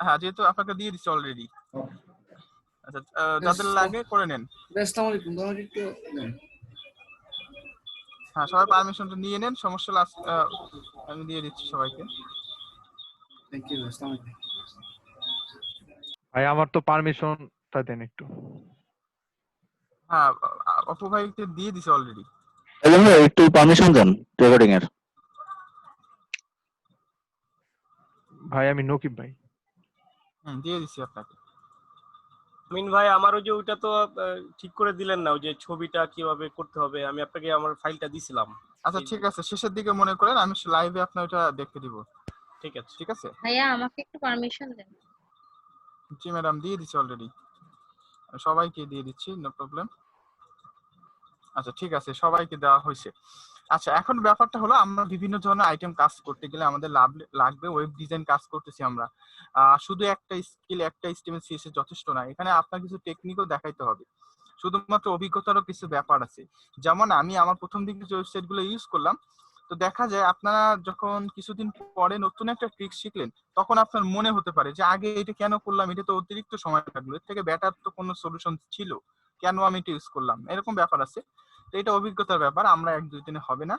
হ্যাঁ যেহেতু আপনাকে দিয়ে দিচ্ছি অলরেডি। ওকে, আচ্ছা যাদের লাগে করে নেন। আসসালামু আলাইকুম, আমাকে একটু দেন। হ্যাঁ সবাই পারমিশনটা নিয়ে নেন, সমস্যা আমি দিয়ে দিচ্ছি সবাইকে। থ্যাংক ইউ, আসসালামু আলাইকুম। ভাই আমার তো পারমিশনটা দেন একটু। হ্যাঁ অপু ভাইকে দিয়ে দিছি অলরেডি। একটু পারমিশন দেন রেকর্ডিং এর। ভাই আমি নকিব ভাই। দিয়ে দিচ্ছি আপনাকে। আমিন ভাই আমার ওই যে ওইটা তো ঠিক করে দিলেন না, ওই যে ছবিটা কিভাবে করতে হবে, আমি আপনাকে আমার ফাইলটা দিছিলাম। আচ্ছা ঠিক আছে, শেষের দিকে মনে করেন আমি লাইভে আপনার ওটা দেখতে দিব। ঠিক আছে ঠিক আছে ভাইয়া আমাকে একটু পারমিশন দেন। জি ম্যাডাম দিয়ে দিচ্ছি অলরেডি, সবাইকে দিয়ে দিচ্ছি, নো প্রবলেম। আচ্ছা ঠিক আছে সবাইকে দেওয়া হয়েছে। আচ্ছা এখন ব্যাপারটা হলো আমরা বিভিন্ন ধরনের আইটেম কাজ করতে গেলে আমাদের লাগবে ওয়েব ডিজাইন কাজ করতেছি আমরা। শুধু একটা স্কিল একটা HTML CSS যথেষ্ট না, এখানে আপনার কিছু টেকনিকও দেখাইতে হবে, শুধুমাত্র অভিজ্ঞতারও কিছু ব্যাপার আছে। যেমন আমি আমার প্রথম দিকে যে ওয়েবসাইট গুলো ইউজ করলাম, তো দেখা যায় আপনারা যখন কিছুদিন পরে নতুন একটা ট্রিক শিখলেন তখন আপনার মনে হতে পারে যে আগে এটা কেন করলাম, এটা তো অতিরিক্ত সময় লাগলো, এর থেকে বেটার তো কোনো সলিউশন ছিল, কেন আমি এটা ইউজ করলাম, এরকম ব্যাপার আছে। তো এটা অভিজ্ঞতার ব্যাপার, আমরা 1-2 দিনে হবে না।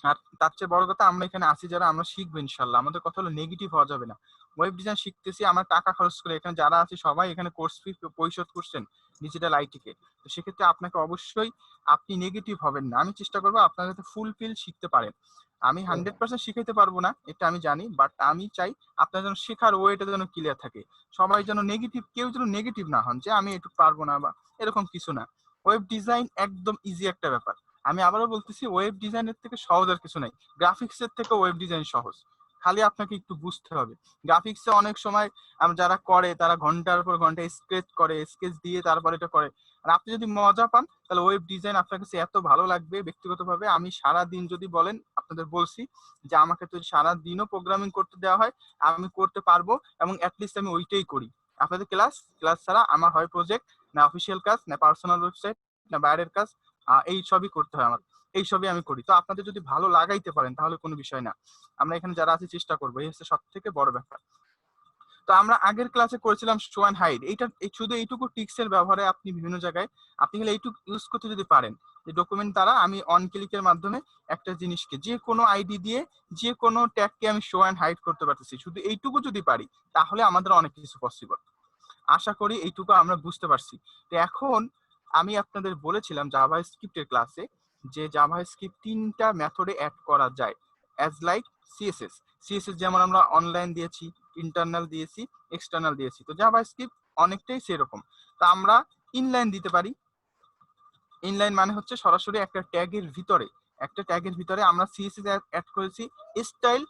আর তার চেয়ে বড় কথা আমরা এখানে আসি যারা আমরা শিখবো ইনশাল্লাহ, আমাদের কথা হলো নেগেটিভ হওয়া যাবে না। ওয়েব ডিজাইন শিখতেছি, আমরা টাকা খরচ করে এখানে যারা আছে সবাই এখানে কোর্স ফি পরিশোধ করছেন ডিজিটাল আইটিকে, তো সেক্ষেত্রে আপনাকে অবশ্যই আপনি নেগেটিভ হবেন না। আমি চেষ্টা করবো আপনারা যাতে ফুলফিল শিখতে পারেন। আমি 100% শিখাইতে পারবো না এটা আমি জানি, বাট আমি চাই আপনার যেন শেখার ওয়েটা যেন ক্লিয়ার থাকে, সবাই যেন নেগেটিভ, কেউ যেন নেগেটিভ না হন যে আমি এটুকু পারবো না বা এরকম কিছু না। ওয়েব ডিজাইন একদম ইজি একটা ব্যাপার। আমি আবারও বলতেছি ওয়েব ডিজাইনের থেকে সহজ আর কিছু নাই, গ্রাফিক্সের থেকে ওয়েব ডিজাইন সহজ, খালি আপনাকে একটু বুঝতে হবে। গ্রাফিক্সে অনেক সময় যারা করে তারা ঘন্টার পর ঘন্টা স্কেচ করে, স্কেচ দিয়ে তারপর এটা করে, আর আপনি যদি মজা পান তাহলে ওয়েব ডিজাইন আপনার কাছে এত ভালো লাগবে। ব্যক্তিগতভাবে আমি সারা দিন যদি বলেন, আপনাদের বলছি যে আমাকে তো সারা দিনও প্রোগ্রামিং করতে দেওয়া হয়, আমি করতে পারবো, এবং অ্যাটলিস্ট আমি ওইটাই করি। আপনাদের ক্লাস ছাড়া আমার হয় প্রজেক্ট, না অফিসিয়াল কাজ, না পার্সোনাল ওয়েবসাইট, না বাইরের কাজ, এই সবই করতে হয় আমার, এই সবই আমি করি। তো আপনাদের যদি ভালো লাগাইতে পারেন তাহলে কোনো বিষয় না, আমরা এখানে যারা আছি চেষ্টা করবো, এই হচ্ছে সব থেকে বড় ব্যাপার। তো আমরা আগের ক্লাসে করেছিলাম শো অ্যান্ড হাইড, এইটা শুধু এইটুকু টিক্সের ব্যবহারে আপনি বিভিন্ন জায়গায় আপনি গেলে এইটুকু ইউজ করতে যদি পারেন, যে ডকুমেন্ট দ্বারা আমি অন ক্লিকের মাধ্যমে একটা জিনিসকে যে কোনো আইডি দিয়ে যে কোনো ট্যাগকে আমি শো অ্যান্ড হাইড করতে পারতেছি, শুধু এইটুকু যদি পারি তাহলে আমাদের অনেক কিছু পসিবল। আশা করি এইটুকু আমরা বুঝতে পারছি। তো এখন আমি আপনাদের বলেছিলাম জাভা স্ক্রিপ্টের ক্লাসে যে জাভা স্ক্রিপ্ট 3টা মেথডে অ্যাড করা যায়, অ্যাজ লাইক সিএসএস। সিএসএস যেমন আমরা অনলাইন দিয়েছি, ইন্টারনাল দিয়েছি, এক্সটার্নাল দিয়েছি, তো জাভা স্ক্রিপ্ট অনেকটাই সেরকম। তো আমরা ইনলাইন দিতে পারি। ইনলাইন মানে হচ্ছে সরাসরি একটা ট্যাগের ভিতরে আমরা সিএসএস অ্যাড করেছি স্টাইল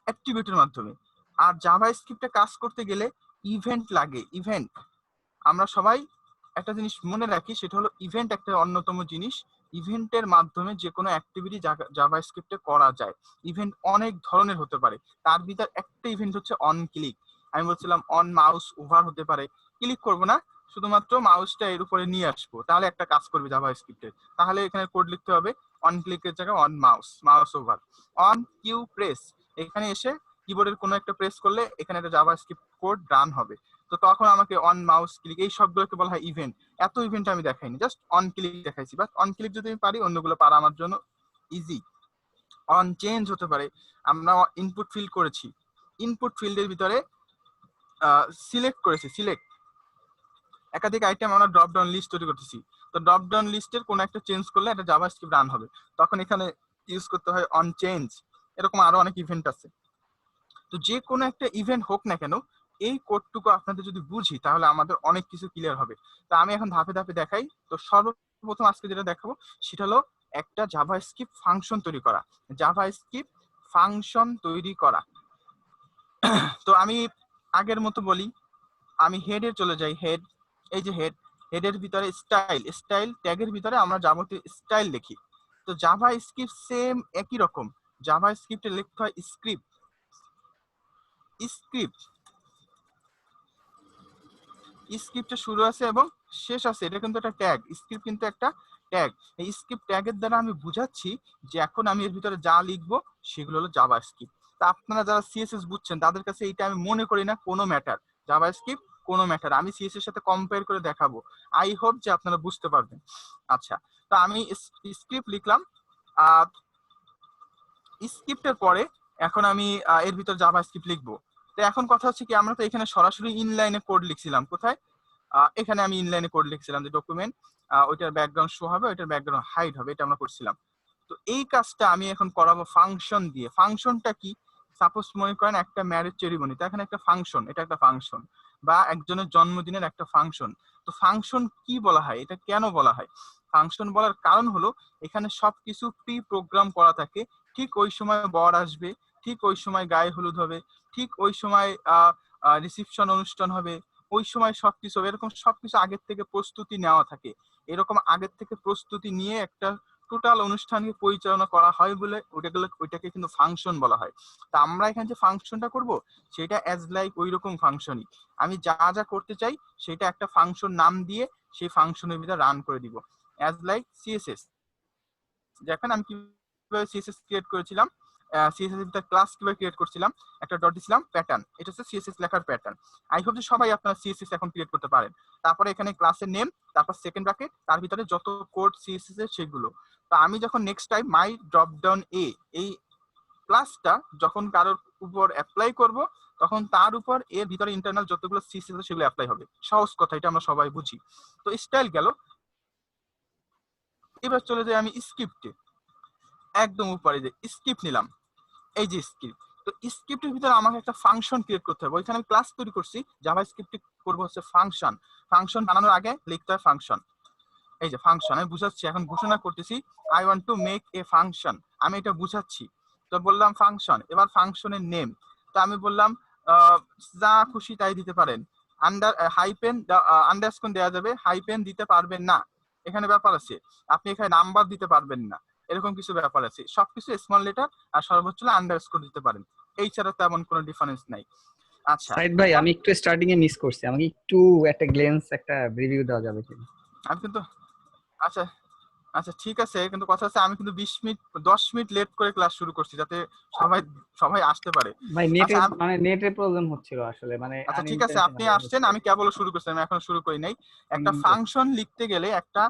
অ্যাট্রিবিউটের মাধ্যমে। আর জাভা স্ক্রিপ্টে কাজ করতে গেলে ইভেন্ট লাগে, ইভেন্ট। আমরা সবাই একটা জিনিস মনে রাখি, সেটা হলো ইভেন্ট একটা অন্যতম জিনিস। ইভেন্টের মাধ্যমে যে কোনো অ্যাক্টিভিটি জাভা স্ক্রিপ্টে করা যায়। ইভেন্ট অনেক ধরনের হতে পারে, তার ভিতর একটা ইভেন্ট হচ্ছে অন ক্লিক। আমি বলছিলাম অন মাউস ওভার হতে পারে, ক্লিক করবো না, শুধুমাত্র মাউসটা এর উপরে নিয়ে আসবো, তাহলে একটা কাজ করবে জাভা স্ক্রিপ্টে। তাহলে এখানে কোড লিখতে হবে অন ক্লিকের জায়গায় on mouse over. On key press, এখানে এসে কিবোর্ডের কোনো একটা প্রেস করলে এখানে একটা জাভা স্ক্রিপ্ট কোড রান হবে। তো তখন আমাকে অন মাউস ক্লিক, এই সবগুলোকে বলা হয় ইভেন্ট। এত ইভেন্ট আমি দেখাইনি, জাস্ট অন ক্লিক দেখাইছি, বাট অন ক্লিক যদি আমি পারি অন্যগুলো পারা আমার জন্য ইজি। অন চেঞ্জ হতে পারে, আমরা ইনপুট ফিল্ড করেছি, ইনপুট ফিল্ডের ভিতরে সিলেক্ট করেছি, সিলেক্ট একাধিক আইটেম আমরা ড্রপ ডাউন লিস্ট তৈরি করতেছি, তো ড্রপ ডাউন লিস্টের কোনো একটা চেঞ্জ করলে একটা জাভা স্ক্রিপ্ট রান হবে, তখন এখানে ইউজ করতে হয় অন চেঞ্জ। এরকম আরো অনেক ইভেন্ট আছে। তো যে কোনো একটা ইভেন্ট হোক না কেন, এই কোডটুকু আপনাদের যদি বুঝি তাহলে আমাদের অনেক কিছু ক্লিয়ার হবে। তো আমি এখন ধাপে ধাপে দেখাই। তো সর্বপ্রথম আজকে যেটা দেখাবো সেটা হলো একটা জাভা স্ক্রিপ্ট ফাংশন তৈরি করা, জাভা স্ক্রিপ্ট ফাংশন তৈরি করা। তো আমি আগের মতো বলি, আমি হেডে চলে যাই। হেড, এই যে হেডের ভিতরে স্টাইল ট্যাগের ভিতরে আমরা যাবতীয় স্টাইল লিখি। তো জাভা স্ক্রিপ্ট সেম একই রকম, জাভা স্ক্রিপ্টে লিখতে হয় স্ক্রিপ্টে শুরু আছে এবং শেষ আছে, এটা কিন্তু একটা ট্যাগ। স্ক্রিপ্ট কিন্তু একটা ট্যাগ। এই স্ক্রিপ্ট ট্যাগের দ্বারা আমি বুঝাচ্ছি যে এখন আমি এর ভিতরে যা লিখবো সেগুলো হলো জাভা স্ক্রিপ্ট। তা আপনারা যারা সিএসএস বুঝছেন তাদের কাছে এটা আমি মনে করি না কোনো ম্যাটার, জাভাস্ক্রিপ্ট কোনো ম্যাটার। আমি সিএসএস এর সাথে কম্পেয়ার করে দেখাবো, আই হোপ যে আপনারা বুঝতে পারবেন। আচ্ছা, তো আমি স্ক্রিপ্ট লিখলাম, স্ক্রিপ্টের পরে এখন আমি এর ভিতর জাভাস্ক্রিপ্ট লিখবো। তো এখন কথা হচ্ছে কি, আমরা তো এখানে সরাসরি ইনলাইনে কোড লিখছিলাম, কোথায় এখানে আমি ইনলাইনে কোড লিখছিলাম যে ডকুমেন্ট ওইটার ব্যাকগ্রাউন্ড শো হবে, ওইটার ব্যাকগ্রাউন্ড হাইড হবে, এটা আমরা করছিলাম। তো এই কাজটা আমি এখন করাবো ফাংশন দিয়ে। ফাংশনটা কি, সাপোজ মনে করেন একটা ম্যারেজ সেরিমনি, তো এখানে একটা ফাংশন, এটা একটা ফাংশন, বা একজনের জন্মদিনের একটা ফাংশন। তো ফাংশন কি বলা হয়, এটা কেন বলা হয়? ফাংশন বলার কারণ হলো এখানে সবকিছু প্রি প্রোগ্রাম করা থাকে। ঠিক ওই সময় বর আসবে, ঠিক ওই সময় গায়ে হলুদ হবে, ঠিক ওই সময় রিসিপশন অনুষ্ঠান হবে, ওই সময় সবকিছু এরকম সবকিছু আগের থেকে প্রস্তুতি নেওয়া থাকে। এরকম আগের থেকে প্রস্তুতি নিয়ে একটা টোটাল অনুষ্ঠানকে পরিচালনা করা হয় বলে ওইটাকে কিন্তু ফাংশন বলা হয়। তা আমরা এখানে যে ফাংশনটা করব সেটা অ্যাজ লাইক ওই রকম ফাংশনই। আমি যা যা করতে চাই সেটা একটা ফাংশন নাম দিয়ে সেই ফাংশনের ভিতরে রান করে দিব, অ্যাজ লাইক সিএসএস। দেখেন আমি কিভাবে সিএসএস ক্রিয়েট করেছিলাম, সিএসএস এর ভিতরে ক্লাস কিভাবে ক্রিয়েট করছিলাম, একটা ডট দিছিলাম, প্যাটার্ন, এটা হচ্ছে সিএসএস লেখার প্যাটার্ন। আই হোপ যে সবাই আপনারা সিএসএস এখন ক্রিয়েট করতে পারেন। তারপরে এখানে ক্লাসের নেম, তারপর সেকেন্ড ব্র্যাকেট, তার ভিতরে যত কোড সিএসএস এর সেগুলো। তো আমি যখন next time my drop down এই ক্লাসটা যখন কারোর উপর অ্যাপ্লাই করব, তখন তার উপর এর ভিতরে ইন্টারনাল যতগুলো সিএসএস আছে সেগুলো অ্যাপ্লাই হবে। সহজ কথা, এটা আমরা সবাই বুঝি। তো স্টাইল গেল, এবার চলে যাই আমি স্ক্রিপ্টে। একদম উপরে যে স্ক্রিপ্ট নিলাম, এই যে স্ক্রিপ্ট। তো স্ক্রিপ্টের ভিতরে আমাকে একটা ফাংশন ক্রিয়েট করতে হবে। ওইখানে আমি ক্লাস তৈরি করছি, জাভাস্ক্রিপ্টে করবো হচ্ছে ফাংশন। ফাংশন বানানোর আগে লিখতে হয় ফাংশন। এই যে ফাংশন আমি বুঝাচ্ছি, এখন ঘোষণা করতেছি I want to make a function, আমি এটা বুঝাচ্ছি। তো বললাম ফাংশন, এবার ফাংশনের নেম, তো আমি বললাম যা খুশি তাই দিতে পারেন। হাইপেন আন্ডারস্কোর দেওয়া যাবে, হাইপেন দিতে পারবেন না, এখানে ব্যাপার আছে। আপনি এখানে নাম্বার দিতে পারবেন না, এরকম কিছু ব্যাপার আছে। সবকিছু স্মল লেটার আর সর্বোচ্চ আন্ডারস্কোর দিতে পারেন, এই ছাড়া তেমন কোনো ডিফারেন্স নাই। আচ্ছা সাইদ ভাই, আমি একটু স্টার্টিং এ মিস করছি, আমাকে একটু একটা গ্লেন্স, একটা রিভিউ দেওয়া যাবে কি? আমি কিন্তু আচ্ছা আচ্ছা ঠিক আছে, কিন্তু কথা হচ্ছে আমি কিন্তু 10 মিনিট লেট করে ক্লাস শুরু করছি, যাতে সবাই সবাই আসতে পারে। ভাই নেটে আচ্ছা মানে নেটের প্রবলেম হচ্ছিল আসলে, মানে আচ্ছা ঠিক আছে, আপনি আসছেন, আমি কেবল শুরু করছি, আমি এখনো শুরু করি নাই। একটা ফাংশন লিখতে গেলে একটা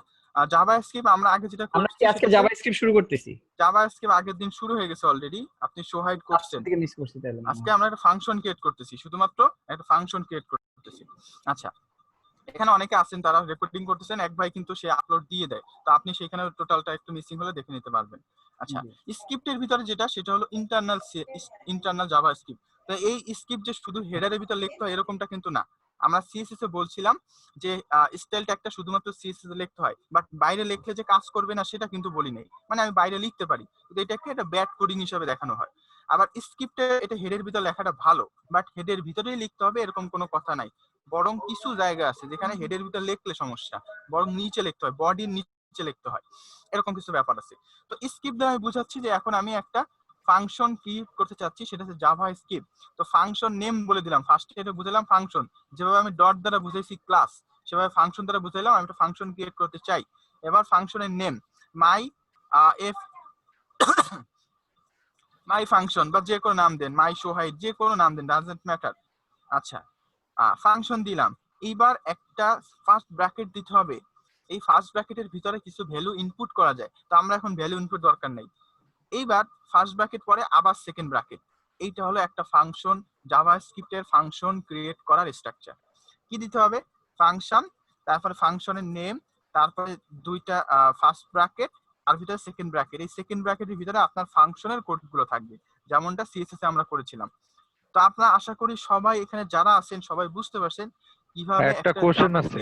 জাভাস্ক্রিপ্ট আমরা আগে যেটা আমরা করছি, কি আজকে জাভাস্ক্রিপ্ট শুরু করতেছি? জাভাস্ক্রিপ্ট আগের দিন শুরু হয়ে গেছে অলরেডি, আপনি সোহাইড করছেন। থেকে মিস করছি তাহলে। আজকে আমরা একটা ফাংশন ক্রিয়েট করতেছি, শুধুমাত্র একটা ফাংশন ক্রিয়েট করতেছি। আচ্ছা, এখানে অনেকে আছেন তারা রেকর্ডিং করতেছেন, এক ভাই কিন্তু সে আপলোড দিয়ে দেয়, তো আপনি সেখানে টোটালটা একটু মিসিং হলে দেখে নিতে পারবেন। আচ্ছা, স্ক্রিপ্টের ভিতরে যেটা সেটা হলো ইন্টারনাল জাভাস্ক্রিপ্ট। তো এই স্ক্রিপ্ট যে শুধু হেডারের ভিতর লিখতে হয় এরকমটা কিন্তু না। আমরা সিএসএস এ বলছিলাম যে স্টাইল ট্যাগটা শুধুমাত্র সিএসএস এ লিখতে হয়, বাট বাইরে লিখলে যে কাজ করবে না সেটা কিন্তু বলি নাই। মানে আমি বাইরে লিখতে পারি, কিন্তু এটাকে একটা ব্যাড কোডিং হিসেবে দেখানো হয়। আবার স্ক্রিপ্টে এটা হেডের ভিতর লেখাটা ভালো, বাট হেডের ভিতরেই লিখতে হবে এরকম কোনো কথা নাই। বরং কিছু জায়গা আছে যেখানে হেডের ভিতর লিখলে সমস্যা, বরং নিচে লিখতে হয়, বডির নিচে লিখতে হয়, এরকম কিছু ব্যাপার আছে। তো স্ক্রিপ্ট দিয়ে আমি বুঝাচ্ছি যে এখন আমি একটা ফাংশন ক্রিয়েট করতে চাচ্ছি, সেটা হচ্ছে জাভাস্ক্রিপ্ট। তো ফাংশন নেম বলে দিলাম, ফার্স্টে এটা বুঝালাম ফাংশন, যেভাবে আমি ডট দ্বারা বুঝাইছি ক্লাস, সেভাবে ফাংশন দ্বারা বুঝাইলাম আমি একটা ফাংশন ক্রিয়েট করতে চাই। এবার ফাংশনের নেম মাই মাই ফাংশন, বা যে কোনো নাম দেন, মাই সোহাইড, যে কোনো নাম দেন, ডাজন্ট ম্যাটার। আচ্ছা, ফাংশন দিলাম। এইবার একটা ফার্স্ট ব্র্যাকেট দিতে হবে, এই ফার্স্ট ব্র্যাকেটের ভিতরে কিছু ভ্যালু ইনপুট করা যায়, তো আমরা এখন ভ্যালু ইনপুট দরকার নাই। এইবার ফার্স্ট ব্র্যাকেট পরে আবার সেকেন্ড ব্র্যাকেট, এইটা হলো একটা ফাংশন, জাভাস্ক্রিপ্টের ফাংশন ক্রিয়েট করার স্ট্রাকচার। কি দিতে হবে, ফাংশন, তারপরে ফাংশনের নেম, তারপরে দুইটা ফার্স্ট ব্র্যাকেট আর ভিতরে সেকেন্ড ব্র্যাকেট। এই সেকেন্ড ব্র্যাকেটের ভিতরে আপনার ফাংশনের কোডগুলো থাকবে, যেমনটা সিএসএস এ আমরা করেছিলাম। তো আপনারা আশা করি সবাই এখানে যারা আছেন সবাই বুঝতে পারছেন কিভাবে একটা কোশ্চেন আছে।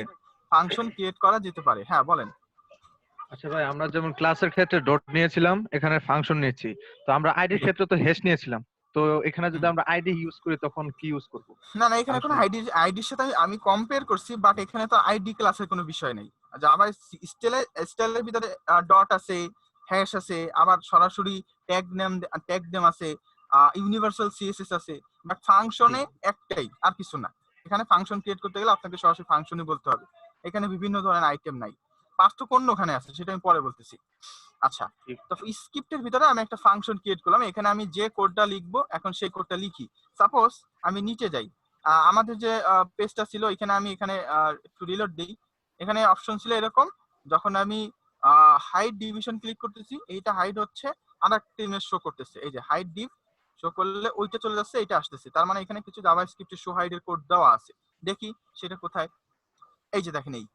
ফাংশন ক্রিয়েট করা যেতে পারে। হ্যাঁ বলেন। আচ্ছা ভাই, আমরা যেমন ক্লাসের ক্ষেত্রে ডট নিয়েছিলাম, এখানে ফাংশন নিয়েছি, তো আমরা আইডির ক্ষেত্রে তো হ্যাশ নিয়েছিলাম, তো এখানে যদি আমরা আইডি ইউজ করি তখন কি ইউজ করব? না না, এখানে কোনো আইডির সাথে আমি কম্পেয়ার করছি, বাট এখানে তো আইডি ক্লাসের কোনো বিষয় নেই। আবার স্টাইলের ভিতরে ডট আছে, হ্যাশ আছে, আবার সরাসরি ট্যাগ নেম আছে, ইউনিভার্সাল সিএসএস আছে, বাট ফাংশনে একটাই, আর কিছু না। এখানে ফাংশন ক্রিয়েট করতে গেলে আপনাকে সরাসরি ফাংশনই বলতে হবে, এখানে বিভিন্ন ধরনের আইটেম নাই। পার্থক্য অন্যখানে আছে, সেটা আমি পরে বলতেছি। আচ্ছা, তো স্ক্রিপ্টের ভিতরে আমি একটা ফাংশন ক্রিয়েট করলাম, এখানে আমি যে কোডটা লিখবো এখন সেই কোডটা লিখি। সাপোজ আমি নিচে যাই, আমাদের যে পেজটা ছিল এখানে আমি একটু রিলোড দিই। এখানে অপশন ছিল এরকম, যখন আমি হাইড ডিভিশন ক্লিক করতেছি, এইটা হাইড হচ্ছে, আর একটা ইমেজ শো করতেছে, এই যে হাইড ডিভ শো করলে ওইটা চলে যাচ্ছে, এটা আসতেছে, তার মানে এখানে কিছু জাভাস্ক্রিপ্টে শো হাইডের কোড দেওয়া আছে। দেখি সেটা কোথায়। এই যে দেখেন, এই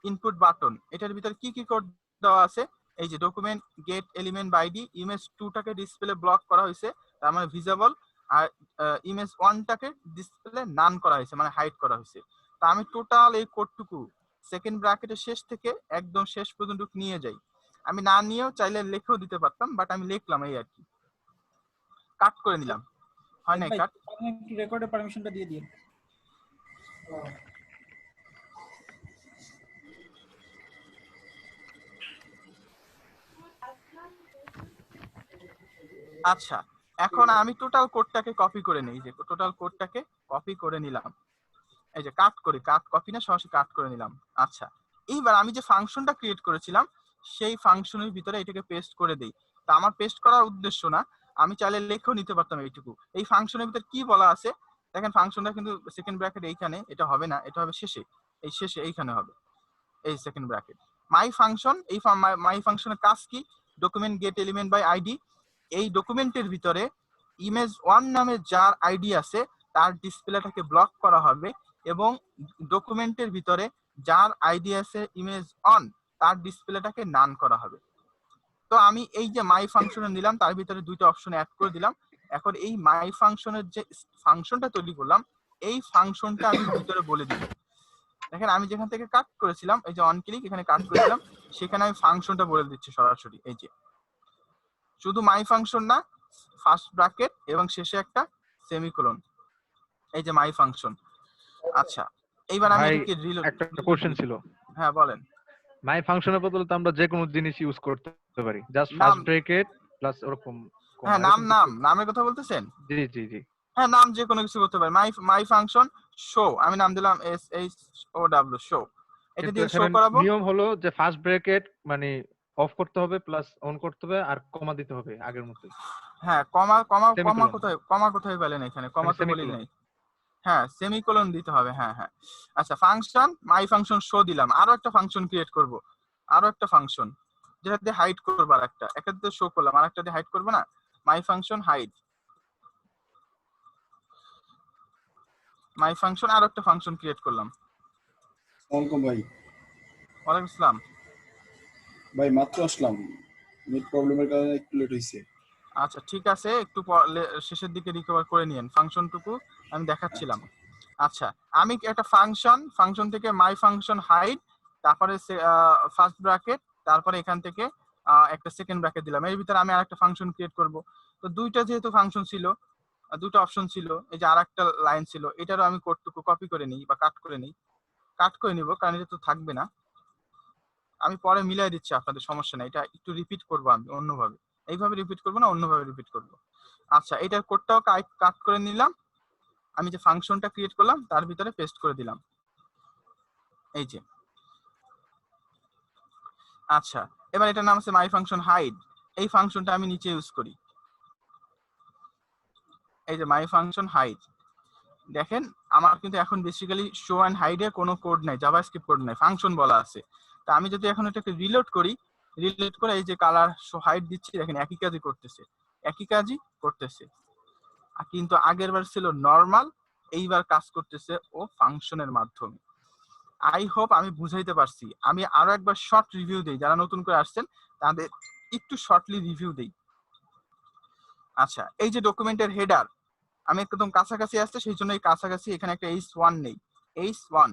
ইনপুট বাটন, এটার ভিতরে কি কি কোড দেওয়া আছে। এই যে document get element by ID, image 2টাকে ডিসপ্লে ব্লক করা হয়েছে, তার মানে ভিজিবল, আর ইমেজ 1টাকে ডিসপ্লে নান করা হয়েছে, মানে হাইড করা হয়েছে। তা আমি টোটাল এই কোডটুকু সেকেন্ড ব্র্যাকেটের শেষ থেকে একদম শেষ পর্যন্ত নিয়ে যাই। আমি না নিয়েও চাইলে লিখেও দিতে পারতাম, বাট আমি লিখলাম এই আর কি, কাট করে নিলাম। হয় নাই কাট? আপনি একটু রেকর্ডের পারমিশনটা দিয়ে দিন। আচ্ছা, এখন আমি টোটাল কোডটাকে কপি করে নিই, যে টোটাল কোডটাকে কপি করে নিলাম, এই যে কাট কপি না, সরাসরি কাট করে নিলাম। আচ্ছা, এইবার আমি যে ফাংশনটা ক্রিয়েট করেছিলাম সেই ফাংশনের ভিতরে এটাকে পেস্ট করে দেই। তা আমার পেস্ট করার উদ্দেশ্য না, আমি চাইলে লিখেও নিতে পারতাম এইটুকু। এই ফাংশনের ভিতরে কি বলা আছে দেখেন, ফাংশনটা কিন্তু সেকেন্ড ব্র্যাকেট এইখানে, এটা হবে না, এটা হবে শেষে, এই শেষে এইখানে হবে, এই সেকেন্ড ব্র্যাকেট মাই ফাংশন। এই মাই ফাংশনের কাজ কি, document get element by ID, এই ডকুমেন্টের ভিতরে ইমেজ 1 নামে যার আইডি আছে তার ডিসপ্লেটাকে ব্লক করা হবে, এবং ডকুমেন্টের ভিতরে যার আইডি আছে ইমেজ 1 তার ডিসপ্লেটাকে নান করা হবে। তো আমি এই যে মাই ফাংশনে নিলাম, তার ভিতরে দুইটা অপশন অ্যাড করে দিলাম। এখন এই মাই ফাংশনের যে ফাংশনটা তৈরি করলাম, এই ফাংশনটা আমি ভিতরে বলে দিব। দেখেন আমি যেখান থেকে কাট করেছিলাম, এই যে অন ক্লিক এখানে কাট করেছিলাম, সেখানে আমি ফাংশনটা বলে দিচ্ছি সরাসরি। এই যে শুধু মাই ফাংশন না, ফার্স্ট ব্র্যাকেট এবং শেষে একটা সেমিকোলন, এই যে মাই ফাংশন। আচ্ছা, এইবার আমি ভাই, এটাকে রিলোড। একটা কোশ্চেন ছিল। হ্যাঁ বলেন। মাই ফাংশনের বদলে তো আমরা যে কোনো জিনিস ইউজ করতে পারি, জাস্ট নাম, ফার্স্ট ব্র্যাকেট প্লাস ওরকম। হ্যাঁ নামের কথা বলতেছেন? জি জি জি। হ্যাঁ, নাম যে কোনো কিছু করতে পারে। মাই ফাংশন শো, আমি নাম দিলাম SHOW শো, এটা দিয়ে শো করাবো। নিয়ম হলো যে ফার্স্ট ব্র্যাকেট মানে অফ করতে হবে, প্লাস অন করতে হবে, আর কমা দিতে হবে আগের মতোই। হ্যাঁ, কমা Semicolon. কোথায় পেলেন? এখানে কমা তো বলি Semicolon. নাই। হ্যাঁ, সেমিকোলন দিতে হবে। হ্যাঁ হ্যাঁ। আচ্ছা, ফাংশন মাই ফাংশন শো দিলাম, আরো একটা ফাংশন ক্রিয়েট করব, আরো একটা ফাংশন যেটা দিয়ে হাইড করব, আর একটা দিয়ে শো করলাম, আর একটা দিয়ে হাইড করব না, my function hide. My function আরো একটা ফাংশন ক্রিয়েট করলাম। ওয়েলকাম ভাই। ওয়ালাইকুম আসসালাম। ভাই মাত্র আসলাম, নেট প্রবলেমের কারণে একটু লেট হইছে। আচ্ছা ঠিক আছে, একটু শেষের দিকে রিকভার করে নিয়েন, ফাংশনটুকু আমি দেখাচ্ছিলাম। আচ্ছা, আমি একটা ফাংশন থেকে মাই ফাংশন হাইড, তারপরে ফার্স্ট ব্র্যাকেট, তারপরে এখান থেকে একটা সেকেন্ড ব্র্যাকেট দিলাম, এর ভিতরে আমি আরেকটা ফাংশন ক্রিয়েট করব। তো দুইটা যেহেতু ফাংশন ছিল, দুটো অপশন ছিল, এই যে আরেকটা লাইন ছিল, এটারও আমি কোডটুকু কপি করে নিই বা কাট করে নিব, কারণ এটা তো থাকবে না। আমি পরে মিলাই দিচ্ছি আপনাদের, সমস্যা নাই, এটা একটু রিপিট করবো আমি অন্যভাবে, এইভাবে রিপিট করবো না, অন্যভাবে রিপিট করবো। আচ্ছা, এটার কোডটাও কাট করে নিলাম, আমি যে ফাংশনটা ক্রিয়েট করলাম তার ভিতরে পেস্ট করে দিলাম, এই যে। আচ্ছা, এবার এটার নাম আছে মাই ফাংশন হাইড, এই ফাংশনটা আমি নিচে ইউজ করি, এই যে মাই ফাংশন হাইড। দেখেন আমার কিন্তু এখন বেসিক্যালি শো এন্ড হাইডে কোনো কোড নাই, জাভাস্ক্রিপ্ট কোড নাই, ফাংশন বলা আছে। তা আমি যদি এখন এটাকে রিলোড করে এই যে কালার শো হাইড দিচ্ছি, দেখেন একই কাজই করতেছে, কিন্তু আগের বার ছিল নরমাল, এইবার কাজ করতেছে ও ফাংশনের মাধ্যমে। আই হোপ আমি বুঝাইতে পারছি। আমি আরো একবার শর্ট রিভিউ দেই, যারা নতুন করে আসছেন তাদের একটু শর্টলি রিভিউ দেই। আচ্ছা, এই যে ডকুমেন্টের হেডার, আমি একদম কাছাকাছি আসছে, সেই জন্য এই কাছাকাছি এখানে একটা H1 নেই, H1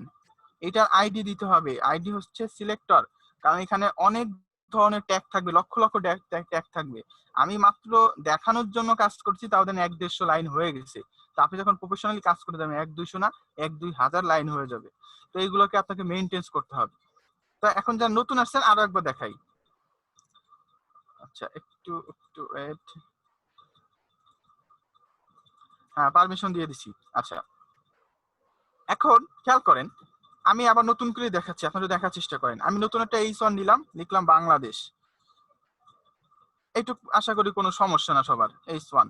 এটার আইডি দিতে হবে, আইডি হচ্ছে সিলেক্টর, কারণ এখানে অনেক ধরনের ট্যাগ থাকবে, লক্ষ লক্ষ ট্যাগ থাকবে। আমি মাত্র দেখানোর জন্য কাজ করছি, তাও দেন 1-150 লাইন হয়ে গেছে। তো আপনি যখন প্রফেশনালি কাজ করে যাবেন 1-200 না 1-2000 লাইন হয়ে যাবে। তো এইগুলোকে আপনাকে মেইনটেইন করতে হবে। তো এখন যারা নতুন আসছেন আরো একবার দেখাই। আচ্ছা, একটু ওয়েট। হ্যাঁ, পারমিশন দিয়ে দিছি। আচ্ছা, এখন খেয়াল করেন, আমি আবার নতুন করে দেখাচ্ছি, আপনারা দেখার চেষ্টা করেন। আমি নতুন একটা H1 নিলাম, লিখলাম বাংলাদেশ। এইটুকু আশা করি কোনো সমস্যা না সবার। H1।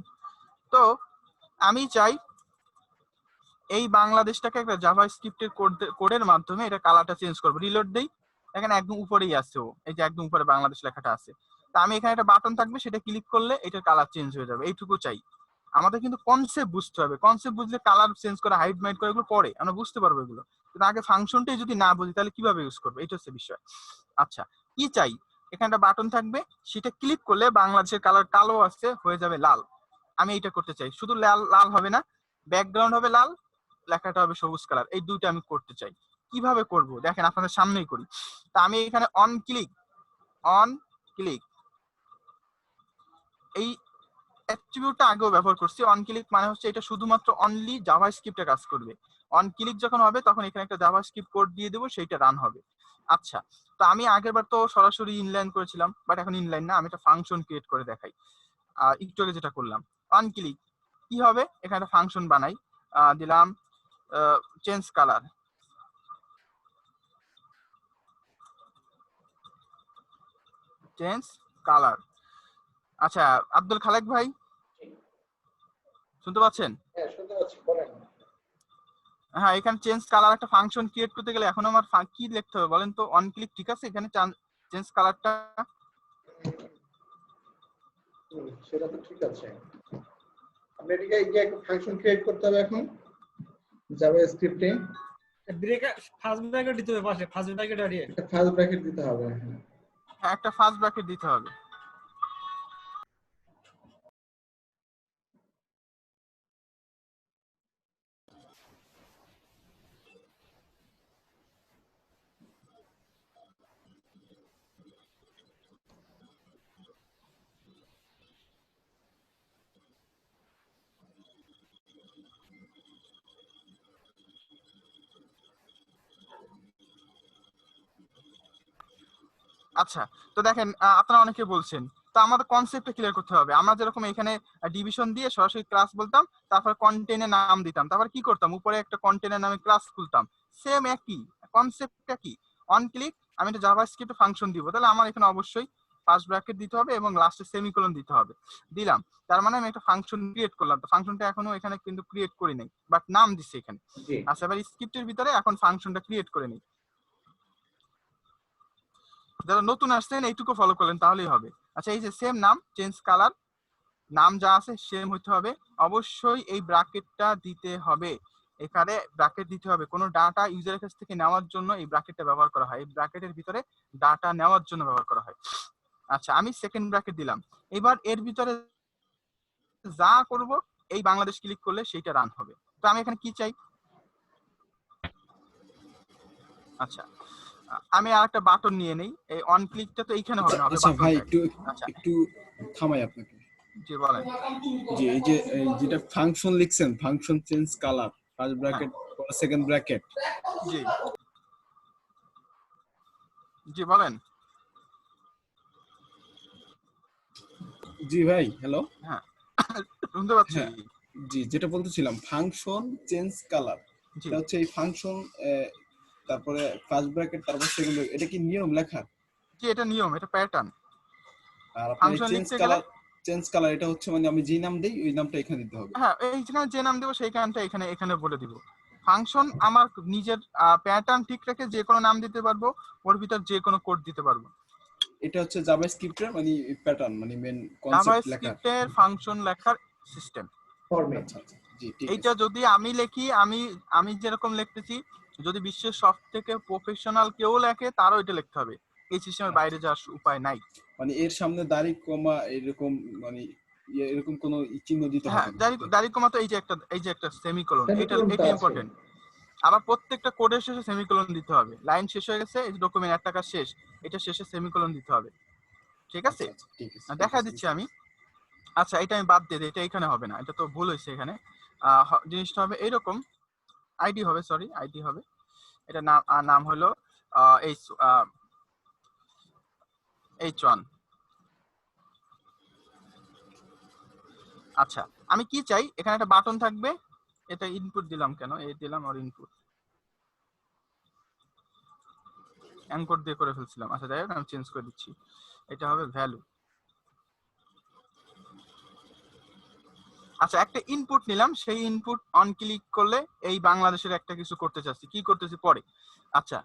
তো আমি চাই এই বাংলাদেশটাকে একটা জাভাস্ক্রিপ্টের কোডের মাধ্যমে এটা কালারটা চেঞ্জ করবো। রিলোড দেই, এখানে একদম উপরেই আছে ও, এই যে একদম উপরে বাংলাদেশ লেখাটা আছে। তা আমি এখানে একটা বাটন থাকবে, সেটা ক্লিক করলে এটার কালার চেঞ্জ হয়ে যাবে। এইটুকু চাই। আমাদের কিন্তু কনসেপ্ট বুঝতে হবে। কনসেপ্ট বুঝলে কালার চেঞ্জ করা, হাইড মাইড করা এগুলো পরে আমরা বুঝতে পারবো এগুলো, কিন্তু আগে ফাংশনটাই যদি না বুঝি তাহলে কিভাবে ইউজ করবো, এটা হচ্ছে বিষয়। আচ্ছা, কি চাই, এখানে একটা বাটন থাকবে, সেটা ক্লিক করলে বাংলাদেশের কালার কালো আছে হয়ে যাবে লাল। আমি এটা করতে চাই। শুধু লাল লাল হবে না, ব্যাকগ্রাউন্ড হবে লাল, লেখাটা হবে সবুজ কালার। এই দুইটা আমি করতে চাই। কিভাবে করব দেখেন, আপনাদের সামনেই করি। তা আমি এখানে অন ক্লিক এই অ্যাট্রিবিউটটা আগেও ব্যবহার করছি। অন ক্লিক মানে হচ্ছে এটা শুধুমাত্র অনলি জাভাস্ক্রিপ্টে কাজ করবে। অন ক্লিক যখন হবে তখন এখানে একটা জাভাস্ক্রিপ্ট কোড দিয়ে দেবো, সেইটা রান হবে। আচ্ছা, তো আমি আগেরবার তো সরাসরি ইনলাইন করেছিলাম, বাট এখন ইনলাইন না, আমি একটা ফাংশন ক্রিয়েট করে দেখাই। একটু আগে যেটা করলাম, অন ক্লিক কি হবে, এখানে একটা ফাংশন বানাই, দিলাম চেঞ্জ কালার। Change colour. আচ্ছা, আব্দুল খালেক ভাই শুনতে পাচ্ছেন? হ্যাঁ, এখানে চেঞ্জ কালার একটা ফাংশন ক্রিয়েট করতে গেলে এখন আমার কি লিখতে হবে বলেন তো? অন ক্লিক ঠিক আছে, এখানে চেঞ্জ কালারটা সেটা তো ঠিক আছে। আপনি এদিকে গিয়ে একটা ফাংশন ক্রিয়েট করতে হবে এখন জাভাস্ক্রিপ্টে। ব্রেকেট ফার্স্ট ব্র্যাকেট দিতে হবে পাশে, ফার্স্ট ব্র্যাকেট আর একটা ফার্স্ট ব্র্যাকেট দিতে হবে। হ্যাঁ, একটা ফার্স্ট ব্র্যাকেট দিতে হবে। আচ্ছা, তো দেখেন আপনারা অনেকে বলছেন, তো আমাদের কনসেপ্টটা ক্লিয়ার করতে হবে। আমরা যেরকম এখানে ডিভিশন দিয়ে সরাসরি ক্লাস বলতাম, তারপর কন্টেনের নাম দিতাম, তারপর কি করতাম, উপরে একটা কন্টেনের নামে ক্লাস খুলতাম, সেম একই কনসেপ্টটা কি। অন ক্লিক আমি একটা জাভাস্ক্রিপ্ট ফাংশন দিব, তাহলে আমার এখানে অবশ্যই ফার্স্ট ব্র্যাকেট দিতে হবে এবং লাস্টে সেমিকোলন দিতে হবে। দিলাম, তার মানে আমি একটা ফাংশন ক্রিয়েট করলাম। তো ফাংশনটা এখনো এখানে কিন্তু ক্রিয়েট করি নাই, বাট নাম দিচ্ছি এখানে। আচ্ছা, এবার স্ক্রিপ্টের ভিতরে এখন ফাংশনটা ক্রিয়েট করে নিই। যারা নতুন আসছেন এইটুকু ফলো করলেন তাহলেই হবে। আচ্ছা, এই যে সেম নাম, চেঞ্জ কালার, নাম যা আছে সেম হইতে হবে। অবশ্যই এই ব্র্যাকেটটা দিতে হবে, এখানে ব্র্যাকেট দিতে হবে। কোনো ডাটা ইউজারের কাছ থেকে নেওয়ার জন্য এই ব্র্যাকেটটা ব্যবহার করা হয়, এই ব্র্যাকেটের ভিতরে ডাটা নেওয়ার জন্য ব্যবহার করা হয়। আচ্ছা, আমি সেকেন্ড ব্র্যাকেট দিলাম। এবার এর ভিতরে যা করব এই বাংলাদেশ ক্লিক করলে সেইটা রান হবে। তো আমি এখানে কি চাই, আচ্ছা আমি আর একটা বাটন নিয়ে নেই। এই অন ক্লিকটা তো এইখানে হবে না, হবে আচ্ছা ভাই, বাটনটা। আচ্ছা, একটু থামাই আপনাকে। জি বলেন। জি, এই যে যেটা ফাংশন লিখছেন, function change colour, first bracket second bracket. জি জি বলেন। জি ভাই, হ্যালো। হ্যাঁ, শুনতে পাচ্ছি। হ্যাঁ, জি, যেটা বলতেছিলাম ফাংশন চেঞ্জ কালার, জি এটা হচ্ছে এই ফাংশন, তারপরে ফার্স্ট ব্র্যাকেট, তারপর সেকেন্ড ব্র্যাকেট, এটা কি নিয়ম লেখা? জি, এটা নিয়ম, এটা প্যাটার্ন। আর আপনার ফাংশন চেঞ্জ লিখতে গেলে কালার, এটা হচ্ছে মানে আমি যে নাম দেই ওই নামটা এখানে দিতে হবে। হ্যাঁ, এইখানে যে নাম দেবো সেইখানটা এখানে এখানে বলে দিব। ফাংশন আমার নিজের প্যাটার্ন ঠিক রেখে যে কোনো নাম দিতে পারবো, ওর ভিতর যে কোনো কোড দিতে পারবো। এটা হচ্ছে জাভাস্ক্রিপ্টের মানে প্যাটার্ন, মানে মেন কনসেপ্ট লেখা। জাভাস্ক্রিপ্টের ফাংশন লেখার সিস্টেম। ফরম্যাট। আচ্ছা আচ্ছা, জি ঠিক এইটা আছে। যদি আমি লিখি, আমি যেরকম লিখতেছি, যদি বিশ্বের সব থেকে প্রফেশনাল কেউ লেখে তারও এটা লিখতে হবে। এই সিস্টেমের বাইরে যাওয়ার উপায় নাই। মানে এর সামনে দাড়ি কমা এরকম, মানে এরকম কোনো চিহ্ন দিতে হ্যাঁ, হবে না। দাড়ি কমা তো এই যে একটা সেমিকোলন, এটা সেমিকোলন তো এটা আছে। ইম্পর্টেন্ট। আবার প্রত্যেকটা কোডের শেষে সেমিকোলন দিতে হবে। লাইন শেষ হয়ে গেছে, এই যে ডকুমেন্ট 1 টাকা শেষ, এটা শেষে সেমিকোলন দিতে হবে। ঠিক আছে, আচ্ছা আচ্ছা, ঠিক আছে, দেখা দিচ্ছি আমি। আচ্ছা, এটা আমি বাদ দিয়ে দিই, এটা এখানে হবে না, এটা তো ভুল হয়েছে এখানে। জিনিসটা হবে এইরকম, আইডি হবে, সরি আইডি হবে। এটা নাম নাম হলো H1। আচ্ছা, আমি কি চাই, এখানে একটা বাটন থাকবে, এটা ইনপুট দিলাম কেন, এই দিলাম আর ইনপুট। অ্যাঙ্কর দিয়ে করে ফেলছিলাম। আচ্ছা যাই হোক, আমি চেঞ্জ করে দিচ্ছি, এটা হবে ভ্যালু। আচ্ছা, একটা ইনপুট নিলাম, সেই ইনপুট অন ক্লিক করলে এই বাংলাদেশের একটা কিছু করতে চাচ্ছি, কি করতেছি পরে। আচ্ছা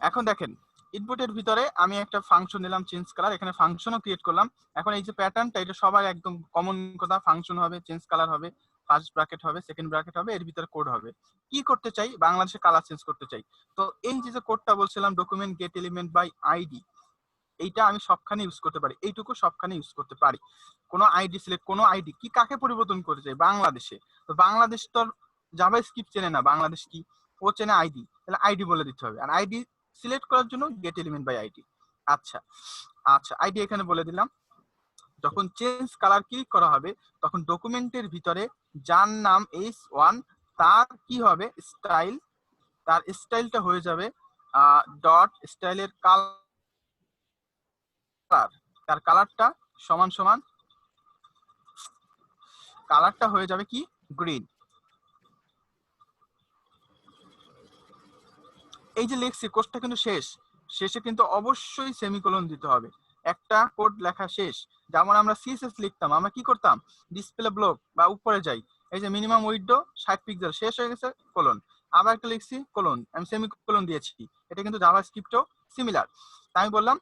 এখন দেখেন, ইনপুটের ভিতরে আমি একটা ফাংশন নিলাম চেঞ্জ কালার, এখানে ফাংশনও ক্রিয়েট করলাম। এখন এই যে প্যাটার্নটা, এটা সবাই একদম কমন কথা, ফাংশন হবে, চেঞ্জ কালার হবে, ফার্স্ট ব্র্যাকেট হবে, সেকেন্ড ব্র্যাকেট হবে, এর ভিতরে কোড হবে। কি করতে চাই, বাংলাদেশে কালার চেঞ্জ করতে চাই। তো এই যে কোডটা বলছিলাম, document get element by ID, এইটা আমি সবখানে ইউজ করতে পারি, এইটুকু সবখানে ইউজ করতে পারি। কোনো আইডি সিলেক্ট, কোনো আইডি কি, কাকে পরিবর্তন করতে চাই, বাংলাদেশে। তো বাংলাদেশ তো জাভাস্ক্রিপ্ট চেনে না, বাংলাদেশ কি, ও চেনে আইডি, তাহলে আইডি বলে দিতে হবে। আর আইডি সিলেক্ট করার জন্য গেট এলিমেন্ট বাই আইডি। আচ্ছা আচ্ছা, আইডি এখানে বলে দিলাম। যখন চেঞ্জ কালার ক্লিক করা হবে, তখন ডকুমেন্টের ভিতরে যার নাম H1, তার কি হবে, স্টাইল, তার স্টাইলটা হয়ে যাবে ডট স্টাইলের কালার, তার কালারটা সমান সমান, কালারটা হয়ে যাবে কি, গ্রিন। এই যে লিখছি, কোডটা কিন্তু শেষে কিন্তু অবশ্যই সেমিকোলন দিতে হবে। একটা কোড লেখা শেষ, যেমন আমরা সিএসএস লিখতাম, আমরা কি করতাম, ডিসপ্লে ব্লক বা উপরে যাই, এই যে মিনিমাম উইডো 60 পিক্সেল, শেষ হয়ে গেছে, কোলন, আবার একটা লিখছি, কোলন, আমি সেমিকোলন দিয়েছি। এটা কিন্তু জাভাস্ক্রিপ্টও সিমিলার। তাই আমি বললাম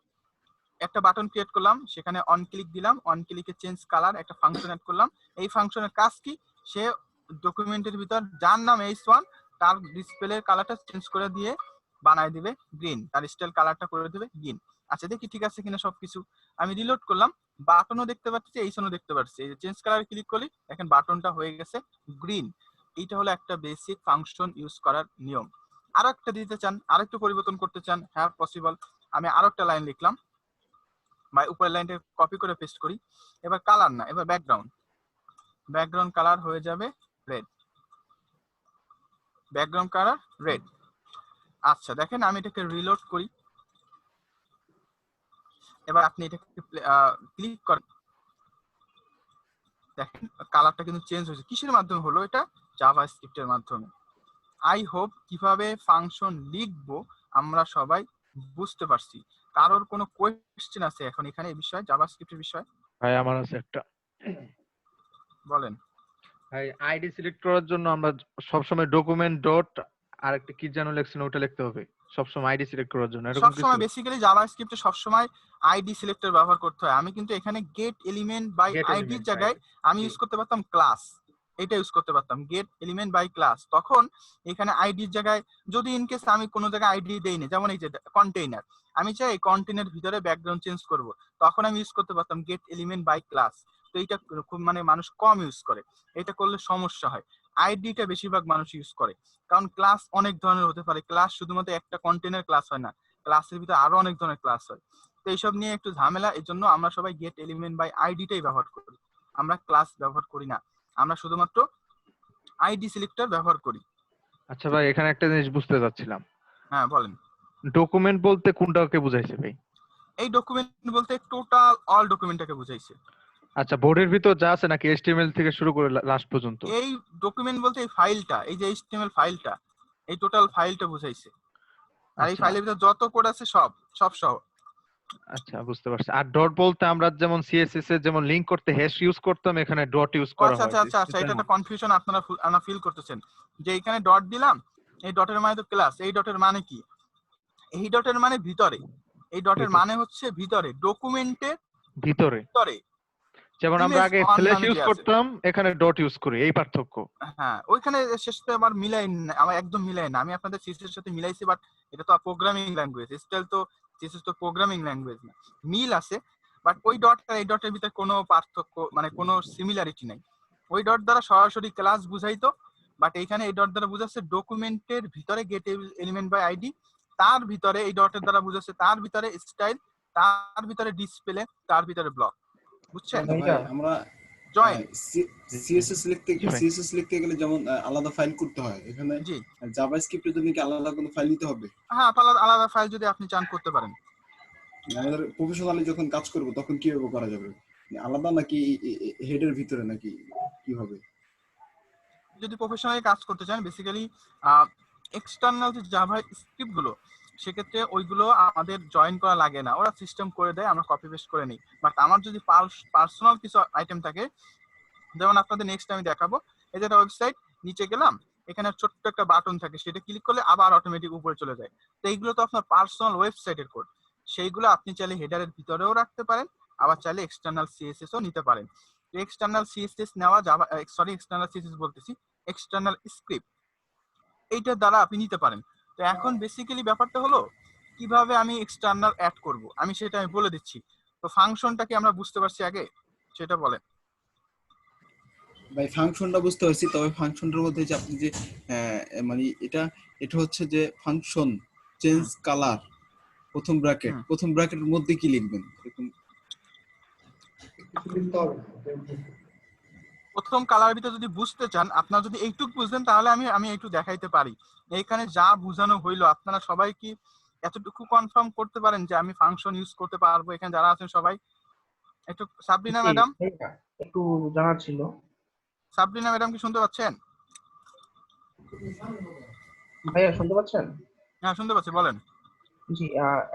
একটা বাটন ক্রিয়েট করলাম, সেখানে অন ক্লিক দিলাম, অন ক্লিকে চেঞ্জ কালার, একটা ফাংশন অ্যাড করলাম। এই ফাংশনের কাজ কি, সে ডকুমেন্টের ভিতর যার নাম H1, তার ডিসপ্লের কালারটা চেঞ্জ করে দিয়ে বানাই দিবে গ্রিন, তার স্টাইল কালারটা করে দিবে গ্রিন। আচ্ছা দেখি ঠিক আছে কিনা সবকিছু। আমি রিলোড করলাম, বাটনও দেখতে পাচ্ছি, এইসনও দেখতে পাচ্ছি। এই যে চেঞ্জ কালার ক্লিক করলি, এখন বাটনটা হয়ে গেছে গ্রিন। এইটা হলো একটা বেসিক ফাংশন ইউজ করার নিয়ম। আরো একটা দিতে চান, আরেকটু পরিবর্তন করতে চান, হ্যাঁ পসিবল। আমি আরো একটা লাইন লিখলাম, বা উপরের লাইনটা কপি করে পেস্ট করি। এবার কালার না, এবার ব্যাকগ্রাউন্ড কালার হয়ে যাবে রেড, ব্যাকগ্রাউন্ড কালার রেড। আচ্ছা দেখেন, আমি এটাকে রিলোড করি, এবার আপনি এটাকে ক্লিক করেন, দেখেন কালারটা কিন্তু চেঞ্জ হয়েছে। কিসের মাধ্যমে হলো এটা, জাভাস্ক্রিপ্টের মাধ্যমে। আই হোপ কিভাবে ফাংশন লিখবো আমরা সবাই বুঝতে পারছি। কারোর কোনো কোয়েশ্চেন আছে এখন এখানে এই বিষয়ে, জাভাস্ক্রিপ্টের বিষয়ে? ভাই আমার আছে একটা। বলেন। ভাই আইডি সিলেক্ট করার জন্য আমরা সবসময় ডকুমেন্ট ডট আর একটা কি যেন লিখছেন, ওটা লিখতে হবে সবসময় আইডি সিলেক্ট করার জন্য, এরকম কিছু? সবসময় বেসিক্যালি জাভাস্ক্রিপ্টে সবসময় আইডি সিলেক্টর ব্যবহার করতে হয়। আমি কিন্তু এখানে গেট এলিমেন্ট বাই Get আইডির element জায়গায় by আমি ইউজ করতে পারতাম ক্লাস, এটা ইউজ করতে পারতাম গেট এলিমেন্ট বাই ক্লাস। তখন এখানে আইডির জায়গায় যদি ইনকেস আমি কোনো জায়গায় আইডি দেইনি, যেমন এই যে কন্টেইনার, আমি চাই এই কন্টেইনার ভিতরে ব্যাকগ্রাউন্ড চেঞ্জ করব, তখন আমি ইউজ করতে পারতাম গেট এলিমেন্ট বাই ক্লাস। তো এইটা খুব মানে মানুষ কম ইউজ করে, এটা করলে সমস্যা হয়। আইডিটা বেশিরভাগ মানুষ ইউজ করে, কারণ ক্লাস অনেক ধরনের হতে পারে, ক্লাস শুধুমাত্র একটা কন্টেইনার ক্লাস হয় না, ক্লাসের ভিতরে আরো অনেক ধরনের ক্লাস হয়। তো এইসব নিয়ে একটু ঝামেলা, এই জন্য আমরা সবাই গেট এলিমেন্ট বাই আইডিটাই ব্যবহার করি, আমরা ক্লাস ব্যবহার করি না, আমরা শুধুমাত্র আইডি সিলেক্টর ব্যবহার করি। আচ্ছা ভাই, এখানে একটা জিনিস বুঝতে চাচ্ছিলাম, হ্যাঁ বলেন। ডকুমেন্ট বলতে কোনটাকে বুঝাইছে ভাই? এই ডকুমেন্ট বলতে টোটাল অল ডকুমেন্টটাকে বুঝাইছে। আচ্ছা, বোর্ডের ভিতর যা আছে নাকি HTML থেকে শুরু করে লাস্ট পর্যন্ত? এই ডকুমেন্ট বলতে এই ফাইলটা, এই যে HTML ফাইলটা, এই টোটাল ফাইলটা বুঝাইছে। আর এই আচ্ছা ফাইলের ভিতর যত কোড আছে সব সহ। আচ্ছা, বুঝতে পারছি। আর ডট বলতে আমরা যেমন CSS এর যেমন লিংক করতে হ্যাশ ইউজ করতাম, এখানে ডট ইউজ করা আচ্ছা হয়। আচ্ছা আচ্ছা আচ্ছা, এটা একটা কনফিউশন আপনারা ফিল করতেছেন, যে এখানে ডট দিলাম, এই ডটের মানে তো ক্লাস, এই ডটের মানে কি, এই ডটের মানে ভিতরে, এই ডটের মানে হচ্ছে ভিতরে, ডকুমেন্টের ভিতরে। ভিতরে। যেমন আমরা আগে স্ল্যাশ ইউজ করতাম, এখানে ডট ইউজ করি, এই পার্থক্য। হ্যাঁ, ওইখানে শেষে আবার মিলাই না, আমার একদম মিলাই না, আমি আপনাদের সিএসএস এর সাথে মিলাইছি, বাট এটা তো প্রোগ্রামিং ল্যাঙ্গুয়েজ, স্টাইল তো সিএসএস তো প্রোগ্রামিং ল্যাঙ্গুয়েজ না, মিল আছে, বাট ওই ডট আর এই ডটের ভিতরে কোনো পার্থক্য মানে কোনো সিমিলারিটি নাই। ওই ডট দ্বারা সরাসরি ক্লাস বুঝাইতো, বাট এইখানে এই ডট দ্বারা বুঝাচ্ছে ডকুমেন্টের ভিতরে গেট এলিমেন্ট বাই আইডি, তার ভিতরে এই ডটের দ্বারা বুঝাচ্ছে তার ভিতরে স্টাইল, তার ভিতরে ডিসপ্লে, তার ভিতরে ব্লক। বুঝছেন? আমরা জয়েন সিএসএস লিখতে গেলে যেমন আলাদা ফাইল করতে হয়, এখানে জি, জাভাস্ক্রিপ্টের জন্য কি আলাদা কোনো ফাইল নিতে হবে? হ্যাঁ আলাদা ফাইল যদি আপনি চান করতে পারেন। আমাদের প্রফেশনালি যখন কাজ করব তখন কিভাবে করা যাবে, আলাদা নাকি হেডের ভিতরে নাকি কিভাবে? যদি প্রফেশনালি কাজ করতে চান, বেসিক্যালি এক্সটার্নাল যে জাভা স্ক্রিপ্ট গুলো, সেক্ষেত্রে ওইগুলো আমাদের জয়েন করা লাগে না, ওরা সিস্টেম করে দেয়, আমরা কপি পেস্ট করে নিই। বাট আমার যদি পার্সোনাল কিছু আইটেম থাকে, যেমন আপনাদের নেক্সট আমি দেখাবো, এই যে একটা ওয়েবসাইট, নিচে গেলাম, এখানে ছোট্ট একটা বাটন থাকে, সেটা ক্লিক করলে আবার অটোমেটিক উপরে চলে যায়। তো এইগুলো তো আপনার পার্সোনাল ওয়েবসাইটের কোড, সেইগুলো আপনি চাইলে হেডারের ভিতরেও রাখতে পারেন, আবার চাইলে এক্সটার্নাল সিএসএস ও নিতে পারেন। এক্সটার্নাল সিএসএস নেওয়া যাবা, এক্সটার্নাল সিএসএস বলতেছি, এক্সটার্নাল স্ক্রিপ্ট, এইটার দ্বারা আপনি নিতে পারেন। তো এখন বেসিক্যালি ব্যাপারটা হলো কিভাবে আমি এক্সটার্নাল অ্যাড করব, আমি সেটা আমি বলে দিচ্ছি। তো ফাংশনটা কি আমরা বুঝতে পারছি আগে, সেটা বলেন। ভাই ফাংশনটা বুঝতে পারছি, তবে ফাংশনটার মধ্যে যে আপনি যে মানে এটা হচ্ছে যে ফাংশন চেঞ্জ কালার, প্রথম ব্র্যাকেটের মধ্যে কি লিখবেন এরকম? কিছু লিখতে হবে না। প্রথম কালার ভিতরে যদি বুঝতে চান, আপনারা যদি এইটুক বুঝলেন তাহলে আমি একটু দেখাইতে পারি। এইখানে যা বুঝানো হইলো, আপনারা সবাই কি এতটুকু কনফার্ম করতে পারেন যে আমি ফাংশন ইউজ করতে পারবো? এখানে যারা আছেন সবাই একটু, সাবরিনা ম্যাডাম, একটু জানার ছিল। সাবরিনা ম্যাডাম কি শুনতে পাচ্ছেন? ভাইয়া শুনতে পাচ্ছেন? হ্যাঁ শুনতে পাচ্ছি, বলেন। জি,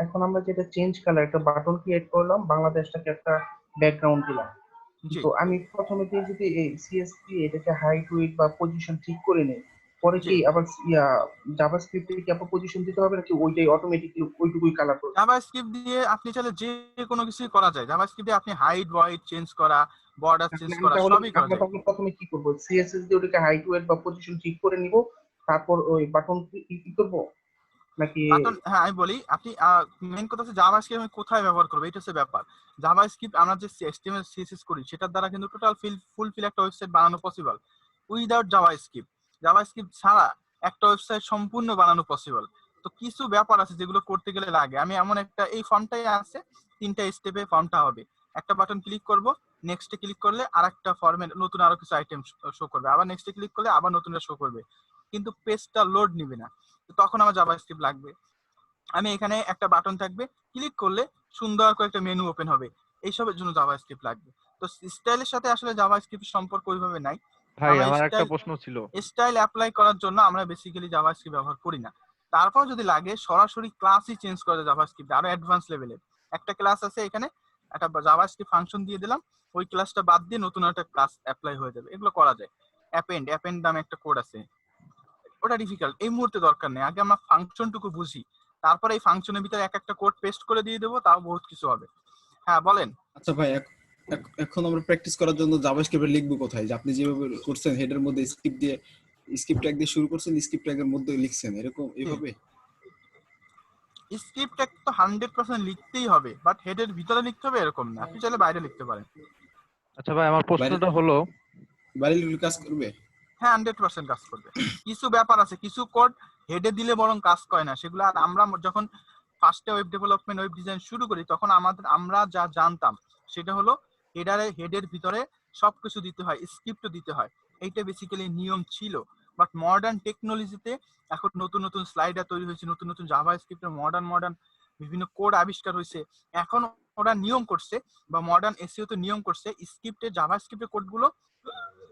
এখন আমরা যেটা চেঞ্জ কালার একটা বাটন ক্রিয়েট করলাম, বাংলাদেশটাকে একটা ব্যাকগ্রাউন্ড দিলাম। জি, তো আমি প্রথমে দিয়ে যদি এই সিএসপি এটাকে হাইট উইডথ বা পজিশন ঠিক করে নেই, পরে কি আবার জাভাস্ক্রিপ্টে কি আবার পজিশন দিতে হবে নাকি ওইটাই অটোমেটিক্যালি ওইটুকুই কালার করবে? জাভাস্ক্রিপ্ট দিয়ে আপনি চাইলে যে কোনো কিছুই করা যায়। জাভাস্ক্রিপ্টে আপনি হাইট ওয়াইট চেঞ্জ করা, বর্ডার চেঞ্জ করা, সবই করা আমরা যায়। তাহলে প্রথমে কি করব? সিএসএস দিয়ে ওটাকে হাইট উইডথ বা পজিশন ঠিক করে নিব, তারপর ওই বাটন কি করব নাকি? বাটন, হ্যাঁ আমি বলি, আপনি মেইন কথা হচ্ছে জাভাস্ক্রিপ্ট আমি কোথায় ব্যবহার করব, এটা হচ্ছে ব্যাপার। জাভাস্ক্রিপ্ট আমরা যে HTML CSS করি, সেটার দ্বারা কিন্তু টোটাল ফুলফিল একটা ওয়েবসাইট বানানো পসিবল। উইদাউট জাভাস্ক্রিপ্ট ছাড়া একটা ওয়েবসাইট সম্পূর্ণ বানানো পসিবল। তো কিছু ব্যাপার আছে যেগুলো করতে গেলে লাগে। আমি এমন একটা, এই ফর্মটাই আছে, 3টা স্টেপে ফর্মটা হবে। একটা বাটন ক্লিক করব, নেক্সটে ক্লিক করলে আরেকটা ফর্মে নতুন আরো কিছু আইটেম শো করবে, আবার নেক্সটে ক্লিক করলে আবার নতুনটা শো করবে, কিন্তু পেজটা লোড নিবে না। তখন আমার জাভাস্ক্রিপ্ট লাগবে। আমি এখানে একটা বাটন থাকবে, ক্লিক করলে সুন্দর করে একটা মেনু ওপেন হবে, এইসবের জন্য জাভাস্ক্রিপ্ট লাগবে। তো স্টাইলের সাথে আসলে জাভাস্ক্রিপ্টের সম্পর্ক ওইভাবে নাই। ভাই আমার একটা প্রশ্ন ছিল। স্টাইল অ্যাপ্লাই করার জন্য আমরা বেসিক্যালি জাভাস্ক্রিপ্ট ব্যবহার করি না। তারপর যদি লাগে সরাসরি ক্লাসই চেঞ্জ করে জাভাস্ক্রিপ্ট, আরো অ্যাডভান্স লেভেলের একটা ক্লাস আছে, এখানে একটা জাভাস্ক্রিপ্ট ফাংশন দিয়ে দিলাম, ওই ক্লাসটা বাদ দিয়ে নতুন একটা ক্লাস অ্যাপ্লাই হয়ে যাবে, এগুলো করা যায়। অ্যাপেন্ড নামে একটা কোড আছে, ওটা ডিফিকাল্ট, এই মুহূর্তে দরকার নেই। আগে আমরা ফাংশনটুকু বুঝি, তারপরে এই ফাংশনের ভিতরে এক একটা কোড পেস্ট করে দিয়ে দেবো, তাও বহুত কিছু হবে। হ্যাঁ বলেন। আচ্ছা ভাই, এখন আমরা প্র্যাকটিস করার জন্য জাভাস্ক্রিপ্ট লিখবো কোথায়? যে আপনি যেভাবে করছেন হেডের মধ্যে স্ক্রিপ্ট ট্যাগ দিয়ে শুরু করছেন, স্ক্রিপ্ট ট্যাগের মধ্যে লিখছেন, এরকম এইভাবে? স্ক্রিপ্ট ট্যাগ তো 100% লিখতেই হবে, বাট হেডের ভিতরে লিখতে হবে এরকম না, আপনি চাইলে বাইরে লিখতে পারেন। আচ্ছা ভাই, আমার প্রশ্নটা হলো, বাইরে লিখলে কাজ করবে? হ্যাঁ 100% কাজ করবে। কিছু ব্যাপার আছে, কিছু কোড হেডে দিলে বরং কাজ করে না, সেগুলো আর আমরা যখন ফার্স্টে ওয়েব ডেভেলপমেন্ট, ওয়েব ডিজাইন শুরু করি, তখন আমরা যা জানতাম সেটা হলো হেডের ভিতরে সবকিছু দিতে হয়, স্ক্রিপ্টও দিতে হয়, এইটা বেসিক্যালি নিয়ম ছিল। বাট মডার্ন টেকনোলজিতে এখন নতুন নতুন স্লাইডার তৈরি হয়েছে, নতুন নতুন জাভাস্ক্রিপ্টের মডার্ন বিভিন্ন কোড আবিষ্কার হয়েছে। এখন ওরা নিয়ম করছে, বা মডার্ন এসইও তে নিয়ম করছে, স্ক্রিপ্টের জাভাস্ক্রিপ্টের কোডগুলো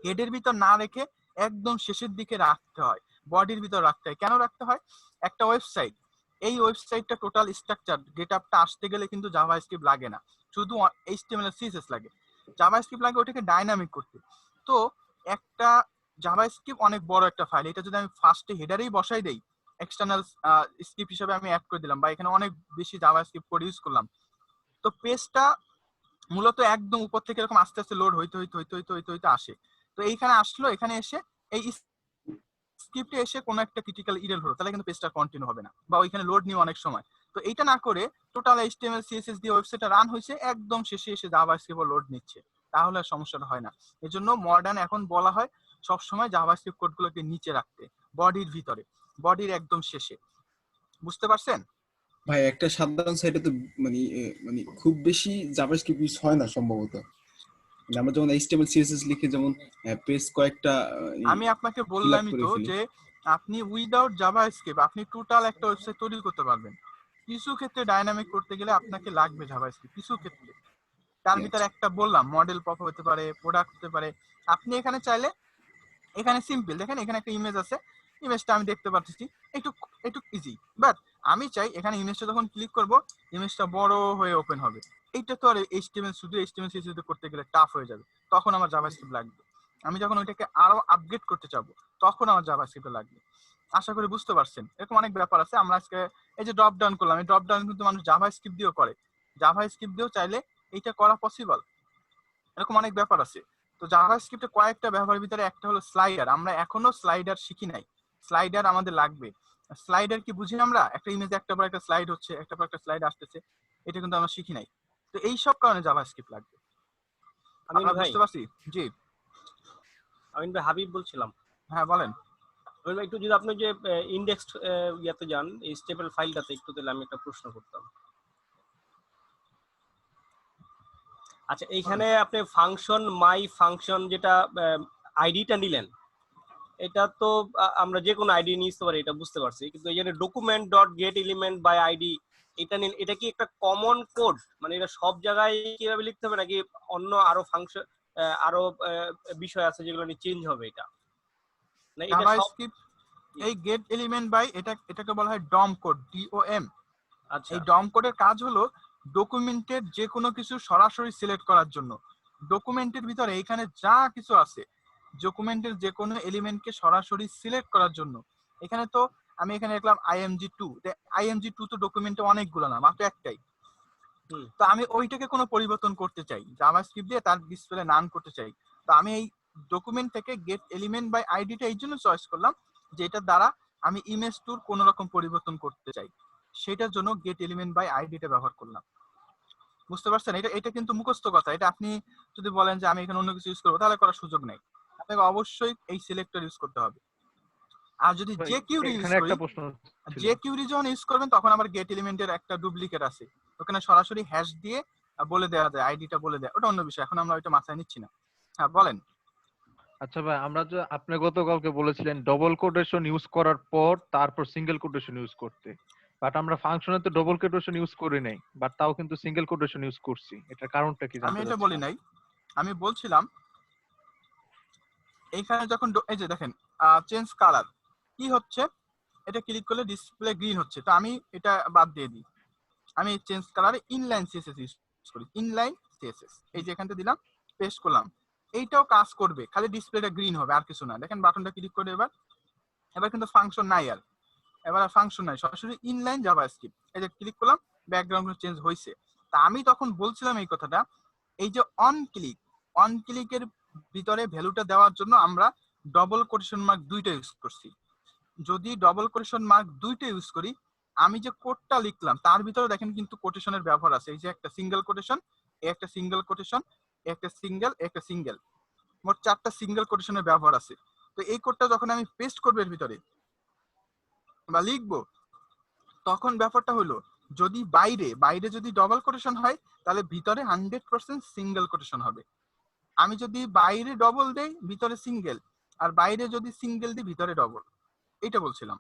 হেডের ভিতর না রেখে একদম শেষের দিকে রাখতে হয়, বডির ভিতর রাখতে হয়। কেন রাখতে হয়? একটা ওয়েবসাইট, এই ওয়েবসাইটটা টোটাল স্ট্রাকচার গেটআপটা আসতে গেলে কিন্তু জাভাস্ক্রিপ্ট লাগে না, শুধু HTML CSS লাগে। জাভাস্ক্রিপ্ট লাগে ওটাকে ডাইনামিক করতে। তো একটা জাভাস্ক্রিপ্ট অনেক বড় একটা ফাইল, এটা যদি আমি ফার্স্টে হেডারেই বসাই দেই, এক্সটার্নাল স্ক্রিপ্ট হিসেবে আমি অ্যাড করে দিলাম, বা এখানে অনেক বেশি জাভাস্ক্রিপ্ট কোড ইউজ করলাম, তো পেজটা মূলত একদম উপর থেকে এরকম আস্তে আস্তে লোড হইতে আসে। তো এইখানে আসলো, এখানে এসে এই স্ক্রিপ্টে এসে কোনো একটা ক্রিটিক্যাল ইরর হলো, তাহলে কিন্তু পেজটা কন্টিনিউ হবে না, বা ওইখানে লোড নিয়ে অনেক সময়। তো এইটা না করে টোটাল HTML CSS দিয়ে ওয়েবসাইটটা রান হয়েছে, একদম শেষে এসে জাভাস্ক্রিপ্ট লোড নিচ্ছে, তাহলে আর সমস্যাটা হয় না। এজন্য মডার্ন এখন বলা হয় সবসময় জাভাস্ক্রিপ্ট কোডগুলোকে নিচে রাখতে, বডির ভিতরে, বডির একদম শেষে। বুঝতে পারছেন? ভাই একটা সাধারণ সাইটে তো মানে খুব বেশি জাভাস্ক্রিপ্ট ইউজ হয় না সম্ভবত। আমরা যেমন HTML CSS লিখে যেমন পেজ কয়েকটা আমি আপনাকে বললামই তো যে আপনি উইদাউট জাভাস্ক্রিপ্ট আপনি টোটাল একটা ওয়েবসাইট তৈরি করতে পারবেন। কিছু ক্ষেত্রে ডাইনামিক করতে গেলে আপনাকে লাগবে জাভাস্ক্রিপ্ট, কিছু ক্ষেত্রে। তার ভিতরে একটা বললাম, মডেল পপ হতে পারে, প্রোডাক্ট হতে পারে। আপনি এখানে চাইলে, এখানে সিম্পল দেখেন, এখানে একটা ইমেজ আছে, ইমেজটা আমি দেখতে পাচ্ছি, একটু একটু ইজি। বাট আমি চাই এখানে ইমেজটা যখন ক্লিক করব ইমেজটা বড় হয়ে ওপেন হবে। এইটা তো আর এইচটিএমএল শুধু এইচটিএমএল সিএসএস করতে গেলে টাফ হয়ে যাবে, তখন আমার জাভাস্ক্রিপ্ট লাগবে। আমি যখন ওইটাকে আরো আপগ্রেড করতে চাবো তখন আমার জাভাস্ক্রিপ্ট লাগবে। আশা করি বুঝতে পারছেন। এরকম অনেক ব্যাপার আছে। আমরা আজকে এই যে ড্রপ ডাউন করলাম, এই ড্রপ ডাউন কিন্তু মানুষ জাভাস্ক্রিপ্ট দিয়েও করে, জাভাস্ক্রিপ্ট দিয়েও চাইলে এইটা করা পসিবল। এরকম অনেক ব্যাপার আছে। তো জাভাস্ক্রিপ্টে কয়েকটা ব্যবহারের ভিতরে একটা হলো স্লাইডার। আমরা এখনো স্লাইডার শিখি নাই, স্লাইডার আমাদের লাগবে। স্লাইডার কি বুঝি আমরা? একটা ইমেজে একটা পর একটা স্লাইড হচ্ছে, একটা পর একটা স্লাইড আসতেছে, এটা কিন্তু আমরা শিখি নাই। তো এই সব কারণে জাভাস্ক্রিপ্ট লাগবে। আমিন আমরা ভাই, বুঝতে পারছি? জি আমিন ভাই হাবিব বলছিলাম। হ্যাঁ বলেন। আমিন ভাই, একটু যদি আপনি যে ইন্ডেক্স ইয়াতে যান, এই স্টেপল ফাইলটাতে একটু, তাহলে আমি একটা প্রশ্ন করতাম। আচ্ছা, এইখানে আপনি ফাংশন মাই ফাংশন যেটা আইডিটা নিলেন, এটা তো আমরা যে কোনো আইডি নিতে পারি, এটা বুঝতে পারছি। কিন্তু এখানে document dot get element by ID, এটা নিন, এটা কি একটা কমন কোড? মানে এটা সব জায়গায় কিভাবে লিখতে হবে, নাকি অন্য আরো ফাংশন আরো বিষয় আছে যেগুলো নিয়ে চেঞ্জ হবে এটা? না এটা সব? জাভাস্ক্রিপ্ট এই গেট এলিমেন্ট বাই এটাকে বলা হয় ডম কোড, DOM। আচ্ছা, এই ডম কোডের কাজ হলো ডকুমেন্টের যে কোনো কিছু সরাসরি সিলেক্ট করার জন্য। ডকুমেন্টের ভিতরে এখানে যা কিছু আছে, ডকুমেন্টের যে কোনো এলিমেন্টকে সরাসরি সিলেক্ট করার জন্য। এখানে তো আমি এখানে লিখলাম IMG2, IMG2 তো ডকুমেন্টে অনেকগুলো না, মাত্র একটাই। তো আমি ওইটাকে কোনো পরিবর্তন করতে চাই, জাভাস্ক্রিপ্ট দিয়ে তার ডিসপ্লে নান করতে চাই। তো আমি এই ডকুমেন্ট থেকে গেট এলিমেন্ট বাই আইডিটা এই জন্য চয়েস করলাম যে এটার দ্বারা আমি ইমেজ টুর কোনো রকম পরিবর্তন করতে চাই, সেটার জন্য গেট এলিমেন্ট বাই আইডিটা ব্যবহার করলাম। বুঝতে পারছেন? এটা এটা কিন্তু মুখস্থ কথা। এটা আপনি যদি বলেন যে আমি এখানে অন্য কিছু ইউজ করবো, তাহলে করার সুযোগ নেই। আপনাকে অবশ্যই এই সিলেক্টর ইউজ করতে হবে। আর যদি ভাই, যে কিউরি ইউজ এখানে করি, একটা প্রশ্ন ছিল। যে কিউরি যখন ইউজ করবেন তখন আবার গেট এলিমেন্টের একটা ডুপ্লিকেট আছে, ওখানে সরাসরি হ্যাশ দিয়ে বলে দেওয়া যায়, আইডিটা বলে দেয়, ওটা অন্য বিষয়, এখন আমরা ওইটা মাথায় নিচ্ছি না। হ্যাঁ বলেন। আচ্ছা ভাই, আমরা যে আপনি গতকালকে বলেছিলেন ডবল কোটেশন ইউজ করার পর তারপর সিঙ্গেল কোটেশন ইউজ করতে, বাট আমরা ফাংশনে তো ডবল কোটেশন ইউজ করি নাই, বাট তাও কিন্তু সিঙ্গেল কোটেশন ইউজ করছি। এটার কারণটা কি আমি জানতে এটা বলি চাচ্ছিলাম। নাই, আমি বলছিলাম এইখানে যখন এই যে দেখেন চেঞ্জ কালার কি হচ্ছে, এটা ক্লিক করলে ডিসপ্লে গ্রিন হচ্ছে, তো আমি এটা বাদ দিয়ে দিই। আমি চেঞ্জ কালারে ইনলাইন সিএসএস ইউজ করি, ইনলাইন সিএসএস। এই যে এখানটা দিলাম, পেস্ট করলাম, এইটাও কাজ করবে, খালি ডিসপ্লেটা গ্রিন হবে আর কিছু না। দেখেন বাটনটা ক্লিক করে এবার, এবার কিন্তু ফাংশন নাই আর, এবার আর ফাংশন নাই, সরাসরি ইনলাইন জাভাস্ক্রিপ্ট। এই যে ক্লিক করলাম, ব্যাকগ্রাউন্ড চেঞ্জ হয়েছে। তা আমি তখন বলছিলাম এই কথাটা, এই যে অন ক্লিকের ভিতরে ভ্যালুটা দেওয়ার জন্য আমরা ডবল কোটেশন মার্ক দুইটা ইউজ করছি। যদি ডবল কোটেশন মার্ক দুইটা ইউজ করি, আমি যে কোডটা লিখলাম তার ভিতরে দেখেন কিন্তু কোটেশনের ব্যবহার আছে। এই যে একটা সিঙ্গেল কোটেশন, একটা সিঙ্গেল কোটেশন, একটা সিঙ্গেল, একটা সিঙ্গেল, মোট 4টা সিঙ্গেল কোটেশনের ব্যবহার আছে। তো এই কোডটা যখন আমি পেস্ট করবো এর ভিতরে বা লিখবো, তখন ব্যাপারটা হলো যদি বাইরে যদি ডবল কোটেশন হয় তাহলে ভিতরে 100% সিঙ্গেল কোটেশন হবে। আমি যদি বাইরে ডবল দেই ভিতরে সিঙ্গেল, আর বাইরে যদি সিঙ্গেল দিই ভিতরে ডবল, এইটা বলছিলাম।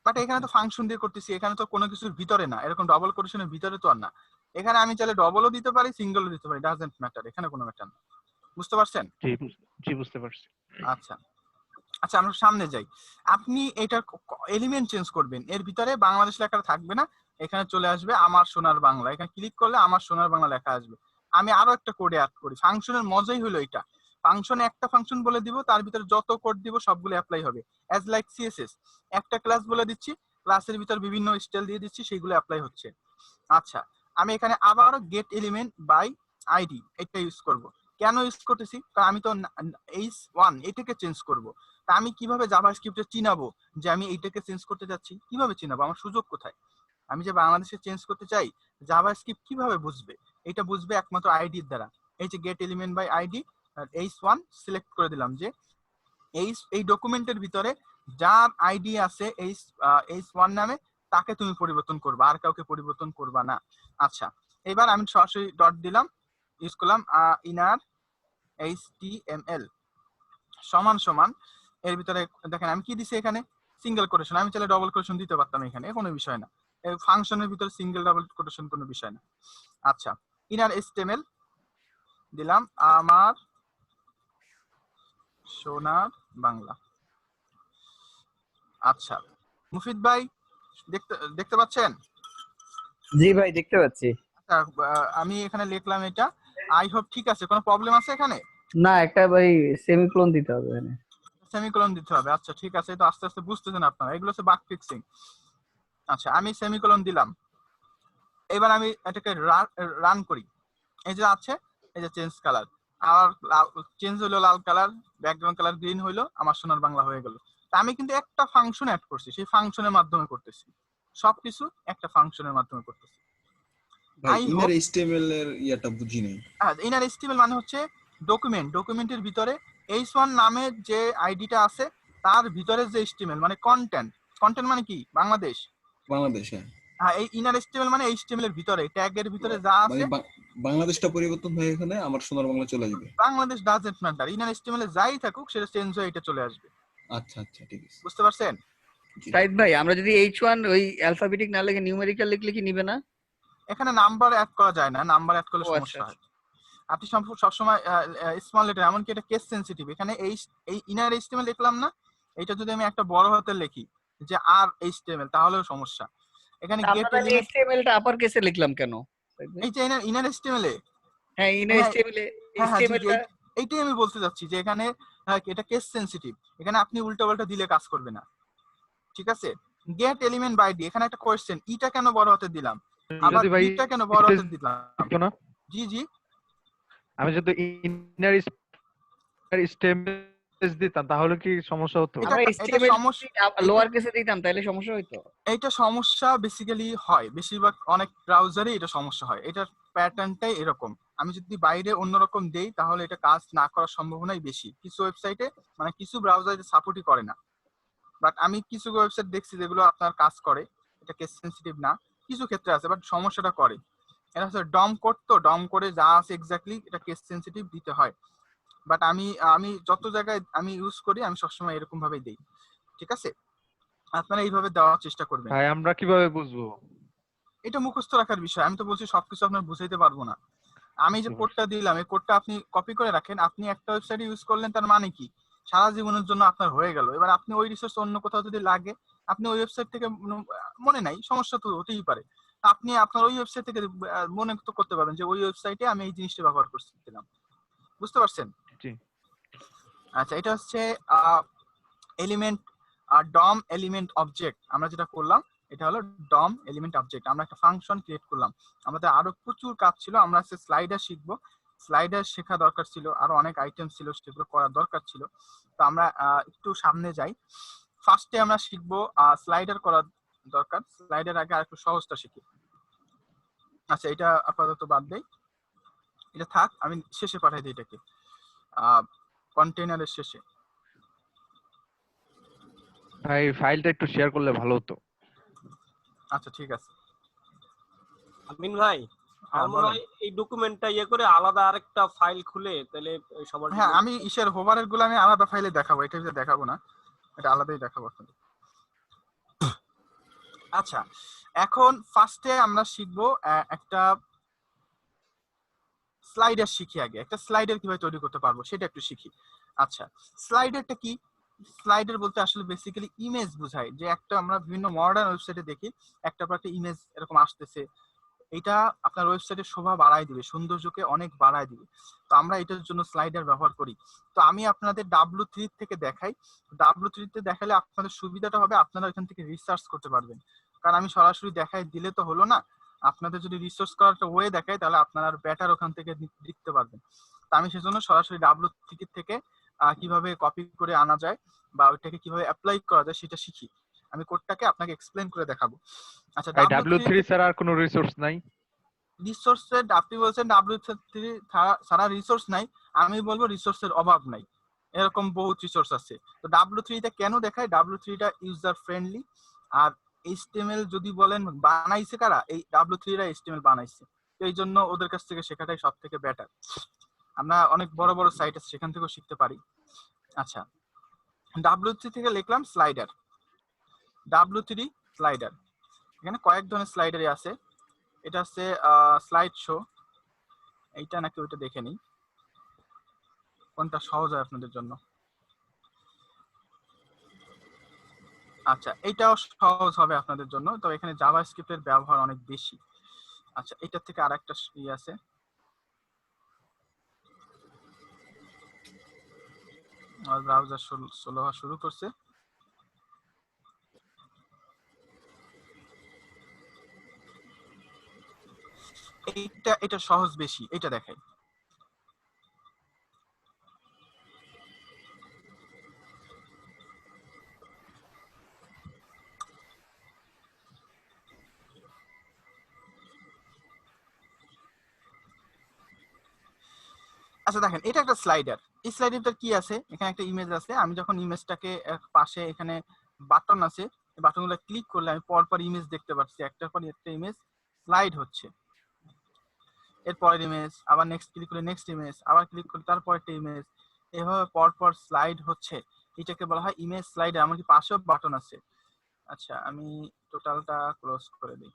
বাট এখানে তো ফাংশন দিয়ে করতেছি, এখানে তো কোনো কিছুর ভিতরে না, এরকম ডবল কোটেশনের ভিতরে তো আর না। এখানে আমি চাইলে ডবলও দিতে পারি, সিঙ্গেলও দিতে পারি, ডাজন্ট ম্যাটার, এখানে কোনো ম্যাটার না। বুঝতে পারছেন? জি বুঝতে পারছি। আচ্ছা আচ্ছা, আমরা সামনে যাই। আপনি এটা এলিমেন্ট চেঞ্জ করবেন, এর ভিতরে বাংলাদেশ লেখা থাকবে না, এখানে চলে আসবে আমার সোনার বাংলা। এখানে ক্লিক করলে আমার সোনার বাংলা লেখা আসবে। আমি আরো একটা কোডে অ্যাড করি। ফাংশনের মজাই হলো এটা, ফাংশনে একটা ফাংশন বলে দিব, তার ভিতরে যত কোড দিব সবগুলো অ্যাপ্লাই হবে। অ্যাজ লাইক সিএসএস, একটা ক্লাস বলে দিচ্ছি, ক্লাসের ভিতর বিভিন্ন স্টাইল দিয়ে দিচ্ছি, সেগুলো অ্যাপ্লাই হচ্ছে। আচ্ছা, আমি এখানে আবারও গেট এলিমেন্ট বাই আইডি এটা ইউজ করব। কেন ইউজ করতেছি? কারণ আমি তো H1 এটাকে চেঞ্জ করব। তা আমি কিভাবে জাভাস্ক্রিপ্টে চিনাবো যে আমি এইটাকে চেঞ্জ করতে যাচ্ছি? কিভাবে চিনাবো? আমার সুযোগ কোথায়? আমি যে বাংলাদেশে চেঞ্জ করতে চাই, জাভাস্ক্রিপ্ট কিভাবে বুঝবে? এটা বুঝবে একমাত্র আইডির দ্বারা। এই যে get element by ID, H1 select করে দিলাম যে এই ডকুমেন্টের ভিতরে যার আইডি আছে H1 নামে, তাকে তুমি পরিবর্তন করবা, আর কাউকে পরিবর্তন করবা না। আচ্ছা, এবার আমি সরাসরি ডট দিলাম, ইউজ করলাম ইনার HTML সমান সমান, এর ভিতরে দেখেন আমি কি দিছি এখানে সিঙ্গেল কোটেশন। আমি চাইলে ডবল কোটেশন দিতে পারতাম, এখানে কোনো বিষয় না, এই ফাংশনের ভিতরে সিঙ্গেল ডাবল কোটেশন কোনো বিষয় না। আচ্ছা, ইনার HTML দিলাম আমার সোনার বাংলা। আচ্ছা, মুফিদ ভাই দেখতে দেখতে পাচ্ছেন? জি ভাই দেখতে পাচ্ছি। আচ্ছা, আমি এখানে লিখলাম এটা। আই হোপ ঠিক আছে, কোনো প্রবলেম আছে এখানে? না, একটা ভাই সেমিকোলন দিতে হবে এখানে। সেমিকোলন দিতে হবে, আচ্ছা ঠিক আছে, তো আস্তে আস্তে বুঝতেছেন আপনারা, এগুলো হচ্ছে বাগ ফিক্সিং। আচ্ছা, আমি সেমিকোলন দিলাম। এবার আমি এটাকে রান করি। এই যে আছে, এই যে চেঞ্জ কালার, আর চেঞ্জ হলো লাল কালার, ব্যাকগ্রাউন্ড কালার গ্রিন হইলো, আমার সোনার বাংলা হয়ে গেল। তা আমি কিন্তু একটা ফাংশন অ্যাড করছি, সেই ফাংশনের মাধ্যমে করতেছি, সবকিছু একটা ফাংশনের মাধ্যমে করতেছি। ভাই I ইনার hope- এইচটিএমএল এর ইয়াটা বুঝি নাই। ইনার এসটিএমএল মানে হচ্ছে ডকুমেন্টের ভিতরে H1 নামের যে আইডিটা আছে তার ভিতরে যে এসটিএমএল মানে কন্টেন্ট মানে কি বাংলাদেশ। বাংলাদেশে হ্যাঁ, এই ইনার এসটিএমএল মানে এইচটিএমএল এর ভিতরে, ট্যাগের ভিতরে যা মানে আছে বাংলাদেশটা পরিবর্তন হয়ে এখানে আমার সোনার বাংলা চলে আসবে। Bangladesh doesn't matter, inner HTML এ যাই থাকুক সেটা চেঞ্জ হয়ে এটা চলে আসবে। আচ্ছা আচ্ছা ঠিক আছে। বুঝতে পারছেন? সাইদ ভাই, আমরা যদি H1 ওই অ্যালফাবেটিক না লিখে নিউমেরিক্যাল লিখলে কি নিবে না? এখানে নাম্বার অ্যাড করা যায় না, নাম্বার অ্যাড করলে ও আচ্ছা, সমস্যা হয়। আপনি সবসময় স্মল লেটার, এমনকি এটা কেস সেনসিটিভ। এখানে এই ইনার এইচটিএমএল লিখলাম না, এটা যদি আমি একটা বড় হাতের লিখি যে আর এইচটিএমএল তাহলেও সমস্যা। এখানে আমরা গেট তাহলে এলিমেন্ট, HTML টা আপার কেসে লিখলাম কেন? এই যে ইনার এইচটিএমএল এ, হ্যাঁ, ইন হ্যাঁ HTML এ হ্যাঁ হ্যাঁ জি HTML জি, টা এইটাই আমি বলতে যাচ্ছি যে এখানে এটা কেস সেনসিটিভ, এখানে আপনি উল্টো পাল্টা দিলে কাজ করবে না। ঠিক আছে, গেট এলিমেন্ট বাই ডি, এখানে একটা কোয়েশ্চেন, ইটা কেন বড় হাতে দিলাম, আবার যদি ভাই ডিটা কেন বড় হাতে দিলাম? দিত না, জি জি, আমি যদি ইনার স্টেমলেস দিতাম তাহলে কি সমস্যা হতো? এটা আমরা এটা HTML সমস্যা, লোয়ার কেসে দিতাম তাহলে সমস্যা হইতো। এইটা সমস্যা বেসিক্যালি হয় বেশিরভাগ অনেক ব্রাউজারে, এটা সমস্যা হয়, এটার প্যাটার্নটাই এরকম। আমি যদি বাইরে অন্যরকম দেই তাহলে এটা কাজ না করার সম্ভাবনাই বেশি। কিছু ওয়েবসাইটে মানে কিছু ব্রাউজারে সাপোর্টই করে না, বাট আমি কিছু ওয়েবসাইট দেখছি যেগুলো আপনার কাজ করে, এটা কেস সেনসিটিভ না, কিছু ক্ষেত্রে আছে বাট সমস্যাটা করে। এটা হচ্ছে ডম কোড, তো ডম করে যা আছে এক্স্যাক্টলি এটা কেস সেনসিটিভ দিতে হয়। বাট আমি আমি যত জায়গায় আমি ইউজ করি আমি সবসময় এরকম ভাবেই দেই। ঠিক আছে, আপনারা এইভাবে দেওয়ার চেষ্টা করবেন। ভাই আমরা কিভাবে বুঝবো? এটা মুখস্থ রাখার বিষয়, আমি তো বলছি সবকিছু আপনার বুঝাইতে পারবো না। আমি যে কোডটা দিলাম এই কোডটা আপনি কপি করে রাখেন, আপনি একটা ওয়েবসাইটে ইউজ করলেন তার মানে কি সারা জীবনের জন্য আপনার হয়ে গেল। এবার আপনি ওই রিসোর্স অন্য কোথাও যদি লাগে, আপনি ওই ওয়েবসাইট থেকে মনে নাই, সমস্যা তো হতেই পারে, আপনি আপনার ওই ওয়েবসাইট থেকে মনে তো করতে পারবেন যে ওই ওয়েবসাইটে আমি এই জিনিসটা ব্যবহার করছিলাম। বুঝতে পারছেন? জি। আচ্ছা, এটা হচ্ছে এলিমেন্ট ডম এলিমেন্ট অবজেক্ট। আমরা যেটা করলাম এটা হলো ডম এলিমেন্ট অবজেক্ট, আমরা একটা ফাংশন ক্রিয়েট করলাম। আমাদের আরো প্রচুর কাজ ছিল, আমরা আজকে স্লাইডার শিখবো, স্লাইডার শেখা দরকার ছিল, আরো অনেক আইটেম ছিল সেগুলো করা দরকার ছিল। তো আমরা একটু সামনে যাই। ফার্স্টে আমরা শিখবো স্লাইডার করা দরকার, স্লাইডার আগে আর একটু সহজটা শিখি। আচ্ছা, এটা আপাতত বাদ দেই, এটা থাক, আমি শেষে পাঠাই দিই এটাকে কন্টেইনারের শেষে। ভাই ফাইলটা একটু শেয়ার করলে ভালো হতো। আচ্ছা ঠিক আছে। আমিন ভাই, আমার মনে হয় এই ডকুমেন্টটা ইয়ে করে আলাদা আরেকটা ফাইল খুলে তাহলে সবার জন্য। হ্যাঁ, আমি ইসের হোভারের গুলো আমি আলাদা ফাইলে দেখাবো, এটা দেখাবো না, এটা আলাদাই দেখাবো আপনাদের। আচ্ছা, এখন ফার্স্টে আমরা শিখবো একটা স্লাইডার শিখি। আগে একটা স্লাইডার কিভাবে তৈরি করতে পারবো সেটা একটু শিখি। আচ্ছা, স্লাইডারটা কি? স্লাইডার বলতে আসলে বেসিক্যালি ইমেজ বোঝায়, যে একটা আমরা বিভিন্ন মডার্ন ওয়েবসাইটে দেখি একটা পর একটা ইমেজ এরকম আসতেছে, এটা আপনার ওয়েবসাইটের শোভা বাড়ায় দিবে, সৌন্দর্যকে অনেক বাড়ায় দিবে। তো আমরা এটার জন্য স্লাইডার ব্যবহার করি। তো আমি আপনাদের W3 থেকে দেখাই, W3 তে দেখালে আপনাদের সুবিধাটা হবে, আপনারা এখান থেকে রিসার্চ করতে পারবেন। কারণ আমি সরাসরি দেখাই দিলে তো হলো না, আপনাদের যদি রিসার্চ করার একটা ওয়ে দেখাই তাহলে আপনারা বেটার ওখান থেকে লিখতে পারবেন। তো আমি সেজন্য সরাসরি W3 থেকে কিভাবে কপি করে আনা যায় বা ওইটাকে কিভাবে অ্যাপ্লাই করা যায় সেটা শিখি। আমি কোডটাকে আপনাকে এক্সপ্লেন করে দেখাবো। আচ্ছা, W3 ছাড়া আর কোনো রিসোর্স নাই? রিসোর্সের আপনি বলছেন W3 ছাড়া রিসোর্স নাই, আমি বলবো রিসোর্সের অভাব নাই, এরকম বহুত রিসোর্স আছে। তো W3 টা কেন দেখায়? W3 টা ইউজার ফ্রেন্ডলি। আর HTML যদি বলেন বানাইছে কারা, এই W3 রা HTML বানাইছে, তো এই জন্য ওদের কাছ থেকে শেখাটাই সব থেকে বেটার। আমরা অনেক বড় বড় সাইট আছে সেখান থেকেও শিখতে পারি। আচ্ছা, W3 থেকে লিখলাম স্লাইডার, W3 স্লাইডার। এখানে কয়েক ধরনের স্লাইডারই আছে, এটা হচ্ছে স্লাইড শো, এইটা নাকি ওইটা দেখে নিই কোনটা সহজ হয় আপনাদের জন্য। আচ্ছা, এটাও সহজ হবে আপনাদের জন্য। তো এখানে জাভাস্ক্রিপ্টের ব্যবহার অনেক বেশি। আচ্ছা, এটার থেকে আরেকটা আছে। আমার ব্রাউজার স্লো হওয়া শুরু করছে। এটা সহজ বেশি, এটা দেখাই। আচ্ছা দেখেন, এটা একটা স্লাইডার। এই স্লাইডারটার কি আছে, এখানে একটা ইমেজ আছে। আমি যখন ইমেজটাকে পাশে এখানে বাটন আছে, এই বাটনগুলো ক্লিক করলে আমি পরপর ইমেজ দেখতে পাচ্ছি, একটার পর একটা ইমেজ স্লাইড হচ্ছে। এরপরের ইমেজ, আবার নেক্সট ক্লিক করলে নেক্সট ইমেজ, আবার ক্লিক করলে তারপর একটা ইমেজ, এভাবে পরপর স্লাইড হচ্ছে। এটাকে বলা হয় ইমেজ স্লাইডার। এমনকি পাশেও বাটন আছে। আচ্ছা, আমি টোটালটা ক্লোজ করে দিই।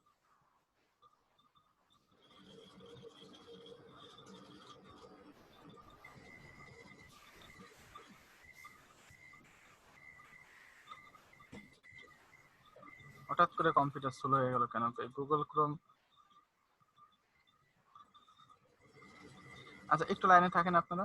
হঠাৎ করে কম্পিউটার স্লো হয়ে গেল কেন? Google Chrome. আচ্ছা, একটু লাইনে থাকেন আপনারা।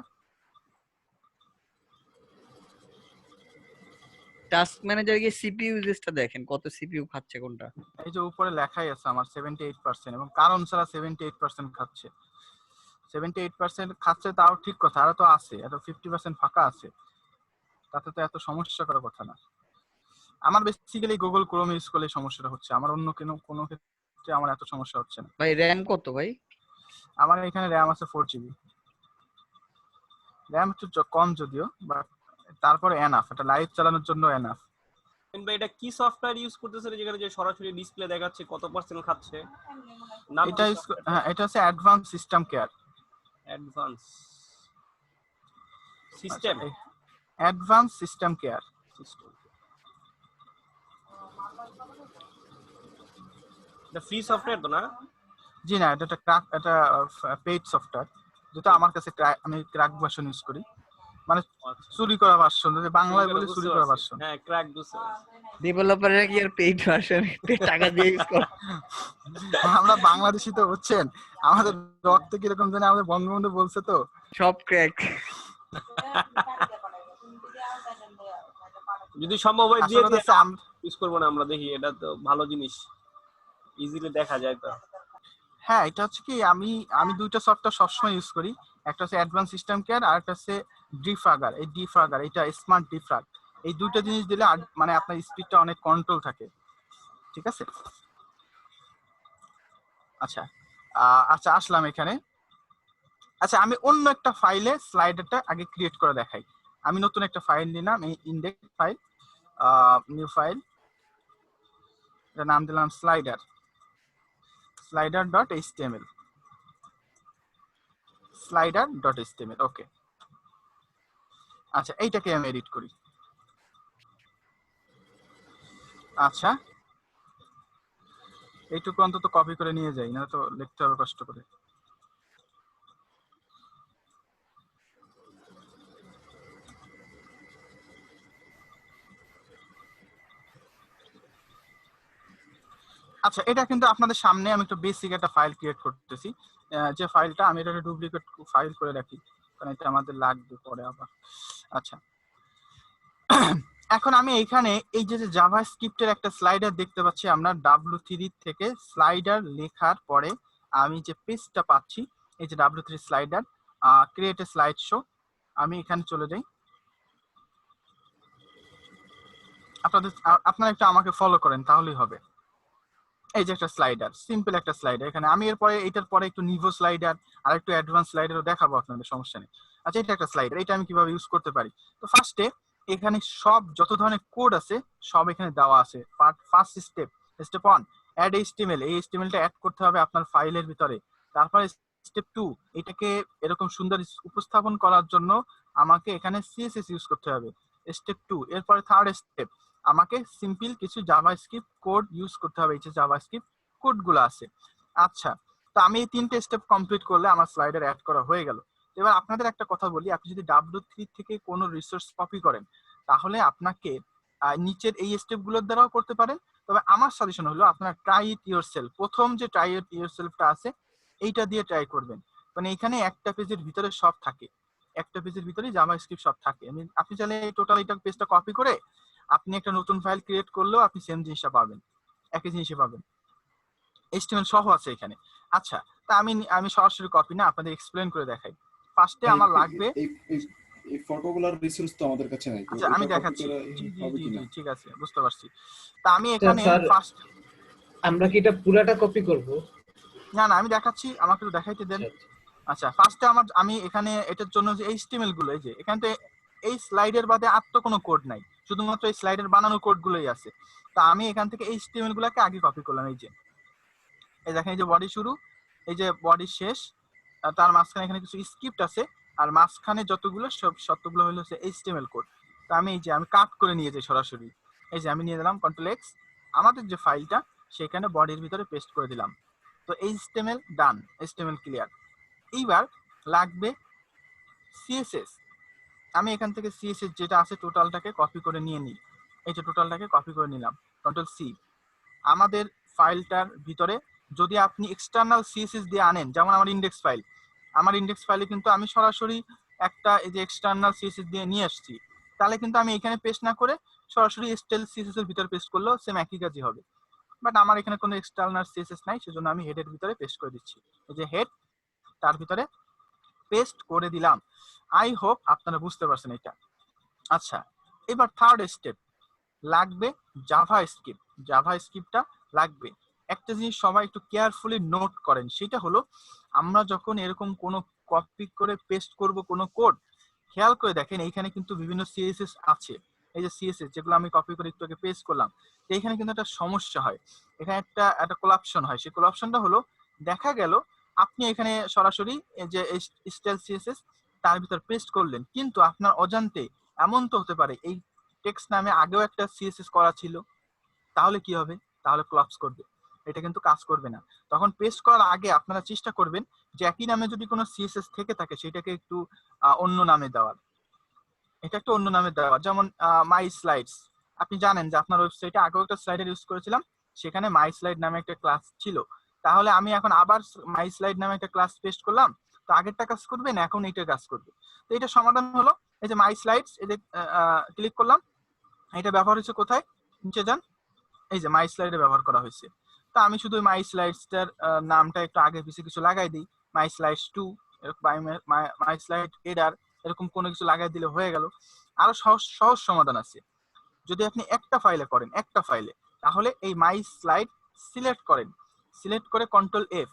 টাস্ক ম্যানেজারে গিয়ে সিপিইউ ইউজেসটা দেখেন, কত সিপিইউ খাচ্ছে কোনটা। এই যে উপরে লেখাই আছে আমার 78%, এবং কারণ ছাড়া 78% খাচ্ছে। 78% খাচ্ছে, তাও ঠিক কথা, আরো তো আছে, এত 50% ফাঁকা আছে, তাতে তো এত সমস্যা করার কথা না। আমার বেসিক্যালি গুগল ক্রোম ইউজ করলে সমস্যাটা হচ্ছে, আমার অন্য কোনো ক্ষেত্রে আমার এত সমস্যা হচ্ছে না। ভাই র্যাম কত ভাই? আমার এখানে র্যাম আছে 4 GB। র্যাম একটু কম যদিও, বাট তারপরে এনাফ, এটা লাইভ চালানোর জন্য এনাফ। ভাই এটা কি সফটওয়্যার ইউজ করতেছেন যেখানে যে সরাসরি ডিসপ্লে দেখাচ্ছে কত পার্সেন্ট খাচ্ছে? নাম এটা হ্যাঁ, এটা হচ্ছে advance system care. Advance system, advance system care. এটা ফ্রি সফটওয়্যার তো না? জি না, এটা একটা পেইড সফটওয়্যার, যেটা আমার কাছে আমি ক্র্যাক ভার্সন ইউজ করি, মানে চুরি করা ভার্সন, যদি বাংলায় বলি চুরি করা ভার্সন। হ্যাঁ, ক্র্যাক বুঝতে পারছি। ডেভেলপাররা কি আর পেইড ভার্সন টাকা দিয়ে ইউজ করে? আমরা বাংলাদেশি তো বুঝছেন, আমাদের রক্ত কিরকম জানে, আমাদের বঙ্গবন্ধু বলছে তো, সব ক্র্যাক। যদি সম্ভব হয় দিয়ে আসলে হচ্ছে ইউজ করব না আমরা, দেখি এটা তো ভালো জিনিস, ইজিলি দেখা যায় তো। হ্যাঁ, এটা হচ্ছে কি, আমি দুইটা সফটওয়্যার সবসময় ইউজ করি। একটা হচ্ছে অ্যাডভান্স সিস্টেম কেয়ার, আর একটা হচ্ছে ডিফ্রাগার। এই ডিফ্রাগার, এটা স্মার্ট ডিফ্রাগ, এই দুইটা জিনিস দিলে মানে আপনার স্পিডটা অনেক কন্ট্রোল থাকে। ঠিক আছে। আচ্ছা, আচ্ছা আসলাম এখানে। আচ্ছা, আমি অন্য একটা ফাইলে স্লাইডারটা আগে ক্রিয়েট করে দেখাই। আমি নতুন একটা ফাইল নিলাম, এই ইন্ডেক্স ফাইল, নিউ ফাইল, এর নাম দিলাম slider.html। slider.html, ওকে। আচ্ছা, এইটাকে আমি এডিট করি। আচ্ছা, এইটুকু অন্তত কপি করে নিয়ে যাই, না তো লিখতে হবে কষ্ট করে। আচ্ছা, এটা কিন্তু আপনাদের সামনে আমি একটু বেসিক একটা ফাইল ক্রিয়েট করতেছি। যে ফাইলটা আমি এটা ডুপ্লিকেট ফাইল করে রাখি, কারণ এটা আমাদের লাগবে পরে আবার। আচ্ছা, এখন আমি এখানে এই যে জাভাস্ক্রিপ্টের একটা স্লাইডার দেখতে পাচ্ছি, আমরা W3 থেকে স্লাইডার লেখার পরে আমি যে পেজটা পাচ্ছি, এই যে W3 slider, create A slide show, আমি এখানে চলে যাই। আপনারা একটু আমাকে ফলো করেন, তাহলেই হবে। এই যে একটা স্লাইডার, সিম্পল একটা স্লাইডার। এখানে আমি এটার পরে একটু নিভো স্লাইডার আর একটু অ্যাডভান্স স্লাইডারও দেখাবো আপনাদের, সমস্যা নেই। আচ্ছা, এটা একটা স্লাইডার, এটা আমি কিভাবে ইউজ করতে পারি। তো ফার্স্টে এখানে সব যত ধরনের কোড আছে সব এখানে দেওয়া আছে। First step 1, add HTML. এই এইচটিএমএলটা অ্যাড করতে হবে আপনার ফাইলের ভিতরে। তারপরে স্টেপ 2, এটাকে এরকম সুন্দর উপস্থাপন করার জন্য আমাকে এখানে সিএসএস ইউজ করতে হবে। স্টেপ 2, এরপরে থার্ড স্টেপ, আমাকে সিম্পল কিছু জাভাস্ক্রিপ্ট কোড ইউজ করতে হবে, এই যে জাভাস্ক্রিপ্ট কোড গুলো আছে। আচ্ছা, তো আমি এই 3টে স্টেপ কমপ্লিট করলে আমার স্লাইডার অ্যাড করা হয়ে গেল। এবার আপনাদের একটা কথা বলি, আপনি যদি W3 থেকে কোনো রিসোর্স কপি করেন, তাহলে আপনাকে নিচের এই স্টেপগুলোর দ্বারাও করতে পারেন। তবে আমার সাজেশন হলো আপনারা ট্রাই ইট ইয়োরসেলফ, প্রথম যে ট্রাই ইট ইয়োরসেলফটা আছে এইটা দিয়ে ট্রাই করবেন। মানে এখানে একটা পেজের ভিতরে সব থাকে, একটা পেজের ভিতরে জাভাস্ক্রিপ্ট সব থাকে। আপনি চাইলে টোটাল এটা পেজটা কপি করে আপনি একটা নতুন ফাইল ক্রিয়েট করলেও আপনি সেম জিনিসটা পাবেন, একই জিনিসই পাবেন। HTML সহ আছে এখানে। আচ্ছা, তা আমি সরাসরি কপি না আপনাদের এক্সপ্লেন করে দেখাই। ফার্স্টে আমার লাগবে এই ফটোগুলার রিসোর্স তো আমাদের কাছে নাই, তো আচ্ছা আমি এটা কপি দেখাচ্ছি। করে জি জি হবে জি কিনা? জি ঠিক আছে, বুঝতে পারছি। তা আমি এখানে স্যার ফার্স্ট আমরা কি এটা পুরাটা কপি করব? না আমি দেখাচ্ছি, আমাকে একটু দেখাইতে দেন। আচ্ছা ফার্স্টে আমি এখানে এটার জন্য যে HTML গুলো, এই যে এখানে তো এই স্লাইডের বাদে আর তো কোনো কোড নাই, শুধুমাত্র এই স্লাইডের বানানো কোড গুলোই আছে। তা আমি এখান থেকে HTML গুলোকে আগে কপি করলাম। এই যে এই দেখেন, এই যে বডি শুরু, এই যে বডি শেষ, আর তার মাঝখানে এখানে কিছু স্ক্রিপ্ট আছে, আর মাঝখানে যতগুলো সবগুলো হলো HTML কোড। তা আমি এই যে আমি কাট করে নিয়ে যাই সরাসরি, এই যে আমি নিয়ে দিলাম Ctrl+X, আমাদের যে ফাইলটা সেখানে বডির ভিতরে পেস্ট করে দিলাম। তো HTML ডান, HTML ক্লিয়ার। এইবার লাগবে CSS। আমি এখান থেকে CSS যেটা আছে টোটালটাকে কপি করে নিয়ে নিই। এই যে টোটালটাকে কপি করে নিলাম, Ctrl+C। আমাদের ফাইলটার ভিতরে যদি আপনি এক্সটার্নাল CSS দিয়ে আনেন, যেমন আমার ইন্ডেক্স ফাইলে কিন্তু আমি সরাসরি একটা এই যে এক্সটার্নাল CSS দিয়ে নিয়ে আসছি, তাহলে কিন্তু আমি এখানে পেস্ট না করে সরাসরি স্টাইল CSS এর ভিতরে পেস্ট করলেও সেম একই কাজই হবে। বাট আমার এখানে কোনো এক্সটার্নাল CSS নাই, সেজন্য আমি হেডের ভিতরে পেস্ট করে দিচ্ছি। এই যে হেড, তার ভিতরে পেস্ট করে দিলাম। আই হোপ আপনারা বুঝতে পারছেন এটা। আচ্ছা, এবার থার্ড স্টেপ লাগবে জাভাস্ক্রিপ্টটা লাগবে। একটা জিনিস সবাই একটু কেয়ারফুলি নোট করেন, সেটা হলো আমরা যখন এরকম কোনো কপি করে পেস্ট করব কোনো কোড, খেয়াল করে দেখেন এইখানে কিন্তু বিভিন্ন CSS আছে। এই যে CSS যেগুলো আমি কপি করে একটু আগে পেস্ট করলাম, তো এখানে কিন্তু একটা সমস্যা হয়, এখানে একটা কোলাপশন হয়। সেই কোলাপশনটা হলো দেখা গেল আপনি এখানে সরাসরি এই যে স্টাইল CSS তার ভিতর পেস্ট করলেন, কিন্তু আপনার অজান্তে এমন তো হতে পারে এই টেক্সট নামে আগেও একটা CSS করা ছিল, তাহলে কি হবে? তাহলে কোলাপস করবে, এটা কিন্তু কাজ করবে না। তখন পেস্ট করার আগে আপনারা চেষ্টা করবেন যে একই নামে যদি কোনো CSS থেকে থাকে সেটাকে একটু অন্য নামে দেওয়ার, এটা একটা অন্য নামে দেওয়া। যেমন মাই স্লাইডস, আপনি জানেন যে আপনার ওয়েবসাইটে আগেও একটা স্লাইডার ইউজ করেছিলাম, সেখানে মাই স্লাইড নামে একটা ক্লাস ছিল। তাহলে আমি এখন আবার মাই স্লাইড নামে একটা ক্লাস পেস্ট করলাম, তো আগেরটা কাজ করবে না, এখন এইটা কাজ করবে। তো এটা সমাধান হলো এই যে মাই স্লাইডস, এই যে ক্লিক করলাম, এটা ব্যবহার হচ্ছে কোথায়, নিচে যান, এই যে মাই স্লাইডে ব্যবহার করা হয়েছে। তো আমি শুধু মাই স্লাইডসটার নামটা একটু আগে পিছিয়ে কিছু লাগাই দিই, মাই স্লাইডস 2, মাই স্লাইড হেডার, এরকম কোনো কিছু লাগাই দিলে হয়ে গেল। আরো সহজ সমাধান আছে, যদি আপনি একটা ফাইলে করেন, তাহলে এই মাই স্লাইড সিলেক্ট করে Ctrl+F,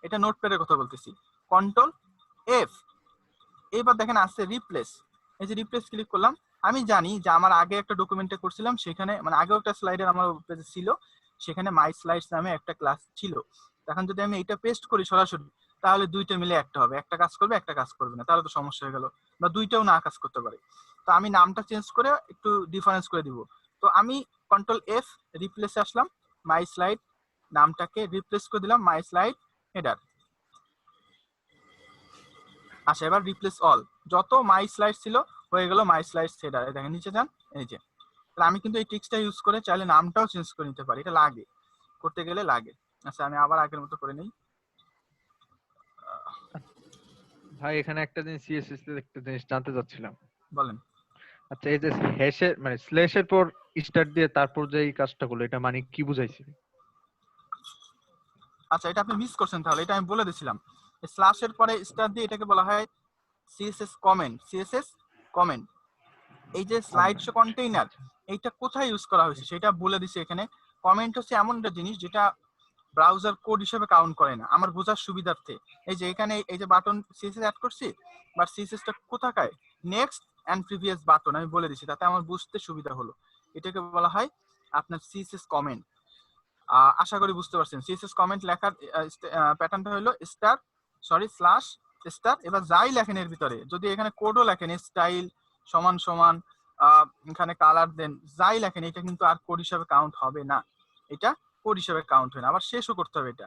এটা নোটপ্যাডের কথা বলতেছি, Ctrl+F। এবার দেখেন আছে রিপ্লেস, এই যে রিপ্লেস ক্লিক করলাম। আমি জানি যে আমার আগে একটা ডকুমেন্টে করছিলাম, সেখানে মানে আগেও একটা স্লাইডার আমার পেজে ছিল, সেখানে মাই স্লাইডস নামে একটা ক্লাস ছিল। এখন যদি আমি এটা পেস্ট করি সরাসরি, তাহলে দুইটা মিলে একটা হবে, একটা কাজ করবে একটা কাজ করবে না, তাহলে তো সমস্যা হয়ে গেল, বা দুইটাও না কাজ করতে পারে। তো আমি নামটা চেঞ্জ করে একটু ডিফারেন্স করে দিব। তো আমি Ctrl+F, রিপ্লেসে আসলাম, মাই স্লাইড নামটাকে রিপ্লেস করে দিলাম মাই স্লাইড হেডার। আচ্ছা, এবার রিপ্লেস অল, যত মাই স্লাইড ছিল হয়ে গেল মাই স্লাইড হেডার। দেখেন নিচে যান, এই যে আমি কিন্তু এই টেক্সটটা ইউজ করে চাইলে নামটাও চেঞ্জ করে নিতে পারি, এটা লাগে, করতে গেলে লাগে। আচ্ছা আমি আবার আগের মতো করে নেই। ভাই এখানে একটা জিনিস CSS এর একটা জিনিস জানতে চাচ্ছিলাম। বলেন। আচ্ছা, এই যে হ্যাশের মানে স্ল্যাশের পর স্টার্ট দিয়ে তারপর যে এই কাজটা করলো, এটা মানে কি বুঝাইছে? আচ্ছা এটা আপনি মিস করছেন, তাহলে এটা আমি বলে দিছিলাম, স্ল্যাশের পরে স্টার দিয়ে এটাকে বলা হয় CSS কমেন্ট। এই যে স্লাইড শো কন্টেইনার, এইটা কোথায় ইউজ করা হয়েছে সেটা বলে দিছি এখানে। কমেন্ট হচ্ছে এমন একটা জিনিস যেটা ব্রাউজার কোড হিসেবে কাউন্ট করে না, আমার বোঝার সুবিধার্থে। এই যে এখানে এই যে বাটন CSS অ্যাড করছি, বাট CSSটা কোথাকায়, নেক্সট এন্ড প্রিভিয়াস বাটন আমি বলে দিছি, তাতে আমার বুঝতে সুবিধা হলো। এটাকে বলা হয় আপনার CSS কমেন্ট। আশা করি বুঝতে পারছেন। CSS কমেন্ট লেখার প্যাটার্নটা হলো স্ল্যাশ স্টার। এবার যাই লেখেন এর ভিতরে, যদি এখানে কোডও লেখেন স্টাইল সমান সমান এখানে কালার দেন, যাই লেখেন, এটা কিন্তু আর কোড হিসাবে কাউন্ট হবে না, এটা কোড হিসাবে কাউন্ট হয় না। আবার শেষও করতে হবে এটা,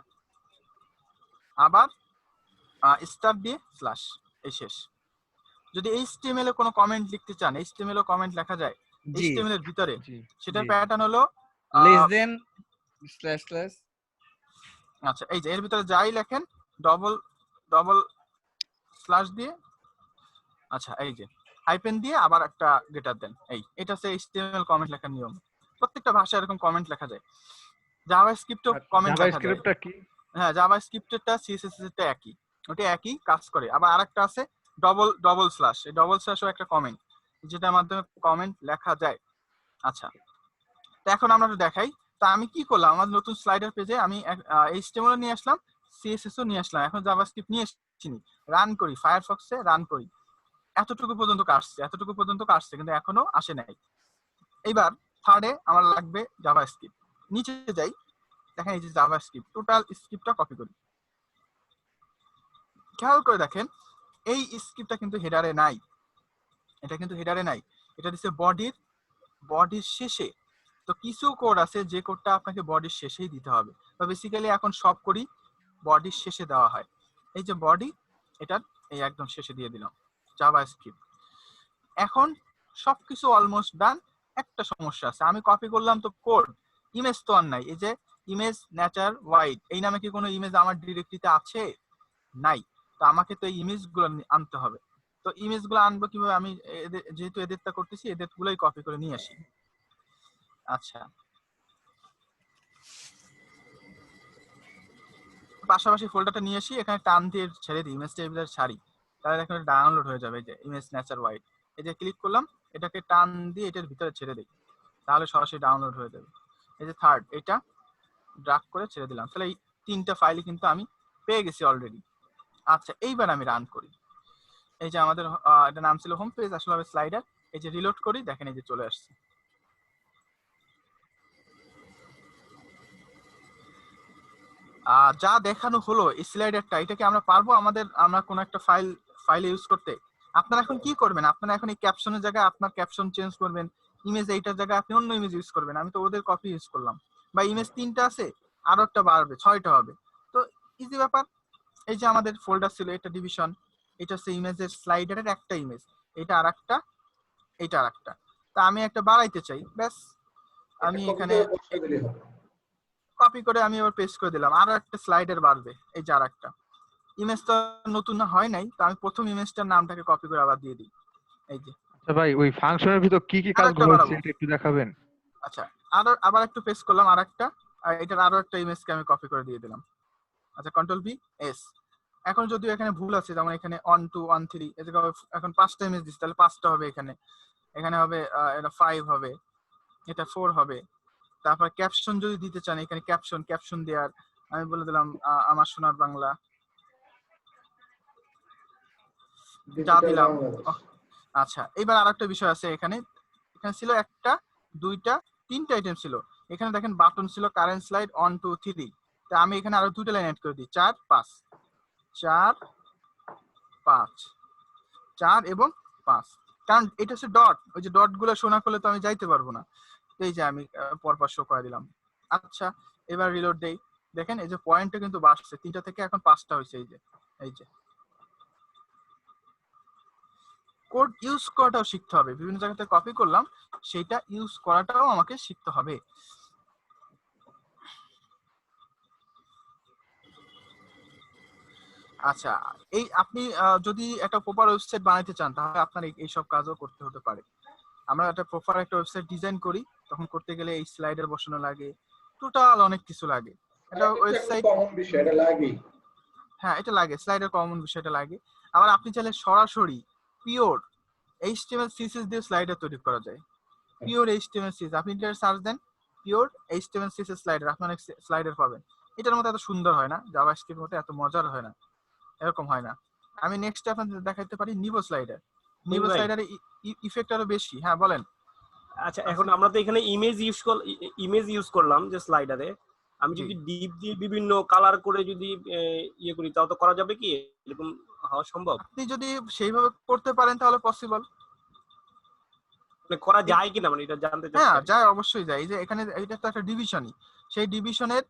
আবার স্টার দিয়ে স্ল্যাশ, এই শেষ। যদি HTML এ কোনো কমেন্ট লিখতে চান, HTML এ কমেন্ট লেখা যায়, জি HTML এর ভিতরে জি সেটার জি প্যাটার্ন হলো লেস দেন স্ল্যাশ স্ল্যাশ আচ্ছা এই যে এর ভিতরে যাই লেখেন ডবল ডবল স্ল্যাশ দিয়ে আচ্ছা এই যে হাইপেন দিয়ে আবার একটা গ্রেটার দেন, এটা হচ্ছে HTML কমেন্ট লেখার নিয়ম। প্রত্যেকটা ভাষায় এরকম কমেন্ট লেখা যায়, জাভাস্ক্রিপ্টও কমেন্ট লেখা যায়। জাভাস্ক্রিপ্টটা কি? হ্যাঁ, জাভাস্ক্রিপ্টেরটা CSS এরটা একই, ওটা একই কাজ করে। আবার আরেকটা আছে ডবল ডবল স্ল্যাশ, এই ডবল স্ল্যাশও একটা কমেন্ট, যেটার মাধ্যমে কমেন্ট লেখা যায়। আচ্ছা, তো এখন আমরা একটু দেখাই। তো আমি কি করলাম, আমার নতুন স্লাইডার পেজে আমি HTML নিয়ে আসলাম, CSS ও নিয়ে আসলাম, এখন জাভাস্ক্রিপ্ট নিয়ে এসেছি, রান করি, ফায়ারফক্সে রান করি। এতটুকু পর্যন্ত কাটছে, কিন্তু এখনো আসে নাই। এইবার থার্ডে আমার লাগবে জাভাস্ক্রিপ্ট। নিচে যাই, দেখেন এই যে জাভাস্ক্রিপ্ট, টোটাল স্ক্রিপ্টটা কপি করি। খেয়াল করে দেখেন এই স্ক্রিপ্টটা কিন্তু হেডারে নাই, এটা দিচ্ছে বডির শেষে। তো কিছু কোড আছে যে কোডটা আপনাকে বডির শেষেই দিতে হবে, তো বেসিক্যালি এখন সব কোডই বডির শেষে দেওয়া হয়। এই যে বডি, এটা এই একদম শেষে দিয়ে দিলাম জাভাস্ক্রিপ্ট। এখন সবকিছু অলমোস্ট ডান। একটা সমস্যা আছে, আমি কপি করলাম তো কোড, ইমেজ তো আর নাই। এই যে ইমেজ নেচার ওয়াইড, এই নামে কি কোনো ইমেজ আমার ডিরেক্টরিতে আছে? নাই। তো আমাকে তো এই ইমেজগুলো আনতে হবে। তো ইমেজগুলো আনবো কিভাবে? আমি যেহেতু এদেরটা করতেছি, এদেরগুলোই কপি করে নিয়ে আসি। আচ্ছা, পাশাপাশি ফোল্ডারটা নিয়ে আসি, এখানে টান দিয়ে ছেড়ে দিই, ইমেজ টেবিলের ছাড়ি, তাহলে এখানে ডাউনলোড হয়ে যাবে। এই যে ইমেজ নেচার ওয়াইড, এই যে ক্লিক করলাম, এটাকে টান দিয়ে এটার ভিতরে ছেড়ে দিই, তাহলে সরাসরি ডাউনলোড হয়ে যাবে। এই যে থার্ড, এটা ড্রাগ করে ছেড়ে দিলাম, তাহলে এই তিনটা ফাইলই কিন্তু আমি পেয়ে গেছি অলরেডি। আচ্ছা, এইবার আমি রান করি। এই যে আমাদের এটা নাম ছিল হোম পেজ, আসলে হবে স্লাইডার। এই যে রিলোড করি, দেখেন এই যে চলে আসছে। যা দেখানো হলো এই স্লাইডারটা, এটাকে আমরা পারবো আমরা কোনো একটা ফাইলে ইউজ করতে? আপনারা এখন কি করবেন, আপনারা এখন এই ক্যাপশনের জায়গায় আপনার ক্যাপশন চেঞ্জ করবেন, ইমেজ এইটার জায়গায় আপনি অন্য ইমেজ ইউজ করবেন। আমি তো ওদের কপি ইউজ করলাম, বা ইমেজ 3টা আছে, আরো একটা বাড়বে, 6টা হবে। তো ইজি ব্যাপার। এই যে আমাদের ফোল্ডার ছিল, এটা ডিভিশন, এটা হচ্ছে ইমেজের স্লাইডারের একটা ইমেজ, এটা আরেকটা, এটা আরেকটা। তা আমি একটা বাড়াইতে চাই, ব্যাস আমি এখানে কপি করে আমি আবার পেস্ট করে দিলাম, আরো একটা স্লাইডার বাড়বে। এই যে আরেকটা ইমেজ তো নতুন হয় নাই, তো আমি প্রথম ইমেজটার নামটাকে কপি করে আবার দিয়ে দিই। এই যে আচ্ছা ভাই, ওই ফাংশনের ভিতর কি কি আরেকটা কাজগুলো হচ্ছে বাড়াবো। এটা একটু দেখাবেন? আচ্ছা, আবার একটু পেস্ট করলাম আরেকটা, আর এটার আরো একটা ইমেজকে আমি কপি করে দিয়ে দিলাম। আচ্ছা, কন্ট্রোল ভি এস। এখন যদিও এখানে ভুল আছে, যেমন এখানে 1 2 1 3, এই জায়গায় এখন 5টা ইমেজ দিচ্ছি, তাহলে 5টা হবে। এখানে হবে এটা 5 হবে, এটা 4 হবে। তারপর ক্যাপশন যদি দিতে চান, এখানে ক্যাপশন দেওয়ার আমি বলে দিলাম আমার সোনার বাংলা, যা দিলাম। আচ্ছা, এবার আরেকটা বিষয় আছে, এখানে ছিল 1টা 2টা 3টা আইটেম ছিল। এখানে দেখেন বাটন ছিল কারেন্ট স্লাইড 1 2 3, তো আমি এখানে আরো 2টা লাইন অ্যাড করে দিই, 4 5 4 5 4 এবং 5, কারণ এটা হচ্ছে ডট, ওই যে ডট গুলো শোনা করলে তো আমি যাইতে পারবো না। এই যে আমি পরপর শো করে দিলাম। আচ্ছা, এবার রিলোড দেই, দেখেন এই যে পয়েন্টটা কিন্তু বাড়ছে, 3টা থেকে এখন 5টা হয়েছে। এই যে কোড ইউজ করাটাও শিখতে হবে, বিভিন্ন জায়গাতে কপি করলাম, সেটা ইউজ করাটাও আমাকে শিখতে হবে। আচ্ছা, এই আপনি যদি একটা প্রপার ওয়েবসাইট বানাইতে চান, তাহলে আপনার এই সব কাজও করতে হতে পারে। আমরা একটা প্রপার একটা ওয়েবসাইট ডিজাইন করি, তখন করতে গেলে এই স্লাইডার বসানো লাগে, টোটাল অনেক কিছু লাগে। এটা ওয়েবসাইট কমন বিষয়, এটা লাগেই। হ্যাঁ, এটা লাগে, স্লাইডার কমন বিষয়টা লাগে। আবার আপনি চাইলে সরাসরি পিওর HTML CSS দিয়ে স্লাইডার তৈরি করা যায়। পিওর HTML CSS, আপনি ইন্টারনেটে সার্চ দেন পিওর HTML CSS স্লাইডার, আপনি অনেক স্লাইডার পাবেন। এটার মতো এত সুন্দর হয় না, জাভাস্ক্রিপ্টের মতো এত মজার হয় না, এরকম হয় না। আমি নেক্সট আপনাদের দেখাইতে পারি নিভো স্লাইডার। নিভো স্লাইডারে ইফেক্ট আরো বেশি। হ্যাঁ, বলেন। আচ্ছা, এখন আমরা তো এখানে ইমেজ ইউজ করলাম যে স্লাইডারে, আমি যদি ডিপ দিয়ে বিভিন্ন কালার করে যদি ইয়ে করি, তাও তো করা যাবে কি? এরকম হওয়া সম্ভব? আপনি যদি সেইভাবে করতে পারেন তাহলে পসিবল। মানে করা যায় কিনা, মানে এটা জানতে চাচ্ছি। হ্যাঁ, যায়, অবশ্যই যায়। এই যে এখানে এটা তো একটা ডিভিশনই, সেই ডিভিশনের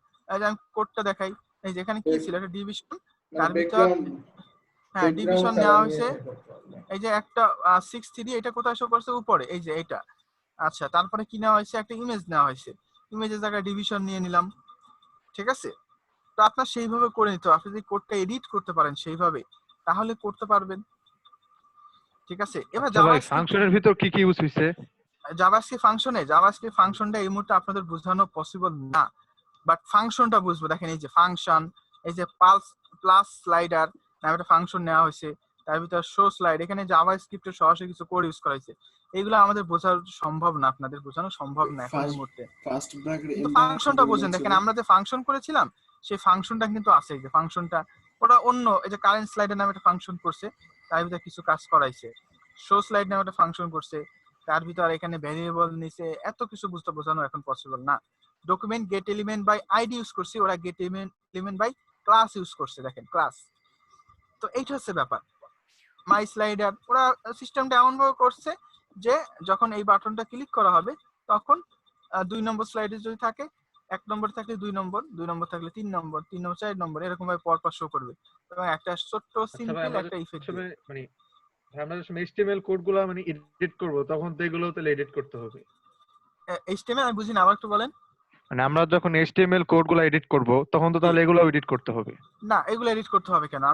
আমি কোডটা দেখাই। এই যে এখানে কি ছিল, একটা ডিভিশন, তার ভিতর হ্যাঁ ডিভিশন নেওয়া হয়েছে। এই যে একটা 6 3, এটা কোথায় শো করছে? উপরে, এই যে এটা আচ্ছা, তারপরে কি নেওয়া হয়েছে, একটা ইমেজ নেওয়া হয়েছে, ইমেজের জায়গায় ডিভিশন নিয়ে নিলাম, ঠিক আছে। তো আপনার সেইভাবে করে নিতে হবে। আপনি যদি কোডটা এডিট করতে পারেন সেইভাবে, তাহলে করতে পারবেন, ঠিক আছে। এবার আচ্ছা ভাই, ফাংশনের ভিতর কি কি ইউজ হইছে? জাভাস্ক্রিপ্ট ফাংশনটা এই মুহূর্তে আপনাদের বোঝানো পসিবল না, বাট ফাংশনটা বুঝবো। দেখেন এই যে ফাংশন, এই যে প্লাস স্লাইডার নামে একটা ফাংশন নেওয়া হয়েছে, তার ভিতর শো স্লাইড, এখানে জাভাস্ক্রিপ্টের সরাসরি কিছু কোড ইউজ করা হয়েছে। এগুলো আমাদের বোঝা সম্ভব না, আপনাদের বোঝানো সম্ভব না এখন এই মুহূর্তে। ফার্স্ট ব্র্যাকেট কিন্তু ফাংশনটা বোঝেন, দেখেন আমরা যে ফাংশন করেছিলাম সেই ফাংশনটা কিন্তু আছে। এই যে ফাংশনটা ওটা অন্য, এই যে কারেন্ট স্লাইডার নামে একটা ফাংশন করছে, তার ভিতরে কিছু কাজ করাইছে। শো স্লাইড নামে একটা ফাংশন করছে, তার ভিতর এখানে ভ্যারিয়েবল নিচে, এত কিছু বুঝতে বোঝানো এখন পসিবল না। Document get element by ID use করছি, ওরা get element by class use করছে, দেখেন ক্লাস। তো এইটা হচ্ছে ব্যাপার। মাই স্লাইডার ওরা সিস্টেমটা এমন ভাবে করছে যে যখন এই বাটনটা ক্লিক করা হবে তখন 2 নম্বর স্লাইডে যদি থাকে 1 নম্বর থাকলে 2 নম্বর, 2 নম্বর থাকলে 3 নম্বর, 3 নম্বর 4 নম্বর, এরকম ভাবে পরপর শো করবে এবং একটা ছোট্ট সিম্পল একটা ইফেক্ট দিবে। মানে আমরা যখন HTML কোডগুলো মানে এডিট করব তখন তো এগুলো তাহলে এডিট করতে হবে। HTML আমি বুঝি না, আবার একটু বলেন। মানে আমরা যখন HTML কোডগুলো এডিট করব তখন তো তাহলে এগুলো এডিট করতে হবে। না, এগুলো এডিট করতে হবে কেন?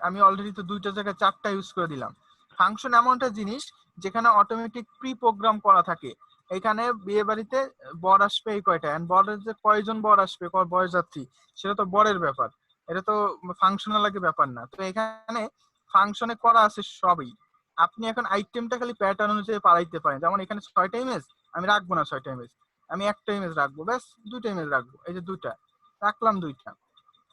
আমি অলরেডি তো দুইটা জায়গায় 4টা ইউজ করে দিলাম। ফাংশন এমন একটা জিনিস যেখানে অটোমেটিক প্রি প্রোগ্রাম করা থাকে। এখানে বিয়ে বাড়িতে বর আসবে এই কয়টা, এন্ড বরের যে কয়জন বর আসবে, কয় বরযাত্রী, সেটা তো বরের ব্যাপার, এটা তো ফাংশনাল লাগে ব্যাপার না। তো এখানে ফাংশনে করা আছে সবই। আপনি এখন আইটেমটা খালি প্যাটার্ন অনুযায়ী পালাইতে পারেন। যেমন এখানে 6টা ইমেজ, আমি রাখবো না 6টা ইমেজ, আমি একটা ইমেজ রাখবো, ব্যাস 2টা ইমেজ রাখবো। এই যে 2টা রাখলাম, 2টা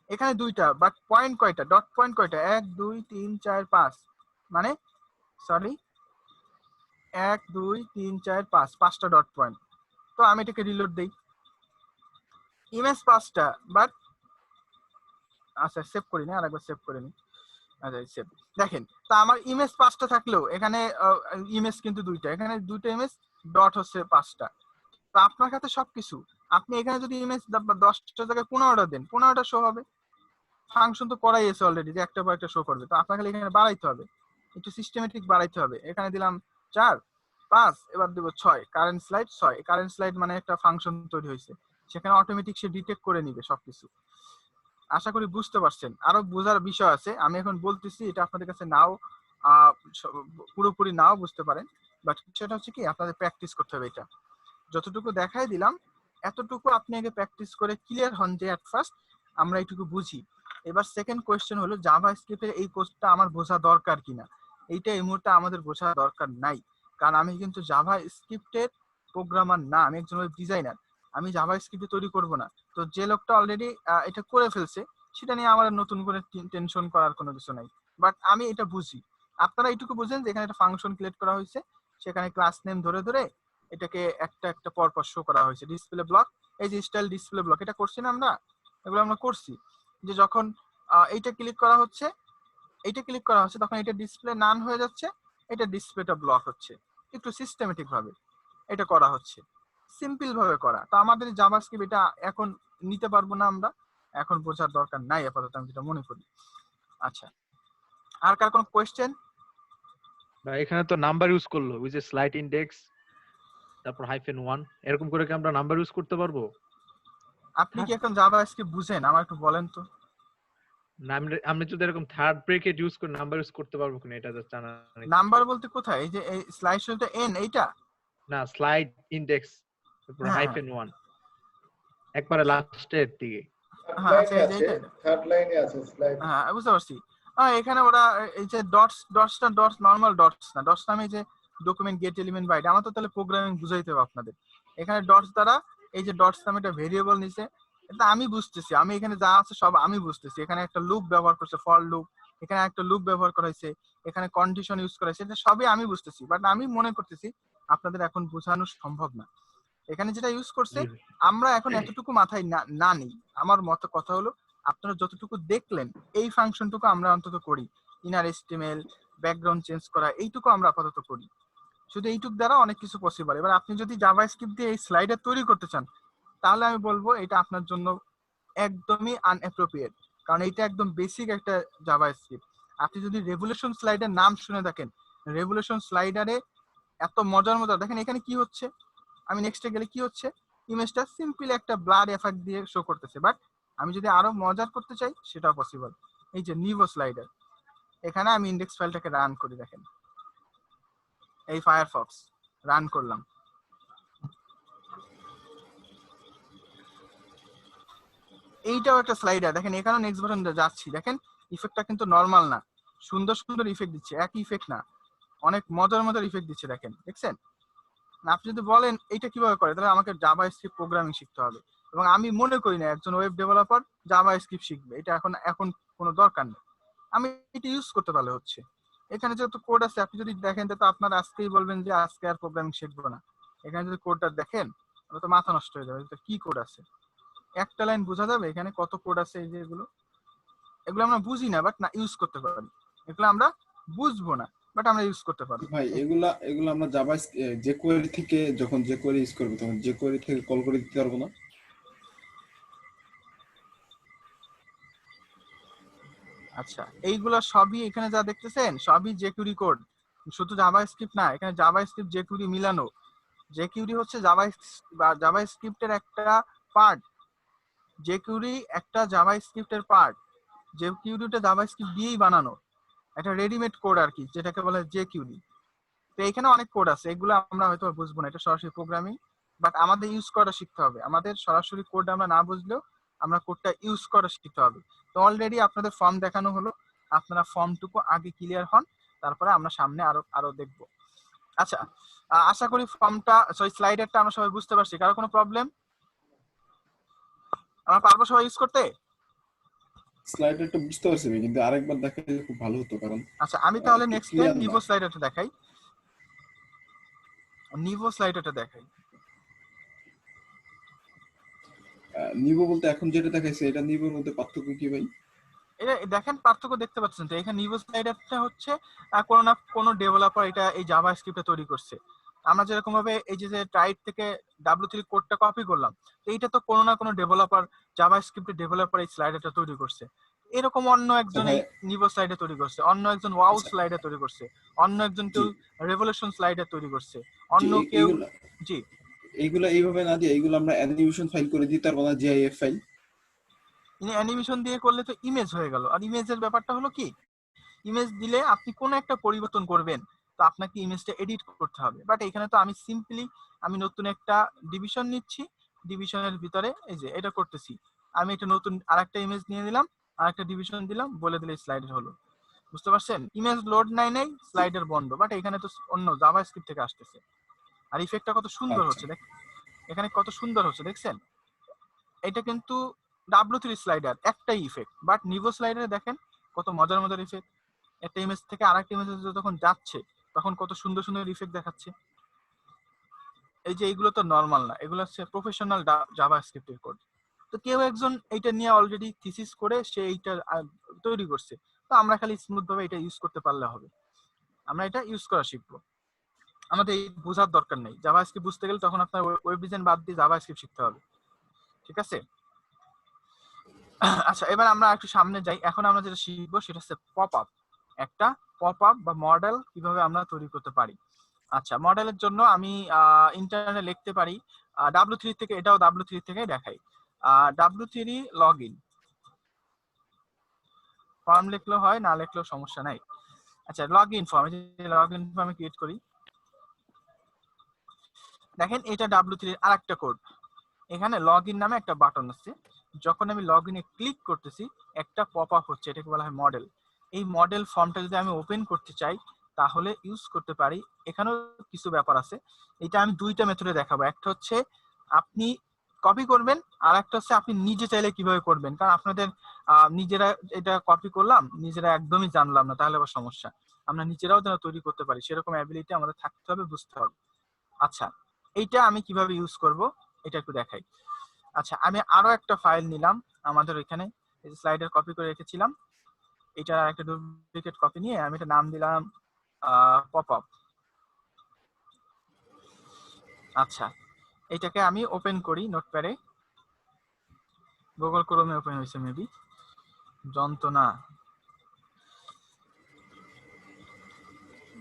এখানে 2টা, বাট পয়েন্ট কয়টা, ডট পয়েন্ট কয়টা, 1 2 3 4 5, মানে সরি 1 2 3 4 5, 5টা ডট পয়েন্ট। তো আমি এটাকে রিলোড দেই, ইমেজ 5টা, বাট আচ্ছা সেভ করি না, আরেকবার সেভ করে নি। আচ্ছা সেভ, দেখেন তা আমার ইমেজ 5টা থাকলেও এখানে ইমেজ কিন্তু 2টা, এখানে 2টা ইমেজ, ডট হচ্ছে 5টা। তো আপনার কাছে সবকিছু, আপনি এখানে যদি ইমেজ 10টা জায়গায় 15টা দেন, 15টা শো হবে। ফাংশন তো করাই আছে অলরেডি যে একটা পর একটা শো করবে। তো আপনাকে এখানে বাড়াইতে হবে, একটু সিস্টেমেটিক বাড়াইতে হবে। এখানে দিলাম 4 5, এবার দেব 6, কারেন্ট স্লাইড 6। কারেন্ট স্লাইড মানে একটা ফাংশন তৈরি হয়েছে, সেখানে অটোমেটিক সে ডিটেক্ট করে নিবে সবকিছু। আশা করি বুঝতে পারছেন। আরো বোঝার বিষয় আছে, আমি এখন বলতেছি, এটা আপনাদের কাছে নাও পুরোপুরি নাও বুঝতে পারেন, বাট সেটা হচ্ছে কি আপনাদের প্র্যাকটিস করতে হবে। এটা যতটুকু দেখাই দিলাম এতটুকু আপনি আগে প্র্যাকটিস করে ক্লিয়ার হন যে এট ফার্স্ট আমরা এইটুকু বুঝি। এবার সেকেন্ড কোয়েশ্চেন হলো জাভাস্ক্রিপ্টের এই কোর্সটা আমার বোঝা দরকার কিনা। এইটা এই মুহূর্তে আমাদের বোঝা দরকার নাই, কারণ আমি কিন্তু জাভাস্ক্রিপ্টের প্রোগ্রামার না, আমি একজন ওয়েব ডিজাইনার। আমি জাভাস্ক্রিপ্ট তৈরি করব না। তো যে লোকটা অলরেডি এটা করে ফেলছে সেটা নিয়ে আমার নতুন করে টেনশন করার কোনো কিছু নাই। বাট আমি এটা বুঝি, আপনারা এইটুকু বুঝেন যে এখানে একটা ফাংশন ক্রিয়েট করা হয়েছে, সেখানে ক্লাস নেম ধরে ধরে এটাকে একটা একটা পরপর শো করা হয়েছে। ডিসপ্লে ব্লক, এই যে স্টাইল ডিসপ্লে ব্লক, এটা করছি না আমরা, এগুলো আমরা করছি। যে যখন এইটা ক্লিক করা হচ্ছে, তখন এটা ডিসপ্লে নান হয়ে যাচ্ছে, এটা ডিসপ্লেটা ব্লক হচ্ছে। একটু সিস্টেমেটিক ভাবে এটা করা হচ্ছে, সিম্পল ভাবে করা। তো আমাদের জাভাস্ক্রিপ্ট এটা এখন নিতে পারবো না আমরা, এখন বোঝার দরকার নাই আপাতত, আমি যেটা মনে করি। আচ্ছা, আর কার কোনো কোয়েশ্চেন? বা এখানে তো নাম্বার ইউজ করলো, ওই যে স্লাইড ইনডেক্স তারপর -1, এরকম করে কি আমরা নাম্বার ইউজ করতে পারবো? আপনি কি এখন জাভাস্ক্রিপ্ট বুঝেন, আমার একটু বলেন তো। না আমরা যদি এরকম থার্ড ব্রেকেট ইউজ করে নাম্বার ইউজ করতে পারবো কিনা এটা জাস্ট জানা নেই। নাম্বার বলতে কোথায়, এই যে এই স্লাইড শোটা এন, এইটা না, স্লাইড ইনডেক্স তারপর -1 একবারে লাস্টের দিকে। হ্যাঁ আচ্ছা, এই যে এইটা থার্ড লাইনে আছে স্লাইড। হ্যাঁ বুঝতে পারছি। এখানে ওরা এই যে ডটসটা নরমাল ডটস না, ডটস নামে যে ডকুমেন্ট গেট এলিমেন্ট বাইট, আমার তো তাহলে প্রোগ্রামিং বুঝাইতে হবে আপনাদের। এখানে ডটস দ্বারা এই যে ডটস নামে একটা ভেরিয়েবল নিছে, এটা আমি বুঝতেছি, আমি এখানে যা আছে সব আমি বুঝতেছি। এখানে একটা লুপ ব্যবহার করছে, ফর লুপ, এখানে একটা লুপ ব্যবহার করা হয়েছে, এখানে কন্ডিশন ইউজ করা হয়েছে, এটা সবই আমি বুঝতেছি। বাট আমি মনে করতেছি আপনাদের এখন বোঝানো সম্ভব না। এখানে যেটা ইউজ করছে আমরা এখন এতটুকু মাথায় না নেই। আমার মত কথা হলো আপনারা যতটুকু দেখলেন এই ফাংশনটুকু আমরা অন্তত করি, ইনার এসটিএমএল, ব্যাকগ্রাউন্ড চেঞ্জ করা, এইটুকু আমরা আপাতত করি। শুধু এইটুক দ্বারা অনেক কিছু পসিবল। এবার আপনি যদি জাভাস্ক্রিপ্ট দিয়ে এই স্লাইডার তৈরি করতে চান তাহলে আমি বলবো এটা আপনার জন্য একদমই আনঅ্যাপ্রোপ্রিয়েট, কারণ এটা একদম বেসিক একটা জাভাস্ক্রিপ্ট। আপনি যদি রেভলিউশন স্লাইডার নাম শুনে থাকেন, রেভলিউশন স্লাইডারে এত মজার দেখেন এখানে কি হচ্ছে, আমি নেক্সটে গেলে কি হচ্ছে, ইমেজটা সিম্পল একটা ব্লার এফেক্ট দিয়ে শো করতেছে। বাট আমি যদি আরো মজার করতে চাই সেটাও পসিবল। এই যে নিভো স্লাইডার, এখানে আমি ইন্ডেক্স ফাইলটাকে রান করি, দেখেন এই ফায়ারফক্স রান করলাম, এইটাও একটা স্লাইডার, দেখেন এখানে নেক্সট বাটন যাচ্ছি, দেখেন ইফেক্টটা কিন্তু নরমাল না, সুন্দর সুন্দর ইফেক্ট দিচ্ছে, একই ইফেক্ট না, অনেক মজার মজার ইফেক্ট দিচ্ছে, দেখেন দেখছেন। আপনি যদি বলেন এটা কিভাবে করে, তাহলে আমাকে জাভা স্ক্রিপ্ট প্রোগ্রামিং শিখতে হবে, এবং আমি মনে করি না একজন ওয়েব ডেভেলপার জাভা স্ক্রিপ্ট শিখবে, এটা এখন কোনো দরকার নেই, আমি এটা ইউজ করতে পারলে হচ্ছে। এখানে যেহেতু কোড আছে, আপনি যদি দেখেন তো আপনার আজকেই বলবেন যে আজকে আর প্রোগ্রামিং শিখবো না। এখানে যদি কোডটা দেখেন তাহলে তো মাথা নষ্ট হয়ে যাবে, এটা কি কোড আছে, একটা লাইন বোঝা যাবে এখানে কত কোড আছে। এই যে এগুলো আমরা বুঝি না, বাট না ইউজ করতে পারি, এগুলো আমরা বুঝবো না বাট আমরা ইউজ করতে পারি। ভাই এগুলা এগুলা আমরা জাভা যে কোয়েরি থেকে, যখন যে কোয়েরি ইউজ করব তখন যে কোয়েরি থেকে কল করে দিতে পারবো না? আচ্ছা, এইগুলা সবই এখানে যা দেখতেছেন সবই jQuery কোড, শুধু জাভা স্ক্রিপ্ট না, এখানে জাভা স্ক্রিপ্ট jQuery মিলানো। jQuery হচ্ছে জাভা স্ক্রিপ্টের একটা পার্ট, jQuery একটা জাভা স্ক্রিপ্টের পার্ট, jQueryটা জাভা স্ক্রিপ্ট দিয়েই বানানো একটা রেডিমেড কোড আর কি, যেটাকে বলে jQuery। তো এখানে অনেক কোড আছে, এগুলো আমরা হয়তো বুঝবো না, এটা সরাসরি প্রোগ্রামিং, বাট আমাদের ইউজ করা শিখতে হবে। আমাদের সরাসরি কোড আমরা না বুঝলেও আমরা কোডটা ইউজ করা শিখতে হবে। তো অলরেডি আপনাদের ফর্ম দেখানো হলো, আপনারা ফর্মটুকু আগে ক্লিয়ার হন, তারপরে আমরা সামনে আরো দেখবো। আচ্ছা, আশা করি ফর্মটা স্লাইডারটা আমরা সবাই বুঝতে পারছি, কারো কোনো প্রবলেম? আমরা পারবো সবাই ইউজ করতে? স্লাইডারটা বুঝতে পারছি ভাই, কিন্তু আরেকবার দেখালে খুব ভালো হতো, কারণ আচ্ছা, আমি তাহলে একটু নেক্সট clear টাইম না। নিভো স্লাইডারটা দেখাই, নিভো স্লাইডারটা দেখাই। নিবো বলতে এখন যেটা দেখাইছে, এটা নিবোর মধ্যে পার্থক্য কি ভাই? এটা দেখেন পার্থক্য দেখতে পাচ্ছেন তো, এখানে নিভো স্লাইডারটা হচ্ছে কোনো না কোনো ডেভেলপার এটা এই জাভা স্ক্রিপ্টটা তৈরি করছে। আমরা যেরকম ভাবে এই যে টাইপ থেকে W3 কোডটা কপি করলাম, তো এইটা তো কোনো না কোনো ডেভেলপার, জাভা স্ক্রিপ্টের ডেভেলপার এই স্লাইডারটা তৈরি করছে। এরকম অন্য একজন এই নিভো স্লাইডার তৈরি করছে, অন্য একজন ওয়াও স্লাইডার তৈরি করছে, অন্য একজন কেউ রেভলিউশন স্লাইডার তৈরি করছে, অন্য কেউ। জি, এইগুলা এইভাবে না দিয়ে এইগুলো আমরা অ্যানিমেশন ফাইল করে দিতে পারবো না, জিআইএফ ফাইল? অ্যানিমেশন দিয়ে করলে তো ইমেজ হয়ে গেল, আর ইমেজের ব্যাপারটা হলো কি, ইমেজ দিলে আপনি কোনো একটা পরিবর্তন করবেন, তো আপনাকে ইমেজটা এডিট করতে হবে। বাট এখানে তো আমি সিম্পলি আমি নতুন একটা ডিভিশন নিচ্ছি, ডিভিশনের ভিতরে এই যে এটা করতেছি, আমি একটা নতুন আরেকটা ইমেজ নিয়ে দিলাম, আরেকটা ডিভিশন দিলাম, বলে দিলে স্লাইডার হলো। বুঝতে পারছেন? ইমেজ লোড নাই স্লাইডার বন্ধ, বাট এখানে তো অন্য জাভা স্ক্রিপ্ট থেকে আসতেছে। আর ইফেক্টটা কত সুন্দর হচ্ছে, দেখ এখানে কত সুন্দর হচ্ছে, দেখছেন? এটা কিন্তু W3 স্লাইডার একটাই ইফেক্ট, বাট নিভো স্লাইডারে দেখেন কত মজার মজার ইফেক্ট, একটা ইমেজ থেকে আরেকটা ইমেজে যখন যাচ্ছে তখন কত সুন্দর সুন্দর ইফেক্ট দেখাচ্ছে। এই যে এইগুলো তো নরমাল না, এগুলো হচ্ছে প্রফেশনাল জাভা স্ক্রিপ্টের কোড। তো কেউ একজন এইটা নিয়ে অলরেডি থিসিস করে সে এইটা তৈরি করছে, তো আমরা খালি স্মুথ ভাবে এটা ইউজ করতে পারলে হবে, আমরা এটা ইউজ করা শিখবো। আমাদের এই বোঝার দরকার নেই, জাভা স্ক্রিপ্ট বুঝতে গেলে তখন আপনার ওয়েব ডিজাইন বাদ দিয়ে জাভা স্ক্রিপ্ট শিখতে হবে, ঠিক আছে? আচ্ছা, এবার আমরা একটু সামনে যাই। এখন আমরা যেটা শিখবো সেটা হচ্ছে পপ আপ, একটা পপ আপ বা মডেল কিভাবে আমরা তৈরি করতে পারি। আচ্ছা, মডেলের জন্য আমি ইন্টারনেটে লিখতে পারি W3 থেকে, এটাও W3 থেকে দেখাই, W3 লগ ইন, ফর্ম লিখলেও হয়, না লিখলেও সমস্যা নাই। আচ্ছা, log in form, log in form create করি, দেখেন এটা W3 এর আরেকটা কোড, এখানে লগ ইন নামে একটা বাটন আছে, যখন আমি লগ ইনে ক্লিক করতেছি একটা পপ আপ হচ্ছে, এটাকে বলা হয় মডেল। এই মডেল ফর্মটা যদি আমি ওপেন করতে চাই তাহলে ইউজ করতে পারি, এখানেও কিছু ব্যাপার আছে। এটা আমি দুইটা মেথডে দেখাবো, একটা হচ্ছে আপনি কপি করবেন, আর একটা হচ্ছে আপনি নিজে চাইলে কিভাবে করবেন, কারণ আপনাদের নিজেরা এটা কপি করলাম, নিজেরা একদমই জানলাম না, তাহলে আবার সমস্যা। আমরা নিজেরাও যেন তৈরি করতে পারি সেরকম অ্যাবিলিটি আমাদের থাকতে হবে, বুঝতে হবে। আচ্ছা, এইটা আমি কিভাবে ইউজ করব এটা একটু দেখাই। আচ্ছা, আমি আরো একটা ফাইল নিলাম, আমাদের এখানে স্লাইডার কপি করে রেখেছিলাম, এটা একটা ডুপ্লিকেট কপি নিয়ে আমি এটা নাম দিলাম পপ আপ। আচ্ছা, এটাকে আমি ওপেন করি নোটপ্যাডে, গুগল ক্রোমে ওপেন হয়েছে মেবি, যন্ত্রণা।